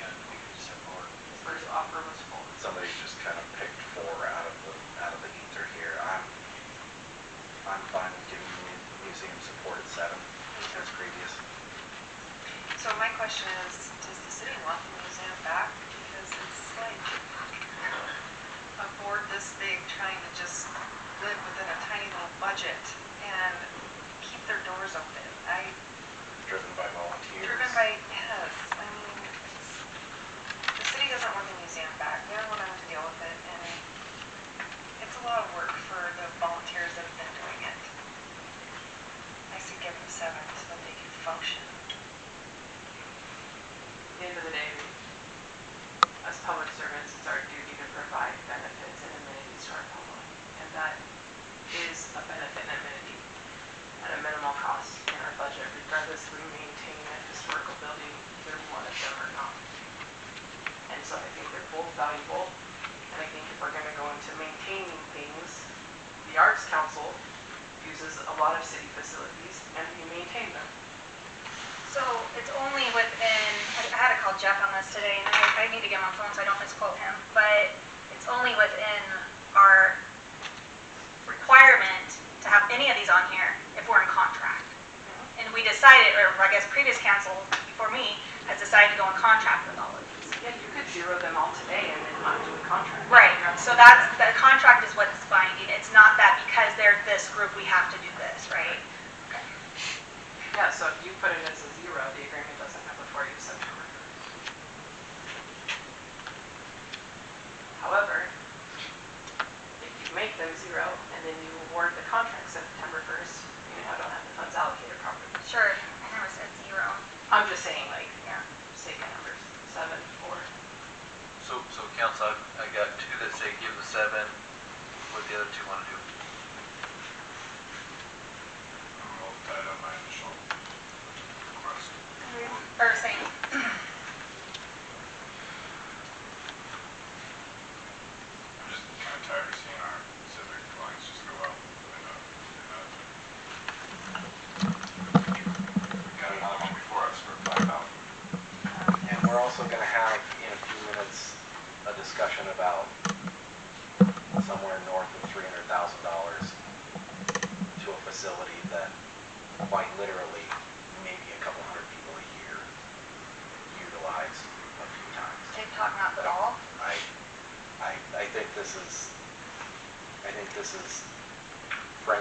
[SPEAKER 9] Yeah, we could just have more.
[SPEAKER 12] the first offer was 4.
[SPEAKER 6] Somebody just kind of picked 4 out of the ether here. I'm fine with giving museum support at 7 as previous.
[SPEAKER 5] So my question is, does the city want the museum back? Because it's like a board this big trying to just live within a tiny little budget and keep their doors open.
[SPEAKER 6] Driven by volunteers.
[SPEAKER 5] Driven by, yes, I mean, the city doesn't want the museum back. They don't want to have to deal with it, and it's a lot of work for the volunteers that have been doing it. I say give them 7 so that they can function.
[SPEAKER 2] At the end of the day, as public servants, it's our duty to provide benefits and amenities to our public. And that is a benefit and amenity at a minimal cost in our budget, regardless if we maintain a historical building, either one of them or not. And so I think they're both valuable. And I think if we're going to go into maintaining things, the Arts Council uses a lot of city facilities and we maintain them.
[SPEAKER 11] So it's only within, I had to call Jeff on this today, and I need to get him on phone so I don't misquote him, but it's only within our requirement to have any of these on here if we're in contract. And we decided, or I guess previous council before me has decided to go in contract with all of these.
[SPEAKER 2] Yeah, you could zero them all today and then not do a contract.
[SPEAKER 11] Right, so that's, the contract is what's binding. It's not that because they're this group, we have to do this, right? Okay.
[SPEAKER 2] Yeah, so if you put it as a 0, the agreement doesn't have before you September 1st. However, if you make them 0 and then you award the contract September 1st, you now don't have the funds allocated properly.
[SPEAKER 11] Sure, I never said 0.
[SPEAKER 2] I'm just saying, like,
[SPEAKER 11] Yeah.
[SPEAKER 2] sake of numbers, 7, 4.
[SPEAKER 1] So council, I got 2 that say give the 7. What do the other 2 want to do?
[SPEAKER 8] I'm a little tight on my initial request.
[SPEAKER 11] Or same.
[SPEAKER 8] I'm just kind of tired of seeing our civic lines just go up. I know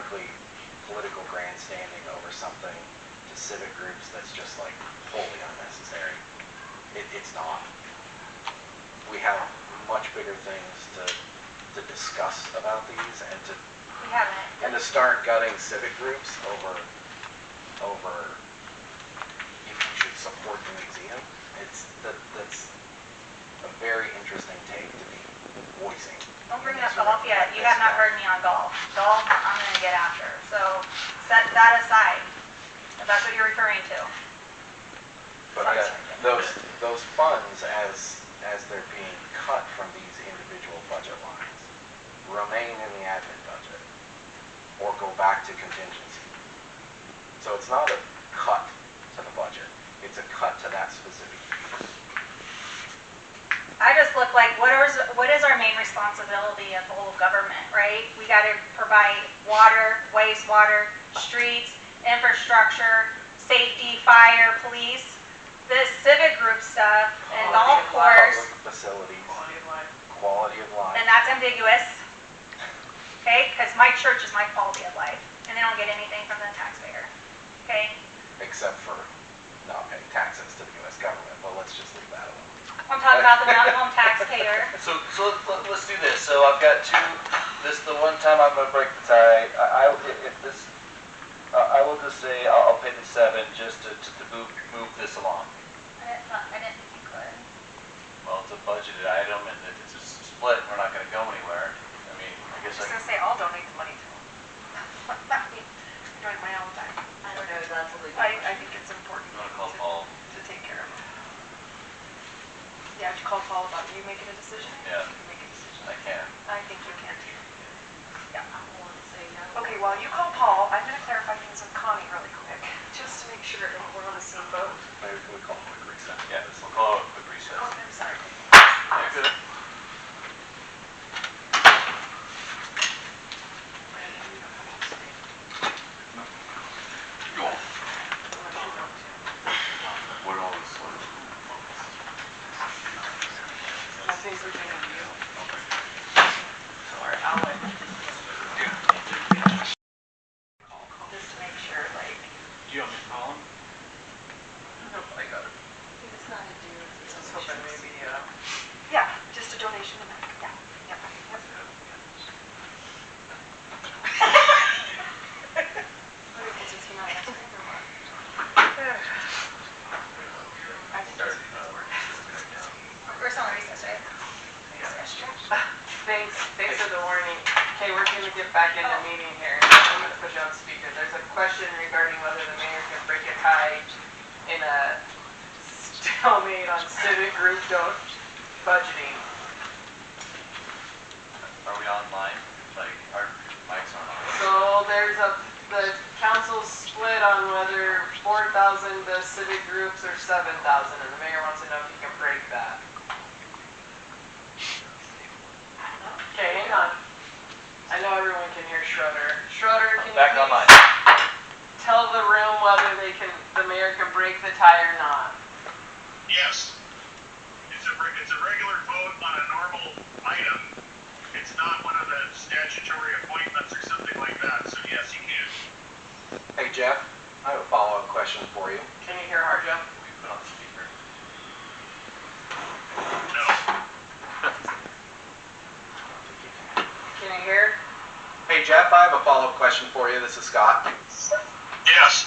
[SPEAKER 6] frankly, political grandstanding over something to civic groups that's just like wholly unnecessary. It's not. We have much bigger things to discuss about these and
[SPEAKER 11] We haven't.
[SPEAKER 6] to start gutting civic groups over if you should support the museum. That's a very interesting take to be voicing.
[SPEAKER 11] Don't bring up golf yet. You have not heard me on golf. Golf, I'm gonna get after. So set that aside, if that's what you're referring to.
[SPEAKER 6] But those funds, as they're being cut from these individual budget lines, remain in the admin budget or go back to contingency. So it's not a cut to the budget. It's a cut to that specific use.
[SPEAKER 11] I just look like, what is our main responsibility of the whole government, right? We gotta provide water, wastewater, streets, infrastructure, safety, fire, police. This civic group stuff and golf course,
[SPEAKER 6] Public facilities,
[SPEAKER 7] Quality of life.
[SPEAKER 6] quality of life.
[SPEAKER 11] and that's ambiguous, okay? Because my church is my quality of life, and they don't get anything from the taxpayer, okay?
[SPEAKER 6] Except for not paying taxes to the U.S. government, but let's just leave that alone.
[SPEAKER 11] I'm talking about the mountain home taxpayer.
[SPEAKER 1] So let's do this. So I've got two, this the one time I'm gonna break the tie. I will just say I'll pay the 7 just to move this along.
[SPEAKER 11] I didn't think you could.
[SPEAKER 1] Well, it's a budgeted item and it's a split, we're not gonna go anywhere. I mean, I guess
[SPEAKER 5] I was
[SPEAKER 1] I
[SPEAKER 5] gonna say, I'll donate the money to them. Donate money all the time.
[SPEAKER 12] I don't know, that's a legal.
[SPEAKER 5] I think it's important
[SPEAKER 1] You wanna call Paul?
[SPEAKER 5] to take care of them. Yeah, did you call Paul about you making a decision?
[SPEAKER 1] Yeah.
[SPEAKER 5] You can make a decision.
[SPEAKER 1] I can.
[SPEAKER 5] I think you can too.
[SPEAKER 12] I want to say no.
[SPEAKER 5] Okay, while you call Paul, I'm gonna clarify things with Connie really quick, just to make sure that we're on the same boat.
[SPEAKER 6] Maybe we call it a quick reset.
[SPEAKER 1] Yeah, we'll call it a quick recess.
[SPEAKER 5] Oh, I'm sorry.
[SPEAKER 1] Yeah, good.
[SPEAKER 9] What all this
[SPEAKER 2] My favorite thing of you. Or I'll let.
[SPEAKER 5] Just to make sure, like,
[SPEAKER 3] Do you want me to call him?
[SPEAKER 1] I got it.
[SPEAKER 12] If it's not a due, it's
[SPEAKER 2] I was
[SPEAKER 12] a
[SPEAKER 2] hoping maybe,
[SPEAKER 5] yeah, just a donation amount, yeah, yep, yep. What is he not answering or what? I think it's
[SPEAKER 11] We're still on recess, right?
[SPEAKER 2] thanks for the warning. Okay, we're gonna get back in the meeting here. I'm gonna put you on speaker. There's a question regarding whether the mayor can break a tie in a stalemate on civic group budgeting.
[SPEAKER 1] Are we online? Like, our mics aren't on.
[SPEAKER 2] So there's the council's split on whether 4,000 to civic groups or 7,000, and the mayor wants to know if he can break that. Okay, hang on. I know everyone can hear Schroeder. Schroeder, can you
[SPEAKER 1] Back
[SPEAKER 2] please
[SPEAKER 1] online.
[SPEAKER 2] tell the room whether the mayor can break the tie or not?
[SPEAKER 13] Yes. It's a regular vote on a normal item. It's not one of the statutory appointments or something like that, so yes, you can.
[SPEAKER 6] Hey Jeff, I have a follow-up question for you.
[SPEAKER 2] Can you hear Harjo?
[SPEAKER 1] We put on the speaker.
[SPEAKER 13] No.
[SPEAKER 2] Can you hear?
[SPEAKER 6] Hey Jeff, I have a follow-up question for you. This is Scott.
[SPEAKER 13] Yes.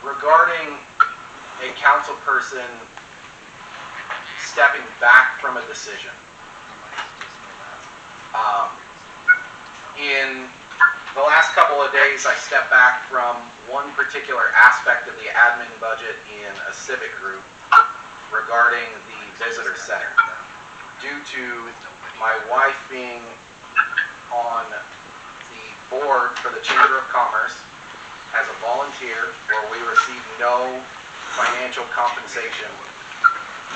[SPEAKER 6] Regarding a council person stepping back from a decision. In the last couple of days, I stepped back from one particular aspect of the admin budget in a civic group regarding the visitor center. Due to my wife being on the board for the Chamber of Commerce as a volunteer, where we receive no financial compensation,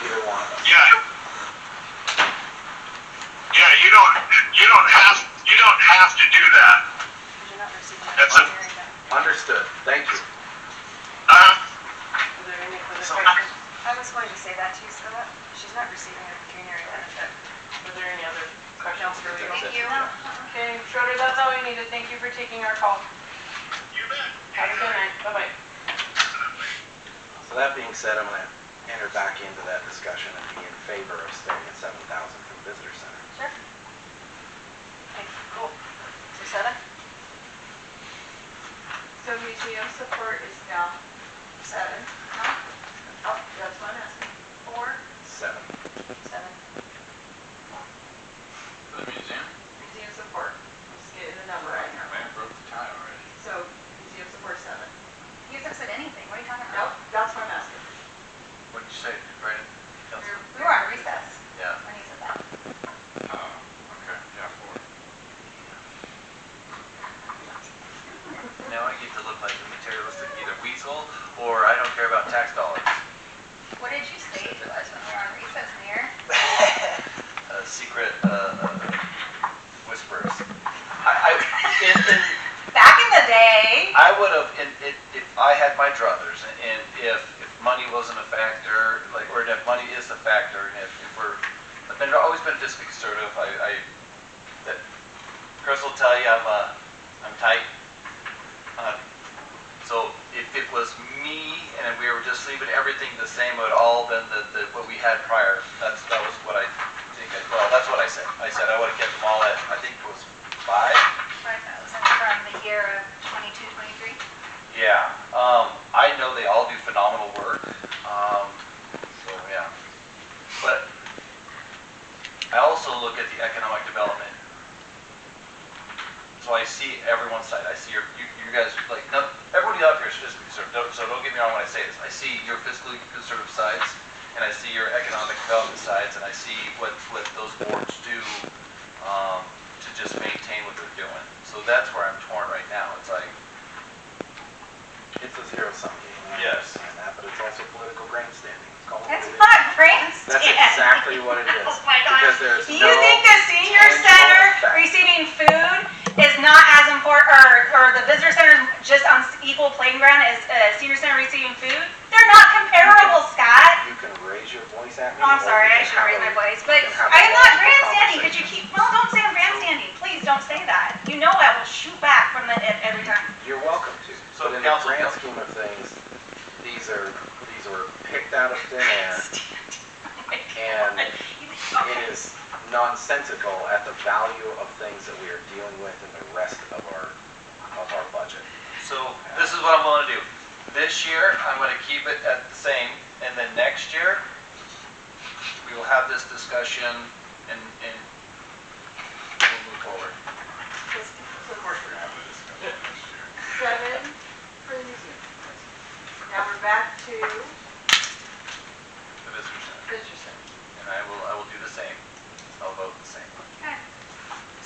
[SPEAKER 6] either one of us.
[SPEAKER 13] Yeah. Yeah, you don't have to do that.
[SPEAKER 5] You're not receiving
[SPEAKER 13] That's
[SPEAKER 5] that.
[SPEAKER 13] a-
[SPEAKER 6] Understood. Thank you.
[SPEAKER 2] Is there any further questions?
[SPEAKER 5] I was going to say that too, Scott. She's not receiving a pecuniary benefit.
[SPEAKER 2] Are there any other questions for legal?
[SPEAKER 11] Thank you.
[SPEAKER 2] Okay, Schroeder, that's all we needed. Thank you for taking our call.
[SPEAKER 13] You bet.
[SPEAKER 2] Have a good night. Bye-bye.
[SPEAKER 6] So that being said, I'm gonna enter back into that discussion and be in favor of staying at 7,000 for the visitor center.
[SPEAKER 11] Sure.
[SPEAKER 5] Okay, cool. So 7?
[SPEAKER 12] So museum support is now 7.
[SPEAKER 11] Huh?
[SPEAKER 12] Oh, that's what I'm asking.
[SPEAKER 11] 4,
[SPEAKER 6] 7.
[SPEAKER 11] 7.
[SPEAKER 8] For the museum?
[SPEAKER 12] Museum support. I'm just getting the number right now.
[SPEAKER 8] Man, broke the tie already.
[SPEAKER 12] So museum support 7.
[SPEAKER 11] You haven't said anything. What are you talking
[SPEAKER 12] Nope,
[SPEAKER 11] about?
[SPEAKER 12] that's what I'm asking.
[SPEAKER 9] What did you say, Brandon? Council?
[SPEAKER 11] We were on recess
[SPEAKER 9] Yeah.
[SPEAKER 11] when he said that.
[SPEAKER 8] Oh, okay, yeah, 4.
[SPEAKER 9] Now I get to look like a materialistic either weasel or I don't care about tax dollars.
[SPEAKER 11] What did you say to us when we were on recess, Mayor?
[SPEAKER 9] Secret whispers. In
[SPEAKER 11] Back in the day.
[SPEAKER 9] I would have, if I had my druthers, and if money wasn't a factor, like, or if money is a factor, and if I've always been fiscally conservative. That Chris will tell you I'm tight. So if it was me and we were just leaving everything the same, it would all been what we had prior. That was what I think. That's what I said. I said I would have kept them all at, I think it was 5.
[SPEAKER 11] 5,000 from the year of 22, 23.
[SPEAKER 9] Yeah, I know they all do phenomenal work, so yeah. But I also look at the economic development. So I see everyone's side. I see you guys, like, everybody up here is fiscally conservative, so don't get me wrong when I say this. I see your fiscally conservative sides, and I see your economic development sides, and I see what those boards do to just maintain what they're doing. So that's where I'm torn right now. It's like,
[SPEAKER 6] It's a zero-sum game. I
[SPEAKER 9] Yes.
[SPEAKER 6] understand that, but it's also political grandstanding. It's called
[SPEAKER 11] That's
[SPEAKER 6] what it is.
[SPEAKER 11] not grandstand.
[SPEAKER 6] That's exactly what it is.
[SPEAKER 11] Oh my gosh.
[SPEAKER 6] Because there's
[SPEAKER 11] Do you
[SPEAKER 6] no
[SPEAKER 11] think the senior
[SPEAKER 6] tangible
[SPEAKER 11] center
[SPEAKER 6] effect.
[SPEAKER 11] receiving food is not as important, or the visitor center is just on equal playing ground as senior center receiving food? They're not comparable, Scott.
[SPEAKER 6] You can raise your voice at me.
[SPEAKER 11] Oh, I'm
[SPEAKER 6] or
[SPEAKER 11] sorry,
[SPEAKER 6] you
[SPEAKER 11] I
[SPEAKER 6] can
[SPEAKER 11] should
[SPEAKER 6] have
[SPEAKER 11] raise
[SPEAKER 6] a-
[SPEAKER 11] my voice,
[SPEAKER 6] you
[SPEAKER 11] but
[SPEAKER 6] can have a
[SPEAKER 11] I am not
[SPEAKER 6] logical
[SPEAKER 11] grandstanding. Could you
[SPEAKER 6] conversation.
[SPEAKER 11] keep? No, don't say I'm grandstanding. Please don't say that. You know I will shoot back from the every time.
[SPEAKER 6] You're welcome to.
[SPEAKER 9] So,
[SPEAKER 6] But in the
[SPEAKER 9] council-
[SPEAKER 6] grand scheme of things, these are picked out of thin air, and it is nonsensical at the value of things that we are dealing with in the rest of our budget.
[SPEAKER 9] so this is what I'm going to do. This year, I'm going to keep it at the same, and then next year, we will have this discussion and we'll move forward.
[SPEAKER 8] Of course we're gonna have this discussion next year.
[SPEAKER 12] 7 for the museum. Now we're back to
[SPEAKER 9] The visitor center.
[SPEAKER 12] visitor center.
[SPEAKER 9] And I will do the same. I'll vote the same.
[SPEAKER 11] Okay.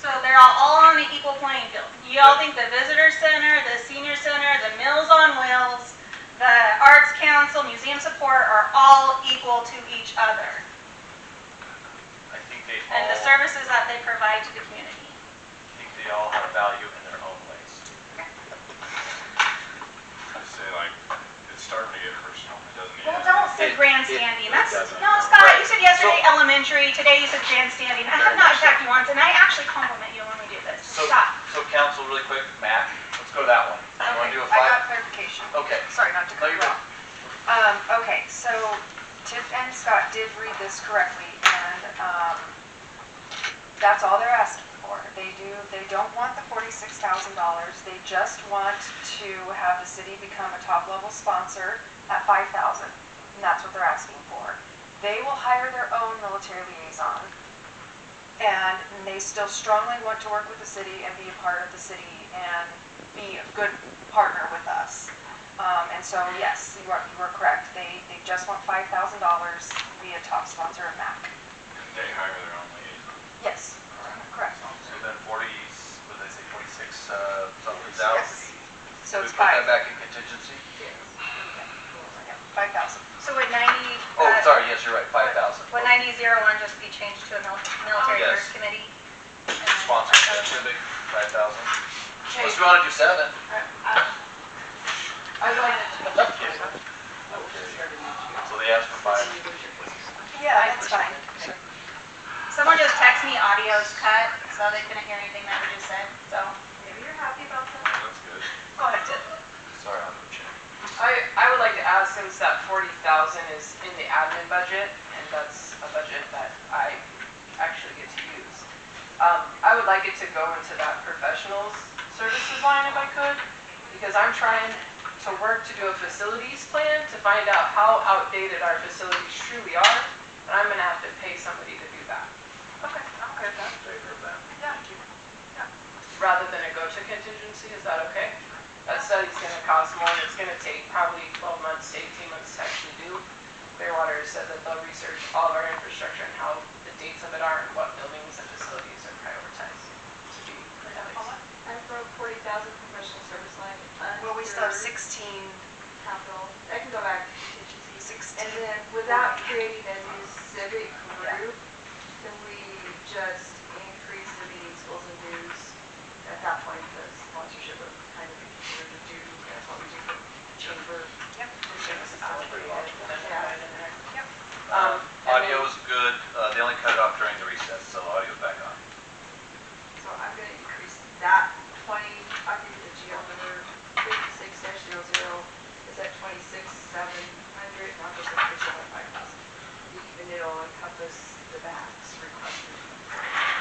[SPEAKER 11] So they're all on the equal playing field. You all think the visitor center, the senior center, the Meals on Wheels, the Arts Council, museum support are all equal to each other,
[SPEAKER 9] I think they
[SPEAKER 11] and the
[SPEAKER 9] all,
[SPEAKER 11] services that they provide to the community.
[SPEAKER 9] I think they all have value in their own ways.
[SPEAKER 8] I say like, it's starting to get personal, it doesn't even.
[SPEAKER 11] Well, don't say
[SPEAKER 6] It-
[SPEAKER 11] grandstanding.
[SPEAKER 6] it
[SPEAKER 11] That's,
[SPEAKER 6] doesn't.
[SPEAKER 11] no, Scott, you said yesterday
[SPEAKER 9] So-
[SPEAKER 11] elementary, today you said grandstanding. I have
[SPEAKER 6] Very
[SPEAKER 11] not
[SPEAKER 6] much so.
[SPEAKER 11] attacked you once, and I actually compliment you when we do this.
[SPEAKER 9] So,
[SPEAKER 11] Stop.
[SPEAKER 9] so council, really quick, Matt, let's go to that one. You want to do a
[SPEAKER 5] I got
[SPEAKER 9] 5?
[SPEAKER 5] clarification.
[SPEAKER 9] Okay.
[SPEAKER 5] Sorry, not to
[SPEAKER 9] No,
[SPEAKER 5] cut
[SPEAKER 9] you're
[SPEAKER 5] you
[SPEAKER 9] good.
[SPEAKER 5] off. Okay, so Tiff and Scott did read this correctly, and that's all they're asking for. They don't want the $46,000. They just want to have the city become a top-level sponsor at $5,000, and that's what they're asking for. They will hire their own military liaison, and they still strongly want to work with the city and be a part of the city and be a good partner with us. And so, yes, you are correct. They just want $5,000 to be a top sponsor of MAC.
[SPEAKER 8] And they hire their own liaison.
[SPEAKER 5] Yes, correct.
[SPEAKER 9] So then 40, what did I say, 46 something thousand?
[SPEAKER 5] Yes. So
[SPEAKER 9] We
[SPEAKER 5] it's
[SPEAKER 9] put that
[SPEAKER 5] 5.
[SPEAKER 9] back in contingency?
[SPEAKER 5] 5,000.
[SPEAKER 11] So would 90,
[SPEAKER 9] Oh, sorry, yes, you're right, 5,000.
[SPEAKER 11] would 9001 just be changed to a military
[SPEAKER 9] Yes.
[SPEAKER 11] nurse committee?
[SPEAKER 9] Sponsorship, should be 5,000. Unless you want to do 7.
[SPEAKER 12] I like
[SPEAKER 9] So they asked for 5.
[SPEAKER 5] Yeah, that's fine.
[SPEAKER 11] Someone just texted me audio's cut, so they couldn't hear anything that we just said, so.
[SPEAKER 12] Maybe you're happy about that.
[SPEAKER 8] That's good.
[SPEAKER 2] Go ahead, Tim.
[SPEAKER 9] Sorry, I'm gonna check.
[SPEAKER 2] I would like to ask, since that 40,000 is in the admin budget, and that's a budget that I actually get to use, I would like it to go into that professionals services line if I could, because I'm trying to work to do a facilities plan to find out how outdated our facilities truly are, and I'm gonna have to pay somebody to do that.
[SPEAKER 5] Okay, I'm okay with that.
[SPEAKER 6] Favor of that.
[SPEAKER 5] Yeah.
[SPEAKER 2] Rather than it go to contingency, is that okay? That study's gonna cost more, and it's gonna take probably 12 months to 18 months to actually do. Clearwater said that they'll research all of our infrastructure and how the dates of it are and what buildings and facilities are prioritized to be replaced.
[SPEAKER 12] I broke 40,000 professional service line.
[SPEAKER 5] Well, we still have
[SPEAKER 12] under
[SPEAKER 5] 16,
[SPEAKER 12] Capital, I can go back to contingency.
[SPEAKER 5] 16.
[SPEAKER 12] And then without creating a new civic group, can we just increase the meeting schools and dues? At that point, the sponsorship would kind of be considered a due, that's what we do for chamber.
[SPEAKER 5] Yep.
[SPEAKER 6] Pretty logical.
[SPEAKER 5] Yep.
[SPEAKER 9] Audio is good, they only cut it off during the recess, so audio's back on.
[SPEAKER 12] So I'm gonna increase that 20, I'll give you the GL number 56-00, is at 26,700, not just official at 5,000. Even it'll encompass the backs requested.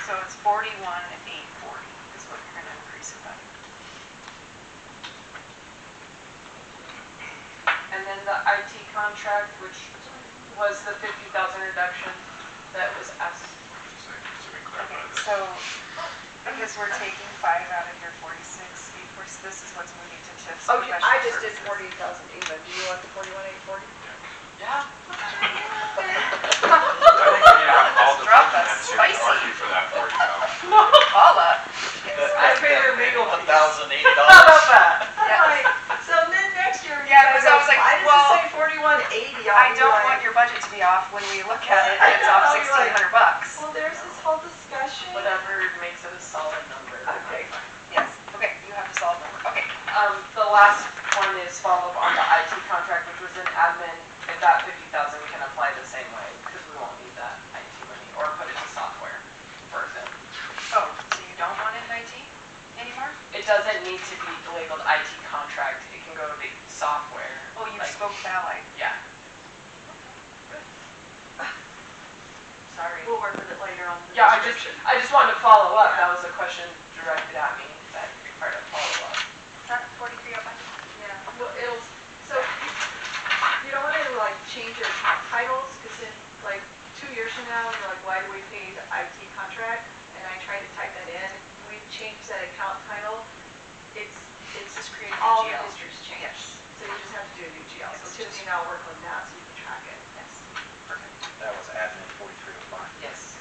[SPEAKER 5] So it's 41,840 is what you're gonna increase it by.
[SPEAKER 2] And then the IT contract, which was the 50,000 reduction that was asked.
[SPEAKER 8] So we
[SPEAKER 5] Okay,
[SPEAKER 8] clarify this.
[SPEAKER 5] so, because we're taking 5 out of your 46, this is what's moving to TIF's
[SPEAKER 12] Okay,
[SPEAKER 5] professional
[SPEAKER 12] I just did
[SPEAKER 5] services.
[SPEAKER 12] 40,000 even, do you want the 41,840?
[SPEAKER 2] Yeah.
[SPEAKER 8] All the
[SPEAKER 5] Drop that
[SPEAKER 8] documents, you
[SPEAKER 5] spicy.
[SPEAKER 8] argue for that 40,000.
[SPEAKER 5] Paula.
[SPEAKER 12] I pay her legal fees.
[SPEAKER 9] $1,080.
[SPEAKER 2] How about that?
[SPEAKER 5] Yeah.
[SPEAKER 12] Like, so then next year,
[SPEAKER 5] Yeah, because I was like,
[SPEAKER 12] why does
[SPEAKER 5] well,
[SPEAKER 12] it say 4180?
[SPEAKER 5] I don't want your budget to be off when we look at it, and it's off
[SPEAKER 12] I know, you're like-
[SPEAKER 5] $1,600.
[SPEAKER 12] Well, there's this whole discussion.
[SPEAKER 2] Whatever makes it a solid number.
[SPEAKER 12] Okay.
[SPEAKER 5] Yes, okay, you have the solid number, okay.
[SPEAKER 2] The last one is follow-up on the IT contract, which was in admin. If that 50,000 can apply the same way, because we won't need that IT money, or put it to software for them.
[SPEAKER 5] Oh, so you don't want it in IT anymore?
[SPEAKER 2] It doesn't need to be labeled IT contract, it can go to software.
[SPEAKER 5] Oh, you
[SPEAKER 2] like-
[SPEAKER 5] spoke to Allied.
[SPEAKER 2] Yeah. Sorry.
[SPEAKER 12] We'll work with it later on the
[SPEAKER 2] Yeah,
[SPEAKER 12] description.
[SPEAKER 2] I just wanted to follow up, that was a question directed at me, that required a follow-up.
[SPEAKER 11] Is that 4305?
[SPEAKER 12] Yeah, well, it'll, so you don't want to like change your account titles, because in like 2 years from now, you're like, why do we pay the IT contract? And I tried to type that in, we've changed that account title, it's
[SPEAKER 5] Just create a
[SPEAKER 12] all the
[SPEAKER 5] GL.
[SPEAKER 12] districts changed.
[SPEAKER 5] Yes.
[SPEAKER 12] So you just have to do a new GL, so
[SPEAKER 5] Yes.
[SPEAKER 12] Tiffany and I'll work on that so you can track it.
[SPEAKER 5] Yes.
[SPEAKER 6] Perfect. That was admin 4305.
[SPEAKER 2] Yes.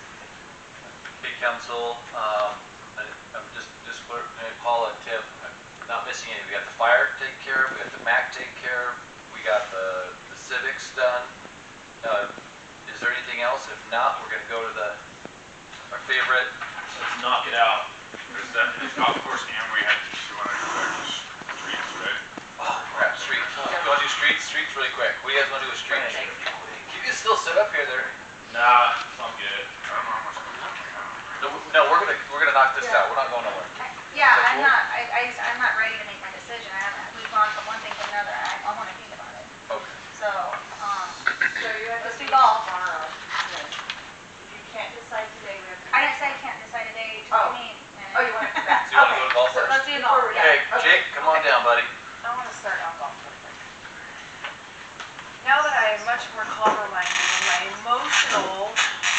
[SPEAKER 9] Okay, council, I'm just clear, Paula, Tiff, I'm not missing any. We got the fire taken care of, we got the MAC taken care of, we got the civics done. Is there anything else? If not, we're gonna go to our favorite.
[SPEAKER 10] Let's knock it out.
[SPEAKER 8] There's that, golf course, and we had, you want to go back to streets, right?
[SPEAKER 9] Oh, crap, streets. You wanna do streets? Streets really quick. What do you guys wanna do with streets? You can still sit up here there.
[SPEAKER 10] Nah, I'm good.
[SPEAKER 8] I don't know how much we have.
[SPEAKER 9] No, we're gonna knock this out. We're not going nowhere.
[SPEAKER 11] Yeah,
[SPEAKER 9] Is that
[SPEAKER 11] I'm
[SPEAKER 9] cool?
[SPEAKER 11] not, I'm not ready to make my decision. We've gone from one thing to another. I want to think about it.
[SPEAKER 9] Okay.
[SPEAKER 11] So,
[SPEAKER 12] So you have to
[SPEAKER 11] Let's do
[SPEAKER 12] meet
[SPEAKER 11] golf.
[SPEAKER 12] tomorrow. Then. If you can't decide today, we have to.
[SPEAKER 11] I didn't say I can't decide today, just
[SPEAKER 12] Oh.
[SPEAKER 11] me.
[SPEAKER 12] Oh, you want to do that?
[SPEAKER 9] So you wanna go to golf
[SPEAKER 11] So
[SPEAKER 9] first?
[SPEAKER 11] let's do golf, yeah.
[SPEAKER 9] Okay, Jake, come on down, buddy.
[SPEAKER 5] I want to start on golf real quick. Now that I am much more clever-minded and my emotional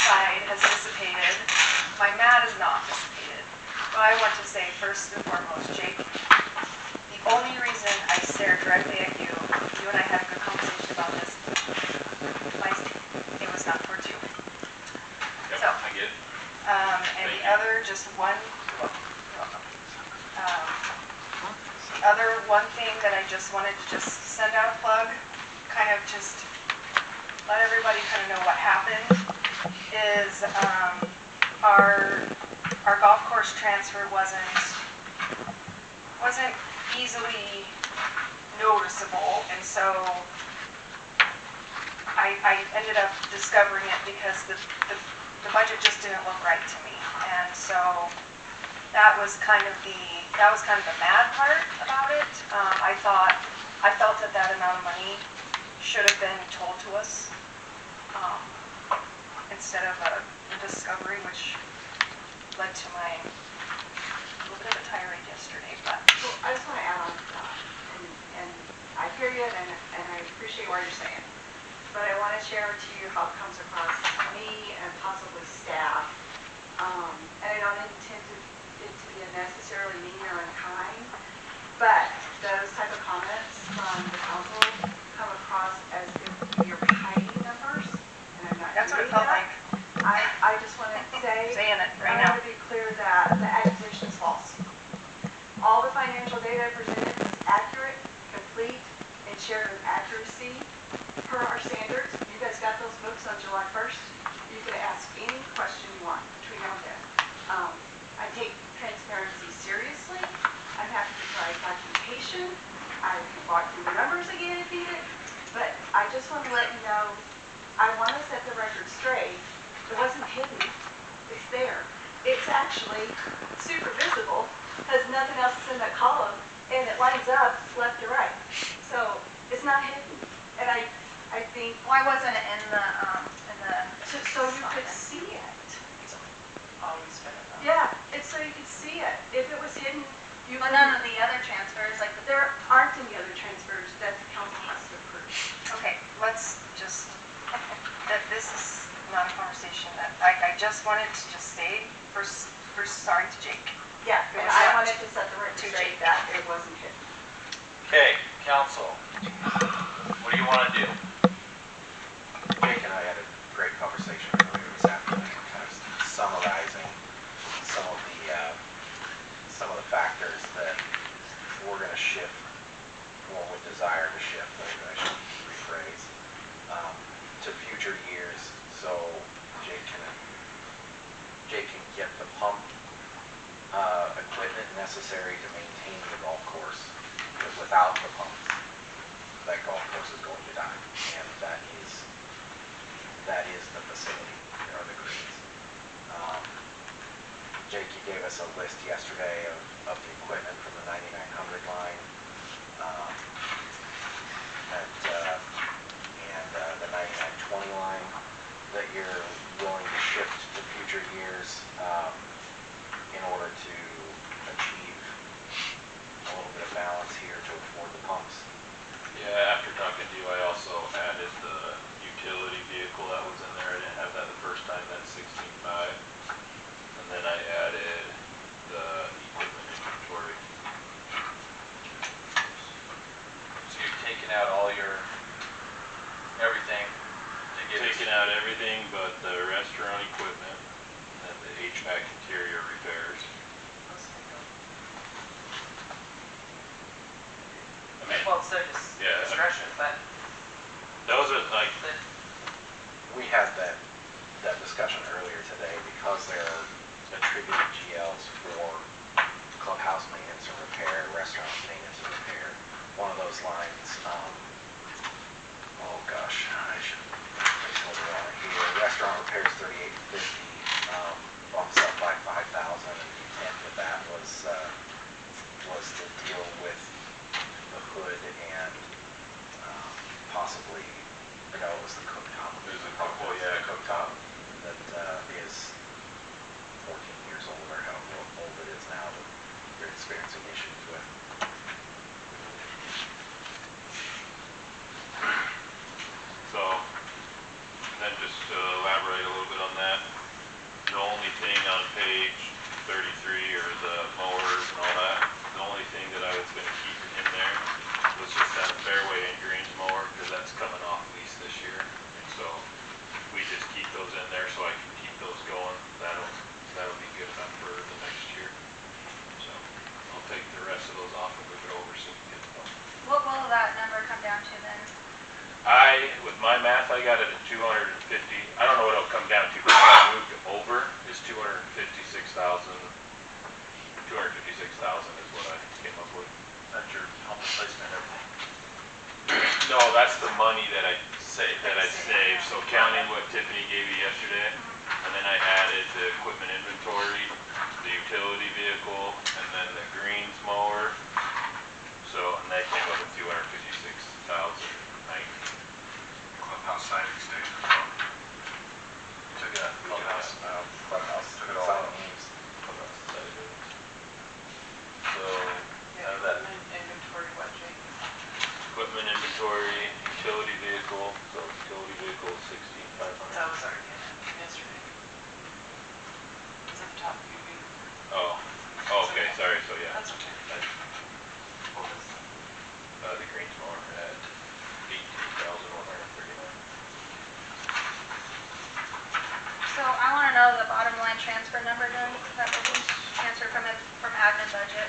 [SPEAKER 5] side has dissipated, my mad is not dissipated. But I want to say first and foremost, Jake, the only reason I stared directly at you, you and I had a good conversation about this, it was not towards you.
[SPEAKER 10] Yep,
[SPEAKER 5] So.
[SPEAKER 10] I get it.
[SPEAKER 5] And the other, just one, the other one thing that I just wanted to just send out a plug, kind of just let everybody kind of know what happened, is our golf course transfer wasn't easily noticeable, and so I ended up discovering it because the the budget just didn't look right to me. And so that was kind of the mad part about it. I felt that amount of money should have been told to us instead of a discovery, which led to my little bit of a tirade yesterday. But
[SPEAKER 12] Well, I just want to add on to that, and I hear you, and I appreciate what you're saying, but I want to share to you how it comes across to me and possibly staff, and I don't intend it to be necessarily mean or unkind, but those type of comments from the council come across as if you're hiding numbers, and I'm not
[SPEAKER 5] that's what
[SPEAKER 12] doing
[SPEAKER 5] it felt
[SPEAKER 12] that.
[SPEAKER 5] like.
[SPEAKER 12] I just want to say,
[SPEAKER 5] Saying it right
[SPEAKER 12] I
[SPEAKER 5] now.
[SPEAKER 12] want to be clear that the accusation is false. All the financial data presented is accurate, complete, and shared with accuracy per our standards. You guys got those books on July 1st. You can ask any question you want between now and then. I take transparency seriously. I'm happy to provide documentation. I can walk through the numbers again if needed. But I just want to let you know, I want to set the record straight. It wasn't hidden. It's there. It's actually super visible, because nothing else is in that column, and it lines up left to right. So it's not hidden. And I think,
[SPEAKER 11] Why wasn't it in the,
[SPEAKER 12] so you could see it.
[SPEAKER 2] It's always been enough.
[SPEAKER 12] Yeah, it's so you could see it. If it was hidden, you
[SPEAKER 11] but
[SPEAKER 12] would.
[SPEAKER 11] none of the other transfers, like,
[SPEAKER 12] There aren't any other transfers that the council has to approve.
[SPEAKER 5] Okay, let's just, this is not a conversation that, I just wanted to just say, first, sorry to Jake.
[SPEAKER 12] Yeah,
[SPEAKER 5] It
[SPEAKER 12] and
[SPEAKER 5] was
[SPEAKER 12] I
[SPEAKER 5] not
[SPEAKER 12] wanted to set the record
[SPEAKER 5] too
[SPEAKER 12] straight
[SPEAKER 5] cheap.
[SPEAKER 12] that it wasn't hidden.
[SPEAKER 1] Okay, council, what do you want to do?
[SPEAKER 6] Jake and I had a great conversation earlier this afternoon, kind of summarizing some of the factors that we're going to shift, or would desire to shift, maybe I should rephrase, to future years, so Jake can get the pump equipment necessary to maintain the golf course. Because without the pumps, that golf course is going to die, and that is the facility, or the greens. Jake, you gave us a list yesterday of the equipment from the 9900 line, and the 9920 line that you're willing to shift to future years in order to achieve a little bit of balance here to afford the pumps.
[SPEAKER 10] Yeah, after talking to you, I also added the utility vehicle that was in there. I didn't have that the first time, that's 16.5. And then I added the equipment inventory.
[SPEAKER 1] So you're taking out all your, everything to get us.
[SPEAKER 10] Taking out everything but the restaurant equipment and the HVAC interior repairs. I mean,
[SPEAKER 2] Well, it's their
[SPEAKER 10] yeah.
[SPEAKER 2] discretion, but
[SPEAKER 10] those are like,
[SPEAKER 6] We had that discussion earlier today because there are attributed GLs for clubhouse maintenance and repair, restaurant maintenance and repair. One of those lines, oh gosh, I should placeholder on it here. Restaurant repairs 3850, bumps up by 5,000, and the intent with that was to deal with the hood and possibly, no, it was the cooktop.
[SPEAKER 10] It was the cooktop, yeah,
[SPEAKER 6] Cooktop that is 14 years old, or however old it is now, that they're experiencing issues with.
[SPEAKER 10] so, and then just to elaborate a little bit on that, the only thing on page 33 are the mowers and all that. The only thing that I was going to keep in there was just that fairway and greens mower, because that's coming off lease this year. And so we just keep those in there so I can keep those going. That'll be good enough for the next year. So I'll take the rest of those off and move it over so we can get them.
[SPEAKER 11] what will that number come down to then?
[SPEAKER 10] With my math, I got it at 250. I don't know what it'll come down to, but what I moved over is 256,000. 256,000 is what I came up with.
[SPEAKER 1] That's your pump replacement and everything.
[SPEAKER 10] No, that's the money that I saved. So counting what Tiffany gave you yesterday, And then I added the equipment inventory, the utility vehicle, and then the greens mower. So, and that came up with $256,019.
[SPEAKER 8] Clubhouse siding stays as well.
[SPEAKER 6] You took a clubhouse,
[SPEAKER 1] Took it all
[SPEAKER 6] sign
[SPEAKER 1] out.
[SPEAKER 6] names.
[SPEAKER 10] So,
[SPEAKER 2] Yeah,
[SPEAKER 10] have that
[SPEAKER 2] equipment inventory, what, Jake?
[SPEAKER 10] equipment inventory, utility vehicle, so utility vehicle
[SPEAKER 2] That
[SPEAKER 10] 16,500.
[SPEAKER 2] was already in it yesterday. It's at the top of your view.
[SPEAKER 10] Oh, okay, sorry, so yeah.
[SPEAKER 2] That's okay. What was that?
[SPEAKER 10] The greens mower at 18,139.
[SPEAKER 11] So I want to know the bottom line transfer number then, that will be transferred from admin budget.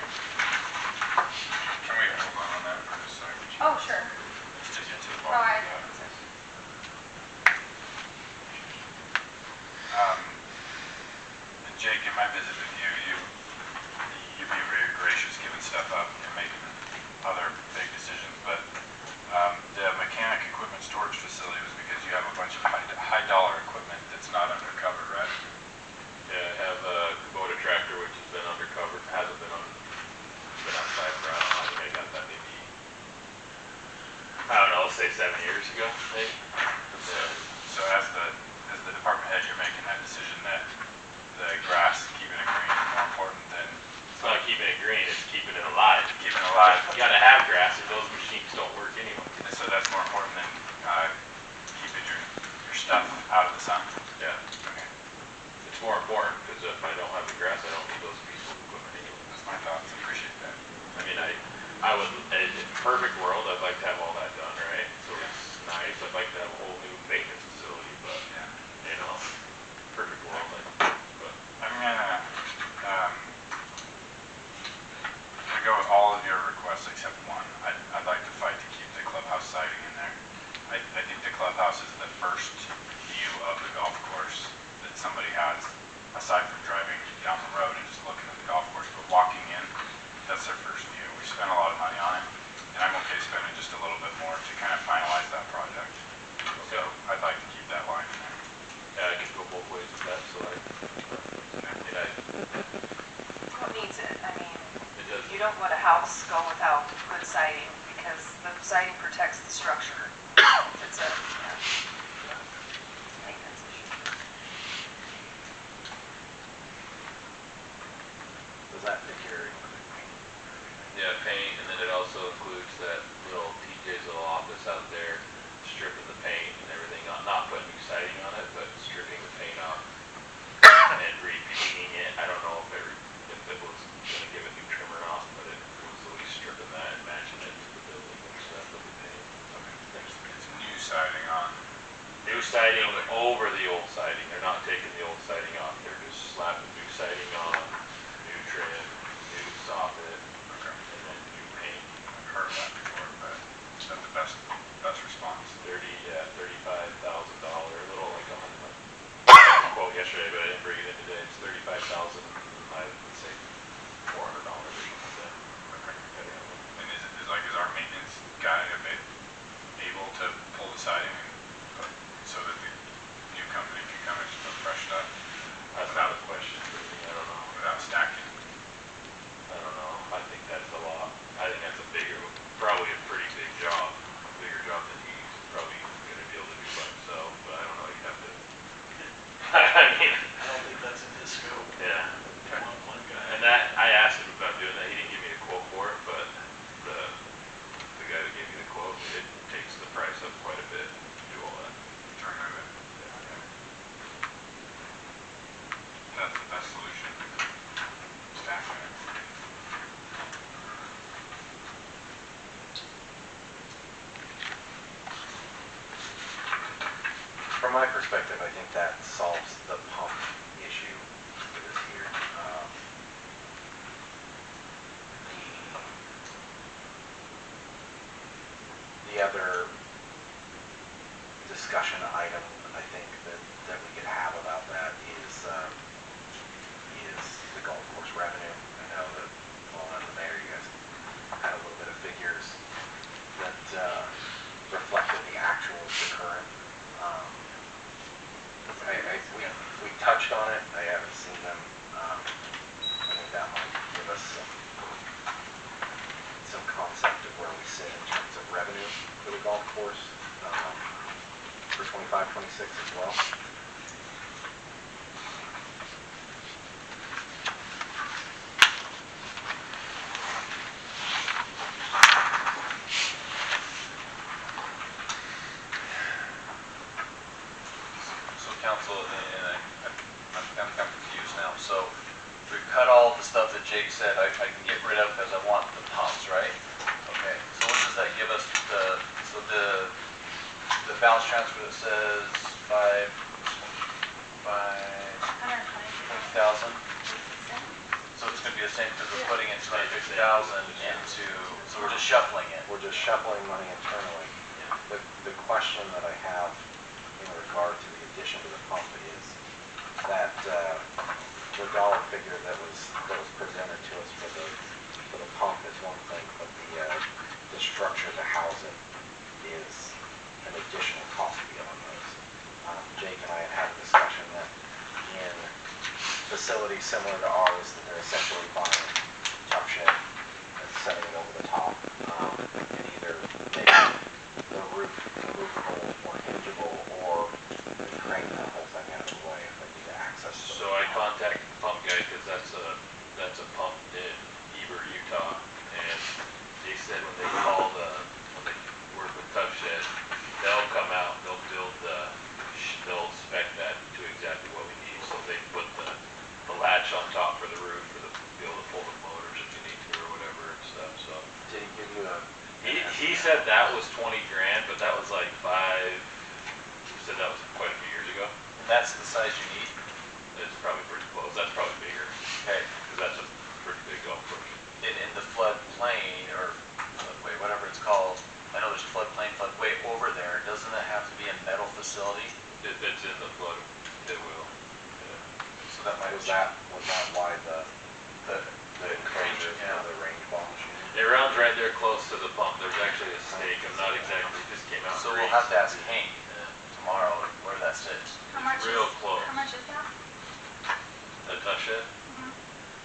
[SPEAKER 8] Can we hold on that for just a second?
[SPEAKER 11] Oh, sure.
[SPEAKER 8] Just to get to the
[SPEAKER 11] Oh,
[SPEAKER 8] bottom
[SPEAKER 11] I,
[SPEAKER 8] of that. Jake, in my visit with you, you'd be very gracious giving stuff up and making other big decisions, but the mechanic equipment storage facility was because you have a bunch of high dollar equipment that's not under cover, right?
[SPEAKER 10] Yeah, I have a Kubota tractor which has been undercover, hasn't been on, been outside for, I don't know, I think I got that maybe, I don't know, let's say 7 years ago, maybe.
[SPEAKER 8] So as the department head, you're making that decision that the grass, keeping it green is more important than
[SPEAKER 10] It's not keeping it green, it's keeping it alive.
[SPEAKER 8] keeping it alive.
[SPEAKER 10] You gotta have grass or those machines don't work anyway.
[SPEAKER 8] And so that's more important than keeping your stuff out of the sun.
[SPEAKER 10] Yeah,
[SPEAKER 8] Okay,
[SPEAKER 10] it's more important because if I don't have the grass, I don't need those pieces of equipment anyway.
[SPEAKER 8] that's my thoughts. I appreciate that.
[SPEAKER 10] I mean, I would, in a perfect world, I'd like to have all that done, right? So it's nice, I'd like to have a whole new maintenance facility, but,
[SPEAKER 8] Yeah.
[SPEAKER 10] you know, perfect world, but.
[SPEAKER 8] I'm gonna go with all of your requests except one. I'd like to fight to keep the clubhouse siding in there. I think the clubhouse is the first view of the golf course that somebody has, aside from driving down the road and just looking at the golf course. But walking in, that's their first view. We spent a lot of money on it, and I'm okay spending just a little bit more to kind of finalize that project. So I'd like to keep that line in there.
[SPEAKER 10] Yeah, I can go both ways with that, so I mean,
[SPEAKER 5] Who needs it? I mean,
[SPEAKER 10] it does,
[SPEAKER 5] you don't let a house go without good siding because the siding protects the structure. It's a, maintenance issue.
[SPEAKER 6] Does that figure include paint or everything?
[SPEAKER 10] yeah, paint, and then it also includes that little TJ's little office out there, stripping the paint and everything on, not putting new siding on it, but stripping the paint off and repainting it. I don't know if it was gonna give it new trimmer off, but it was at least stripping that and matching it to the building and stuff that we painted.
[SPEAKER 8] It's new siding on.
[SPEAKER 10] New siding over the old siding. They're not taking the old siding off. They're just slapping new siding on, new trim, new soffit,
[SPEAKER 8] Okay.
[SPEAKER 10] and then new paint.
[SPEAKER 8] I've heard of that before, but is that the best response?
[SPEAKER 10] $35,000, a little like a quote yesterday, but I didn't bring it in today. It's $35,000. I would say $400 or something like that.
[SPEAKER 8] Okay. And is our maintenance guy able to pull the siding and put, so that the new company can come and just put fresh stuff
[SPEAKER 10] That's not a question for me. I don't know.
[SPEAKER 8] without stacking?
[SPEAKER 10] I don't know. I think that's a lot. I think that's probably a pretty big job, a bigger job than he's probably going to be able to do by himself. But I don't know. You'd have to. I mean,
[SPEAKER 3] I don't think that's in his scope.
[SPEAKER 10] yeah.
[SPEAKER 3] One guy.
[SPEAKER 10] And that I asked him about doing that. He didn't give me a quote for it, but the guy that gave me the quote, it takes the price up quite a bit to do all that.
[SPEAKER 8] Turn of it. That's the best solution. Stacking it.
[SPEAKER 6] From my perspective, I think that solves the pump issue for this year. The other discussion item I think that we could have about that is the golf course revenue. I know that, well, as the mayor, you guys had a little bit of figures that reflected the actuals, the current. We workforce for 25, 26 as well.
[SPEAKER 1] So council, and I'm confused now. So we've cut all the stuff that Jake said I can get rid of because I want the pumps, right? Okay, so what does that give us? The balance transfer that says 5,000. So it's gonna be the same because we're putting in 250,000 into, so we're just shuffling it.
[SPEAKER 6] We're just shuffling money internally. The question that I have in regard to the addition to the pump is that the dollar figure that was presented to us for the pump is one thing, but the structure to house it is an additional cost beyond those. Jake and I had a discussion that in facilities similar to ours, that they're essentially buying tough shed and setting it over the top, and either making the roof movable or hingeable, or crank the whole thing out of the way if they need access to
[SPEAKER 10] So I contacted the pump guy because that's a pump in Heber, Utah, and they said when they work with Tough Shed, they'll come out, they'll spec that to exactly what we need. So they put the latch on top for the roof to be able to pull the motors if you need to or whatever and stuff. So
[SPEAKER 6] Did he give you a?
[SPEAKER 10] he said that was 20 grand, but that was like he said that was quite a few years ago.
[SPEAKER 1] And that's the size you need?
[SPEAKER 10] It's probably pretty close. That's probably bigger.
[SPEAKER 1] Okay.
[SPEAKER 10] Because that's a pretty big golf course.
[SPEAKER 1] In the floodplain, or floodway, whatever it's called, I know there's floodplain, floodway over there, doesn't it have to be a metal facility?
[SPEAKER 10] If it's in the flood, it will. Yeah.
[SPEAKER 1] So that might
[SPEAKER 6] Was that why the
[SPEAKER 1] range, yeah.
[SPEAKER 6] the range ball machine?
[SPEAKER 10] It runs right there close to the pump. There's actually a stake. I'm not exactly, it just came out.
[SPEAKER 1] So we'll have to ask Hank tomorrow where that sits.
[SPEAKER 11] How much
[SPEAKER 10] Real
[SPEAKER 11] is,
[SPEAKER 10] close.
[SPEAKER 11] how much is that?
[SPEAKER 10] A Tough Shed?
[SPEAKER 11] Mhm.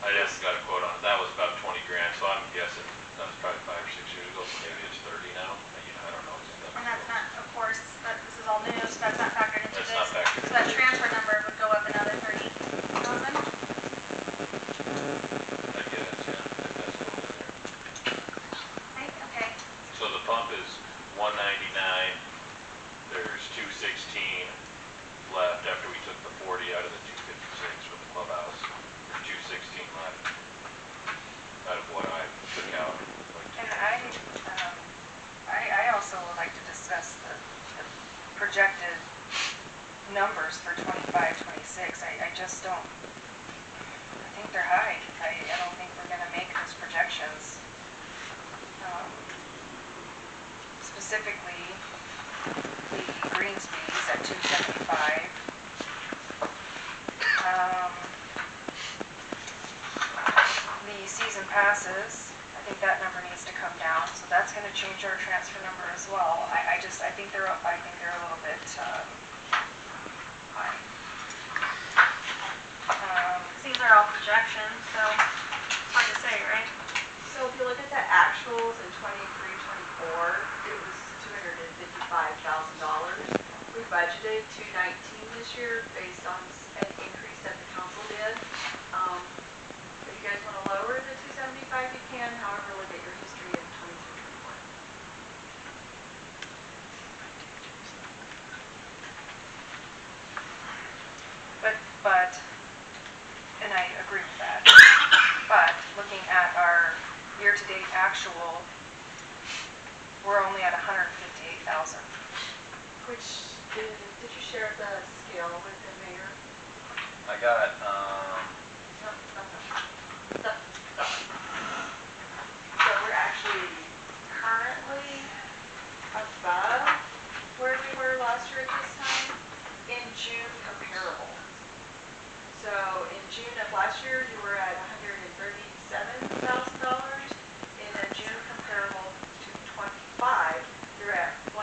[SPEAKER 10] I just got a quote on it. That was about 20 grand, so I'm guessing that was probably 5 or 6 years ago, so maybe it's 30 now. I don't know.
[SPEAKER 11] And that's not, of course, this is all new, so that's not factored into
[SPEAKER 10] That's
[SPEAKER 11] this.
[SPEAKER 10] not factored.
[SPEAKER 11] So that transfer number would go up another 30,000?
[SPEAKER 10] I guess, yeah. That's totally there.
[SPEAKER 11] Right, okay.
[SPEAKER 10] So the pump is 199. There's 216 left after we took the 40 out of the 256 for the clubhouse. There's 216 left out of what I took out.
[SPEAKER 5] And I also would like to discuss the projected numbers for 25, 26. I just don't, I think they're high. I don't think we're gonna make those projections. Specifically, the Greensby's at 275. The season passes, I think that number needs to come down, so that's gonna change our transfer number as well. I think they're up, I think they're a little bit, high.
[SPEAKER 11] These are all projections, so it's hard to say, right?
[SPEAKER 12] So if you look at the actuals in 23, 24, it was $255,000. We budgeted $219 this year based on an increase that the council did. If you guys want to lower the 275, you can. However, look at your history in 23, 24.
[SPEAKER 5] But, and I agree with that, but looking at our year-to-date actual, we're only at 158,000.
[SPEAKER 12] Which, did you share the scale with the mayor?
[SPEAKER 1] I got,
[SPEAKER 12] No, no. So we're actually currently above where we were last year at this time in June comparable. So in June of last year, you were at $137,000. In a June comparable to 25, you're at $141,000.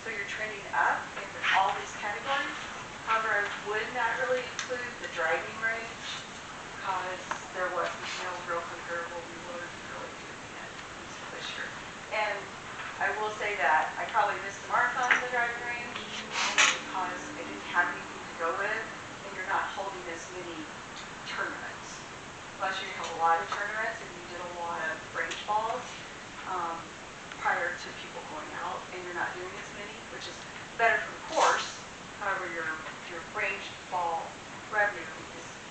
[SPEAKER 12] So you're trending up in all these categories. However, I would not really include the driving range because there wasn't no real comparable we were really doing at this year. And I that I probably missed the mark on the driving range only because I didn't have anything to go with, and you're not holding as many tournaments. Last year you held a lot of tournaments and you did a lot of range balls prior to people going out, and you're not doing as many, which is better for the course. However, your range ball revenue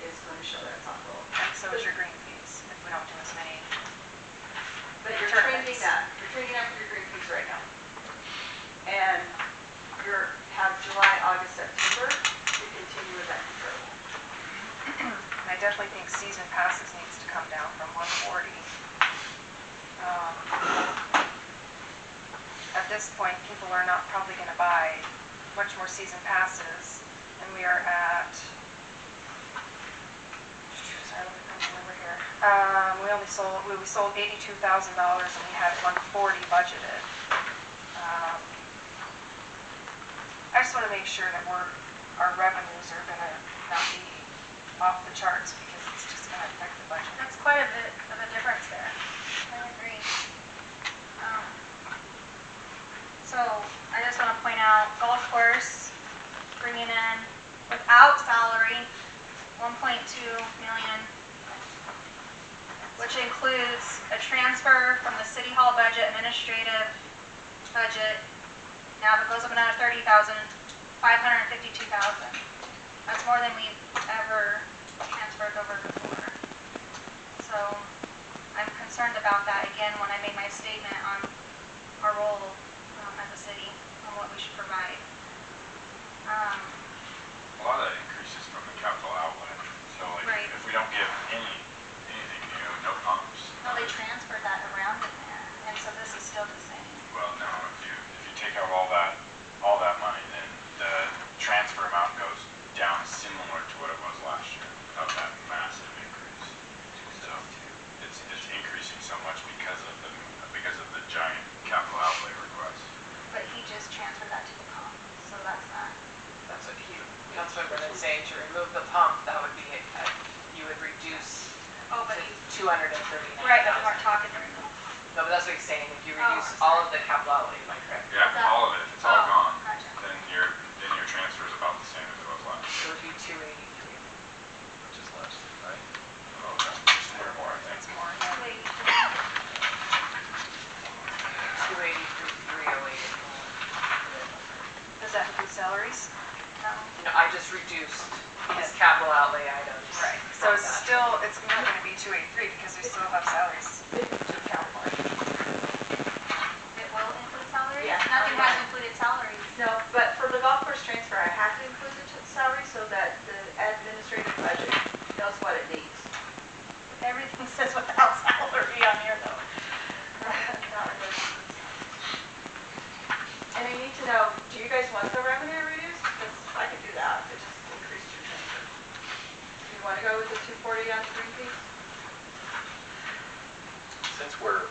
[SPEAKER 12] is going to show that it's on roll.
[SPEAKER 5] And so is your green fees, if we don't do as many.
[SPEAKER 12] But you're
[SPEAKER 5] tournaments.
[SPEAKER 12] trending up for your green fees right now. And have July, August, September to continue with that comparable.
[SPEAKER 5] I definitely think season passes needs to come down from 140. At this point, people are not probably going to buy much more season passes, and we are at, sorry, let me find the number here. We sold $82,000 and we had 140 budgeted. I just want to make sure that our revenues are going to not be off the charts, because it's just going to affect the budget.
[SPEAKER 11] That's quite a bit of a difference there. I agree. So I just want to point out, golf course bringing in without salary 1.2 million, which includes a transfer from the city hall budget, administrative budget. Now if it goes up another 30,000, 552,000. That's more than we've ever transferred over before. So I'm concerned about that again when I made my statement on our role as a city and what we should provide.
[SPEAKER 8] A lot of that increases from the capital outlay. So like,
[SPEAKER 11] Right.
[SPEAKER 8] if we don't give anything new, no pumps.
[SPEAKER 11] No, they transferred that around in there, and so this is still the same.
[SPEAKER 8] Well, no, if you take out all that money, then the transfer amount goes down similar to what it was last year, of that massive increase. So it's increasing so much because of the giant capital outlay request.
[SPEAKER 11] But he just transferred that to the pump, so that's not.
[SPEAKER 2] That's what Councilman Brennan saying, to remove the pump, that would be, you would reduce
[SPEAKER 11] Oh, but
[SPEAKER 2] to 239,000.
[SPEAKER 11] right, but we weren't talking to him.
[SPEAKER 2] No, but that's what he's saying, if you
[SPEAKER 11] Oh,
[SPEAKER 2] reduce all of the capital outlay, am I correct?
[SPEAKER 8] Yeah,
[SPEAKER 11] that-
[SPEAKER 8] all of it, if it's all
[SPEAKER 11] Oh,
[SPEAKER 8] gone,
[SPEAKER 11] gotcha.
[SPEAKER 8] then your transfer is about the same as it was last
[SPEAKER 2] It
[SPEAKER 8] year.
[SPEAKER 2] would be 283.
[SPEAKER 9] Which is less, right?
[SPEAKER 8] Okay, just a little more, I think.
[SPEAKER 5] It's more.
[SPEAKER 2] 283,308.
[SPEAKER 5] Does that include salaries?
[SPEAKER 11] No.
[SPEAKER 2] No, I just reduced his capital outlay items.
[SPEAKER 5] Right. So
[SPEAKER 2] from
[SPEAKER 5] it's
[SPEAKER 2] that.
[SPEAKER 5] still, it's not going to be 283 because we still have salaries to account for.
[SPEAKER 11] It will include salaries?
[SPEAKER 12] Yeah.
[SPEAKER 11] Nothing has included salaries.
[SPEAKER 12] No, but for the golf course transfer, I have to include the salary so that the administrative budget knows what it needs.
[SPEAKER 11] Everything says without salary on here though.
[SPEAKER 12] And I need to know, do you guys want the revenue reduced? Because I could do that, it just increased your transfer. Do you want to go with the 240 on the green fees?
[SPEAKER 6] Since we're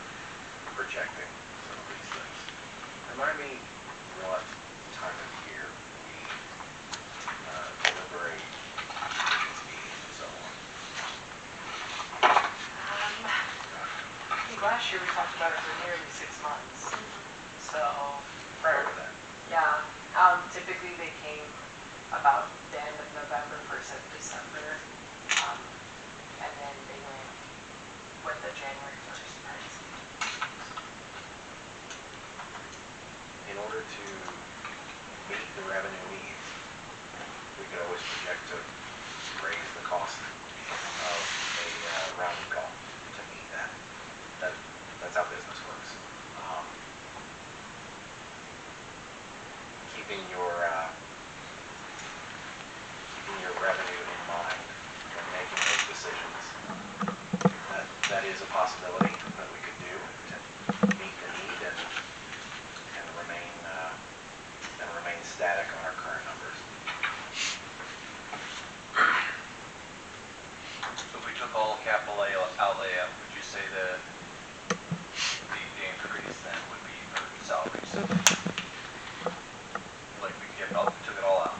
[SPEAKER 6] projecting some of these things, remind me what time of year we deliberate efficiency meetings and so on.
[SPEAKER 2] I think last year we talked about it for nearly 6 months. So,
[SPEAKER 6] Prior to that,
[SPEAKER 2] yeah, typically they came about the end of November, 1st of December. And then they went with the January 1st price.
[SPEAKER 6] in order to meet the revenue needs, we could always project to raise the cost of a rounding call to meet that. That's how business works. Keeping your revenue in mind when making those decisions, that is a possibility that we could do to meet the need and remain static on our current numbers.
[SPEAKER 9] So if we took all capital outlay out, would you say that the increase then would be for salaries? Like we took it all out?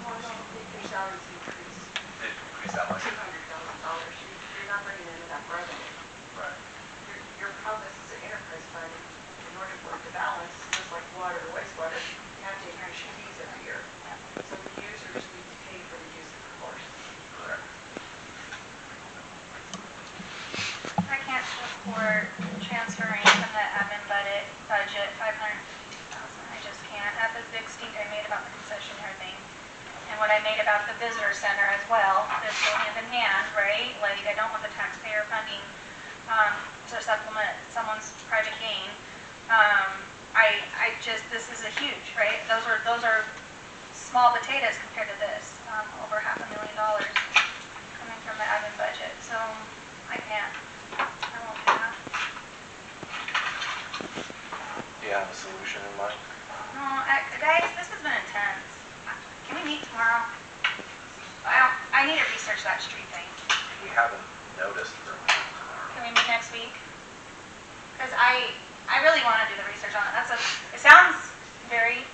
[SPEAKER 12] Well, I don't think your salaries increase
[SPEAKER 9] Did it increase that much?
[SPEAKER 12] $200,000. You're not bringing in enough revenue.
[SPEAKER 9] Right.
[SPEAKER 11] support transferring from the admin budget 552,000. I just can't. At the big stink I made about the concessionaire thing, and what I made about the visitor center as well, this go hand in hand, right? Like, I don't want the taxpayer funding to supplement someone's project gain. This is a huge, right? Those are small potatoes compared to this, over $500,000 coming from the admin budget. So I can't. I won't do that.
[SPEAKER 6] Do you have a solution in mind?
[SPEAKER 11] No, guys, this has been intense. Can we meet tomorrow? I need to research that street thing.
[SPEAKER 6] We haven't noticed for tomorrow.
[SPEAKER 11] Can we meet next week? Because I really want to do the research on it. It sounds very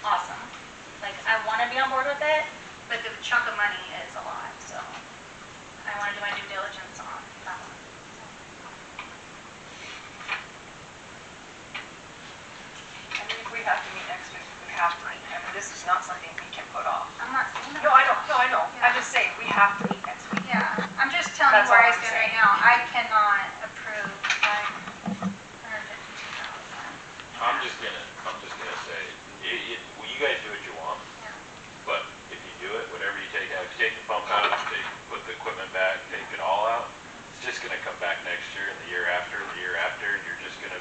[SPEAKER 11] awesome. Like, I want to be on board with it, but the chunk of money is a lot, so I want to do my due diligence on that one.
[SPEAKER 5] I mean, if we have to meet next week, we have to meet. I mean, this is not something we can put off.
[SPEAKER 11] I'm not saying that.
[SPEAKER 5] No, I know.
[SPEAKER 11] Yeah.
[SPEAKER 5] I'm just saying, we have to meet next week.
[SPEAKER 11] Yeah, I'm just telling you
[SPEAKER 5] That's
[SPEAKER 11] where
[SPEAKER 5] all
[SPEAKER 11] I
[SPEAKER 5] I'm
[SPEAKER 11] stand
[SPEAKER 5] saying.
[SPEAKER 11] right now. I cannot approve $152,000.
[SPEAKER 10] I'm just gonna say, well, you guys do what you want,
[SPEAKER 11] Yeah.
[SPEAKER 10] but if you do it, whatever you take out, if you take the pump out, put the equipment back, take it all out, it's just gonna come back next year and the year after, and you're just gonna,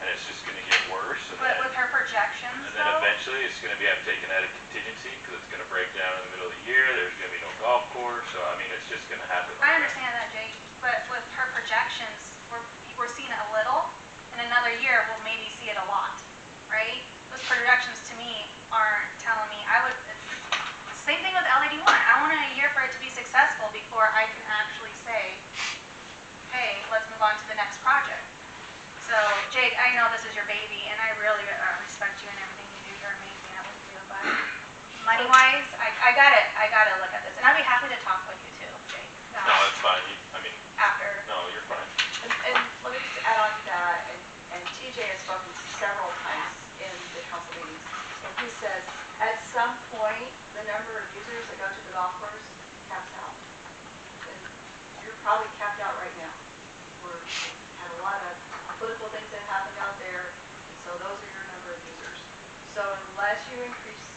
[SPEAKER 10] and it's just gonna get worse.
[SPEAKER 11] But with her projections,
[SPEAKER 10] And then
[SPEAKER 11] though,
[SPEAKER 10] eventually, it's gonna be taken out of contingency, because it's gonna break down in the middle of the year, there's gonna be no golf course, so I mean, it's just gonna happen.
[SPEAKER 11] I understand that, Jake, but with her projections, we're seeing it a little. In another year, we'll maybe see it a lot, right? Those projections to me aren't telling me, same thing with LED 1. I want a year for it to be successful before I can actually say, hey, let's move on to the next project. So, Jake, I know this is your baby, and I really respect you and everything you do. You're amazing at what you do, but money-wise, I gotta look at this, and I'd be happy to talk with you too, Jake.
[SPEAKER 10] No, that's fine,
[SPEAKER 11] After.
[SPEAKER 10] no, you're fine.
[SPEAKER 12] And let me just add on to that, and TJ has spoken several times in the council meetings, and he says, at some point, the number of users that go to the golf course caps out. And you're probably capped out right now. We're had a lot of political things that happened out there, and so those are your number of users. So unless you increase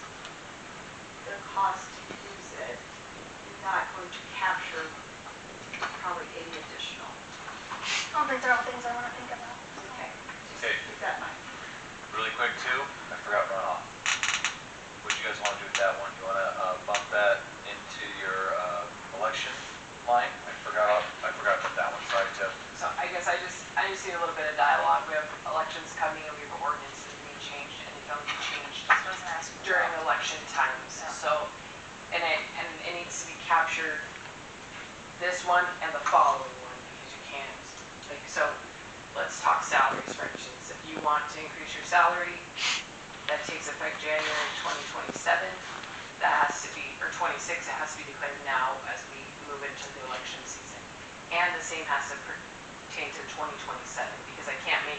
[SPEAKER 12] the cost to use it, you're not going to capture probably any additional.
[SPEAKER 11] These are all things I want to think about.
[SPEAKER 12] Okay. Just
[SPEAKER 9] Okay.
[SPEAKER 12] keep that in mind.
[SPEAKER 9] Really quick too, I forgot runoff. What do you guys want to do with that one? You want to bump that into your election line? I forgot to put that one, sorry Tiff.
[SPEAKER 2] So I guess I just need a little bit of dialogue. We have elections coming and we have ordinances being changed and it don't get changed during election times. So, and it needs to be captured, this one and the following one, because you can't, like, so let's talk salaries for instance. If you want to increase your salary, that takes effect January 2027, that has to be, or 26, it has to be declared now as we move into the election season. And the same has to pertain to 2027, because I can't make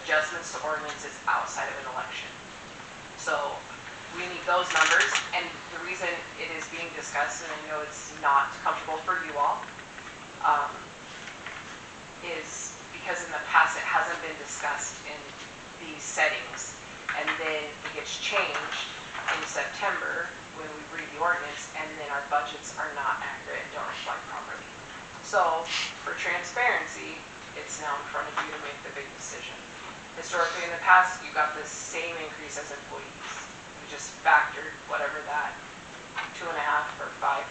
[SPEAKER 2] adjustments to ordinances outside of an election. So we need those numbers, and the reason it is being discussed, and I know it's not comfortable for you all, is because in the past it hasn't been discussed in these settings, and then it gets changed in September when we read the ordinance, and then our budgets are not accurate and don't reflect properly. So for transparency, it's now in front of you to make the big decision. Historically in the past, you got the same increase as employees. We just factored whatever that 2.5 or 5%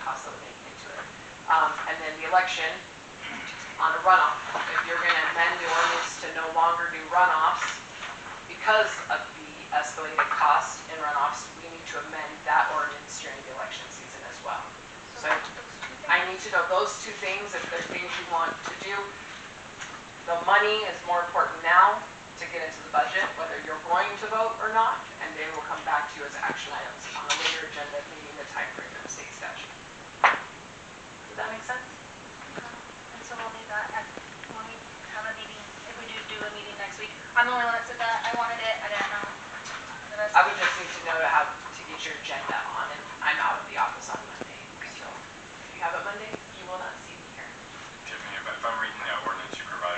[SPEAKER 2] cost of living into it. And then the election on a runoff. If you're going to amend the ordinance to no longer do runoffs because of the escalated cost in runoffs, we need to amend that ordinance during the election season as well. So I need to know those two things. If there's things you want to do, the money is more important now to get into the budget, whether you're going to vote or not, and they will come back to you as action items on a later agenda, meeting the time frame of state statute. Does that make sense?
[SPEAKER 11] And so we'll need that when we have a meeting, if we do a meeting next week. I'm the only one that said that. I wanted it. I didn't know.
[SPEAKER 2] I would just need to know to get your agenda on, and I'm out of the office on Monday. So if you have it Monday, you will not see me here.
[SPEAKER 8] Tiffany, if I'm reading the ordinance you provided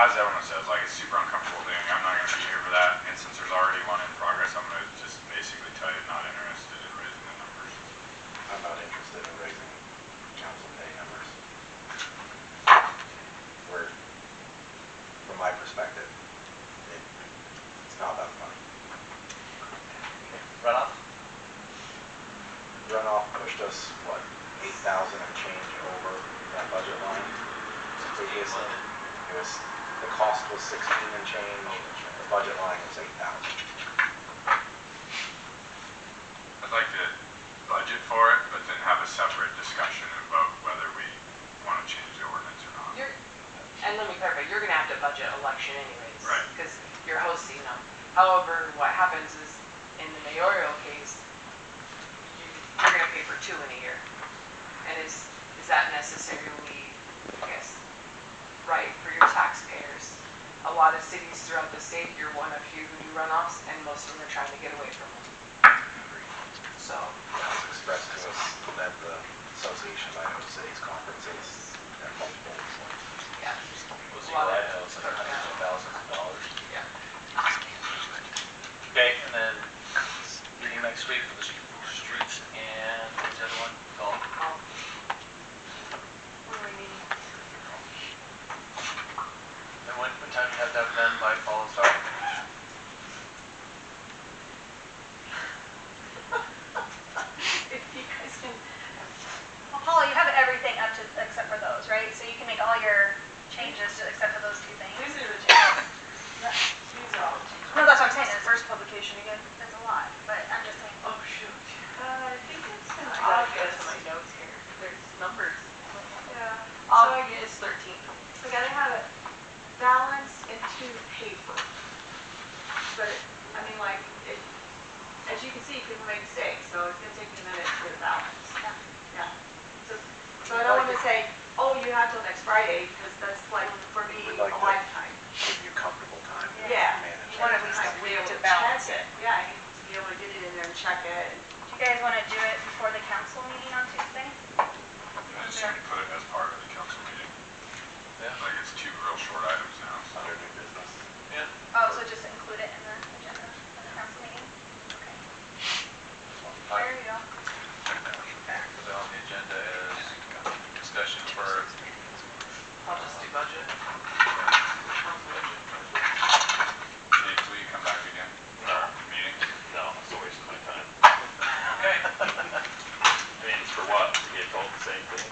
[SPEAKER 8] as everyone says, like, it's super uncomfortable doing, I'm not gonna be here for that, and since there's already one in progress, I'm gonna just basically tell you not interested in raising the numbers.
[SPEAKER 6] I'm not interested in raising council pay numbers. Where, from my perspective, it's not about the money.
[SPEAKER 1] Runoff?
[SPEAKER 6] Runoff pushed us, what, 8,000 and change over that budget line previously. It was, the cost was 16 and change, the budget line was 8,000.
[SPEAKER 8] I'd like to budget for it, but then have a separate discussion about whether we wanna change the ordinance or not.
[SPEAKER 2] And let me clarify, you're gonna have to budget election anyways.
[SPEAKER 8] Right.
[SPEAKER 2] Because you're hosting them. However, what happens is, in the mayoral case, you're gonna pay for 2 in a year. And is that necessarily, I guess, right for your taxpayers? A lot of cities throughout the state, you're one of few who do runoffs, and most of them are trying to get away from them. So.
[SPEAKER 6] It was expressed to us at the Association of Idaho Cities conferences at multiple points.
[SPEAKER 2] Yeah.
[SPEAKER 9] Was
[SPEAKER 2] A
[SPEAKER 9] the
[SPEAKER 2] lot of-
[SPEAKER 9] Idaho, it's like hundreds of thousands of dollars.
[SPEAKER 2] Yeah.
[SPEAKER 1] Okay, and then meeting next week for the streets and what's the other one? Golf.
[SPEAKER 5] What do we need?
[SPEAKER 1] And what time do you have that done by fall and start?
[SPEAKER 11] If you guys can, well, Paula, you have everything up to, except for those, right? So you can make all your changes except for those 2 things.
[SPEAKER 2] These are the changes. These are all the changes.
[SPEAKER 11] No, that's what I'm saying, it's
[SPEAKER 5] First publication again?
[SPEAKER 11] there's a lot, but I'm just saying.
[SPEAKER 2] Oh, shoot.
[SPEAKER 5] I think it's in
[SPEAKER 2] I gotta get to
[SPEAKER 5] August.
[SPEAKER 2] my notes here. There's numbers.
[SPEAKER 5] Yeah.
[SPEAKER 2] August 13th.
[SPEAKER 12] We gotta have it balanced into paper. But, I mean, like, as you can see, people make mistakes, so it's gonna take me a minute to get it balanced. Yeah. So I don't wanna say, oh, you have till next Friday, because that's like, for me,
[SPEAKER 6] We'd like
[SPEAKER 12] a
[SPEAKER 6] to-
[SPEAKER 12] lifetime.
[SPEAKER 6] Give you comfortable time to
[SPEAKER 12] Yeah.
[SPEAKER 6] manage.
[SPEAKER 5] You want at least a week to balance it.
[SPEAKER 12] Yeah, I need to be able to get it in there and check it.
[SPEAKER 11] Do you guys want to do it before the council meeting on Tuesday?
[SPEAKER 8] I just need to put it as part of the council meeting.
[SPEAKER 1] Yeah.
[SPEAKER 8] Like, it's 2 real short items now, so.
[SPEAKER 6] Under new business.
[SPEAKER 1] Yeah.
[SPEAKER 11] Oh, so just include it in the agenda for the council meeting? Okay. There you go.
[SPEAKER 9] Put it on the agenda as discussion for
[SPEAKER 2] I'll just do budget.
[SPEAKER 8] Dave, will you come back again? Meeting?
[SPEAKER 10] No, it's a waste of my time.
[SPEAKER 1] Okay.
[SPEAKER 10] I mean, it's for what? To get told the same thing?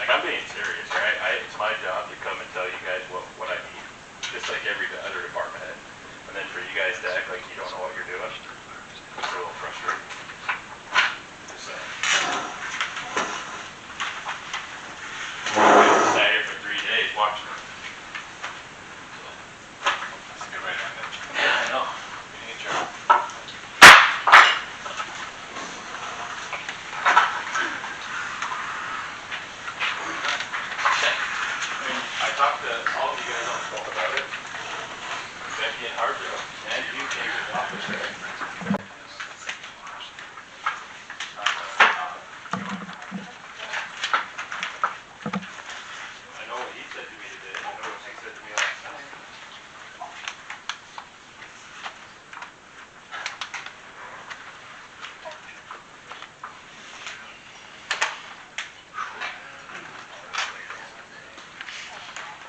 [SPEAKER 10] Like, I'm being serious, right? It's my job to come and tell you guys what I need, just like every other department head. And then for you guys to act like you don't know what you're doing, it's a little frustrating. Just saying. I sat here for 3 days watching it.
[SPEAKER 8] That's a good way to end it.
[SPEAKER 10] I know.
[SPEAKER 8] Meeting adjourned.
[SPEAKER 10] I talked to all of you guys on the phone about it. Becky and Harjo, and you came to the office there. I know what he said to me today, I know what she said to me last night.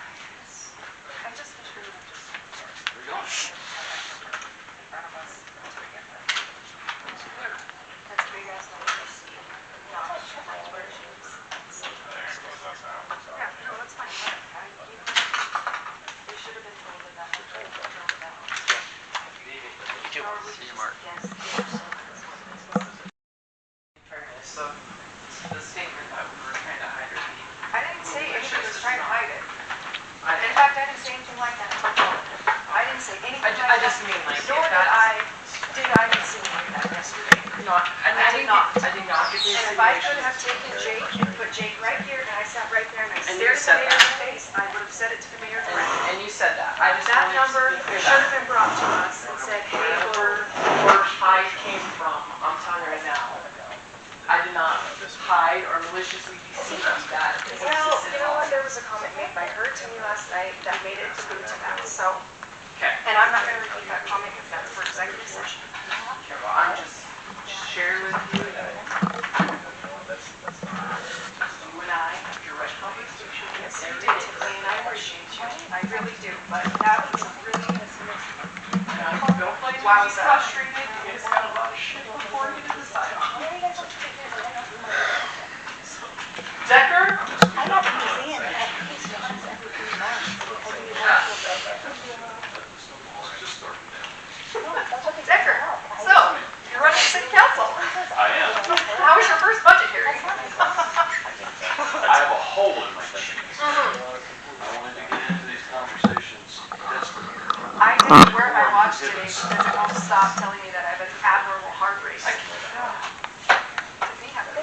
[SPEAKER 5] I just wish we would have just.
[SPEAKER 1] Where we going?
[SPEAKER 5] In front of us. That's what you guys know. Just not where she was. Yeah, no, that's fine. They should have been told that that was told that. Or we just guessed here, so that's what this was.
[SPEAKER 2] Fairness, so the statement that we were trying to hide or keep.
[SPEAKER 5] I didn't say anybody was trying to hide it.
[SPEAKER 2] I
[SPEAKER 5] In fact, I didn't say anything like that. I didn't say anything like that.
[SPEAKER 2] I just mean like,
[SPEAKER 5] Nor
[SPEAKER 2] if
[SPEAKER 5] did
[SPEAKER 2] that's.
[SPEAKER 5] I insinuate that yesterday.
[SPEAKER 2] Not, and I did not. I did not.
[SPEAKER 5] And if I could have taken Jake and put Jake right here, and I sat right there and I
[SPEAKER 2] And
[SPEAKER 5] stared
[SPEAKER 2] you
[SPEAKER 5] at the
[SPEAKER 2] said
[SPEAKER 5] mayor in
[SPEAKER 2] that.
[SPEAKER 5] the face, I would have said it to the mayor directly.
[SPEAKER 2] And you said that. I just
[SPEAKER 5] That
[SPEAKER 2] wanted
[SPEAKER 5] number
[SPEAKER 2] to be clear
[SPEAKER 5] should have
[SPEAKER 2] that
[SPEAKER 5] been brought to us and said, hey,
[SPEAKER 2] where hide came from, I'm telling you right now. I did not hide or maliciously deceive that.
[SPEAKER 5] well, you know what, there was was a comment made by her to me last night that made it to that, so.
[SPEAKER 2] Okay.
[SPEAKER 5] And I'm not gonna repeat that comment because that's for executive session.
[SPEAKER 2] Okay, well, I'm just sharing with you that you and I have direct conversation.
[SPEAKER 5] Yes, you did, Tiffany, and I appreciate you. I really do, but that was really,
[SPEAKER 2] Don't play too
[SPEAKER 5] Wowza.
[SPEAKER 2] frustrated, you guys got a lot of shit before you to decide on. Decker?
[SPEAKER 11] I'm not in the museum.
[SPEAKER 5] Decker, so, you're running city council.
[SPEAKER 10] I am.
[SPEAKER 5] How was your first budget hearing?
[SPEAKER 10] I have a hole in my thinking. I wanted to get into these conversations desperately.
[SPEAKER 5] I didn't wear my watch today because it won't stop telling me that I have an abnormal heart rate.
[SPEAKER 10] I
[SPEAKER 5] Did we have a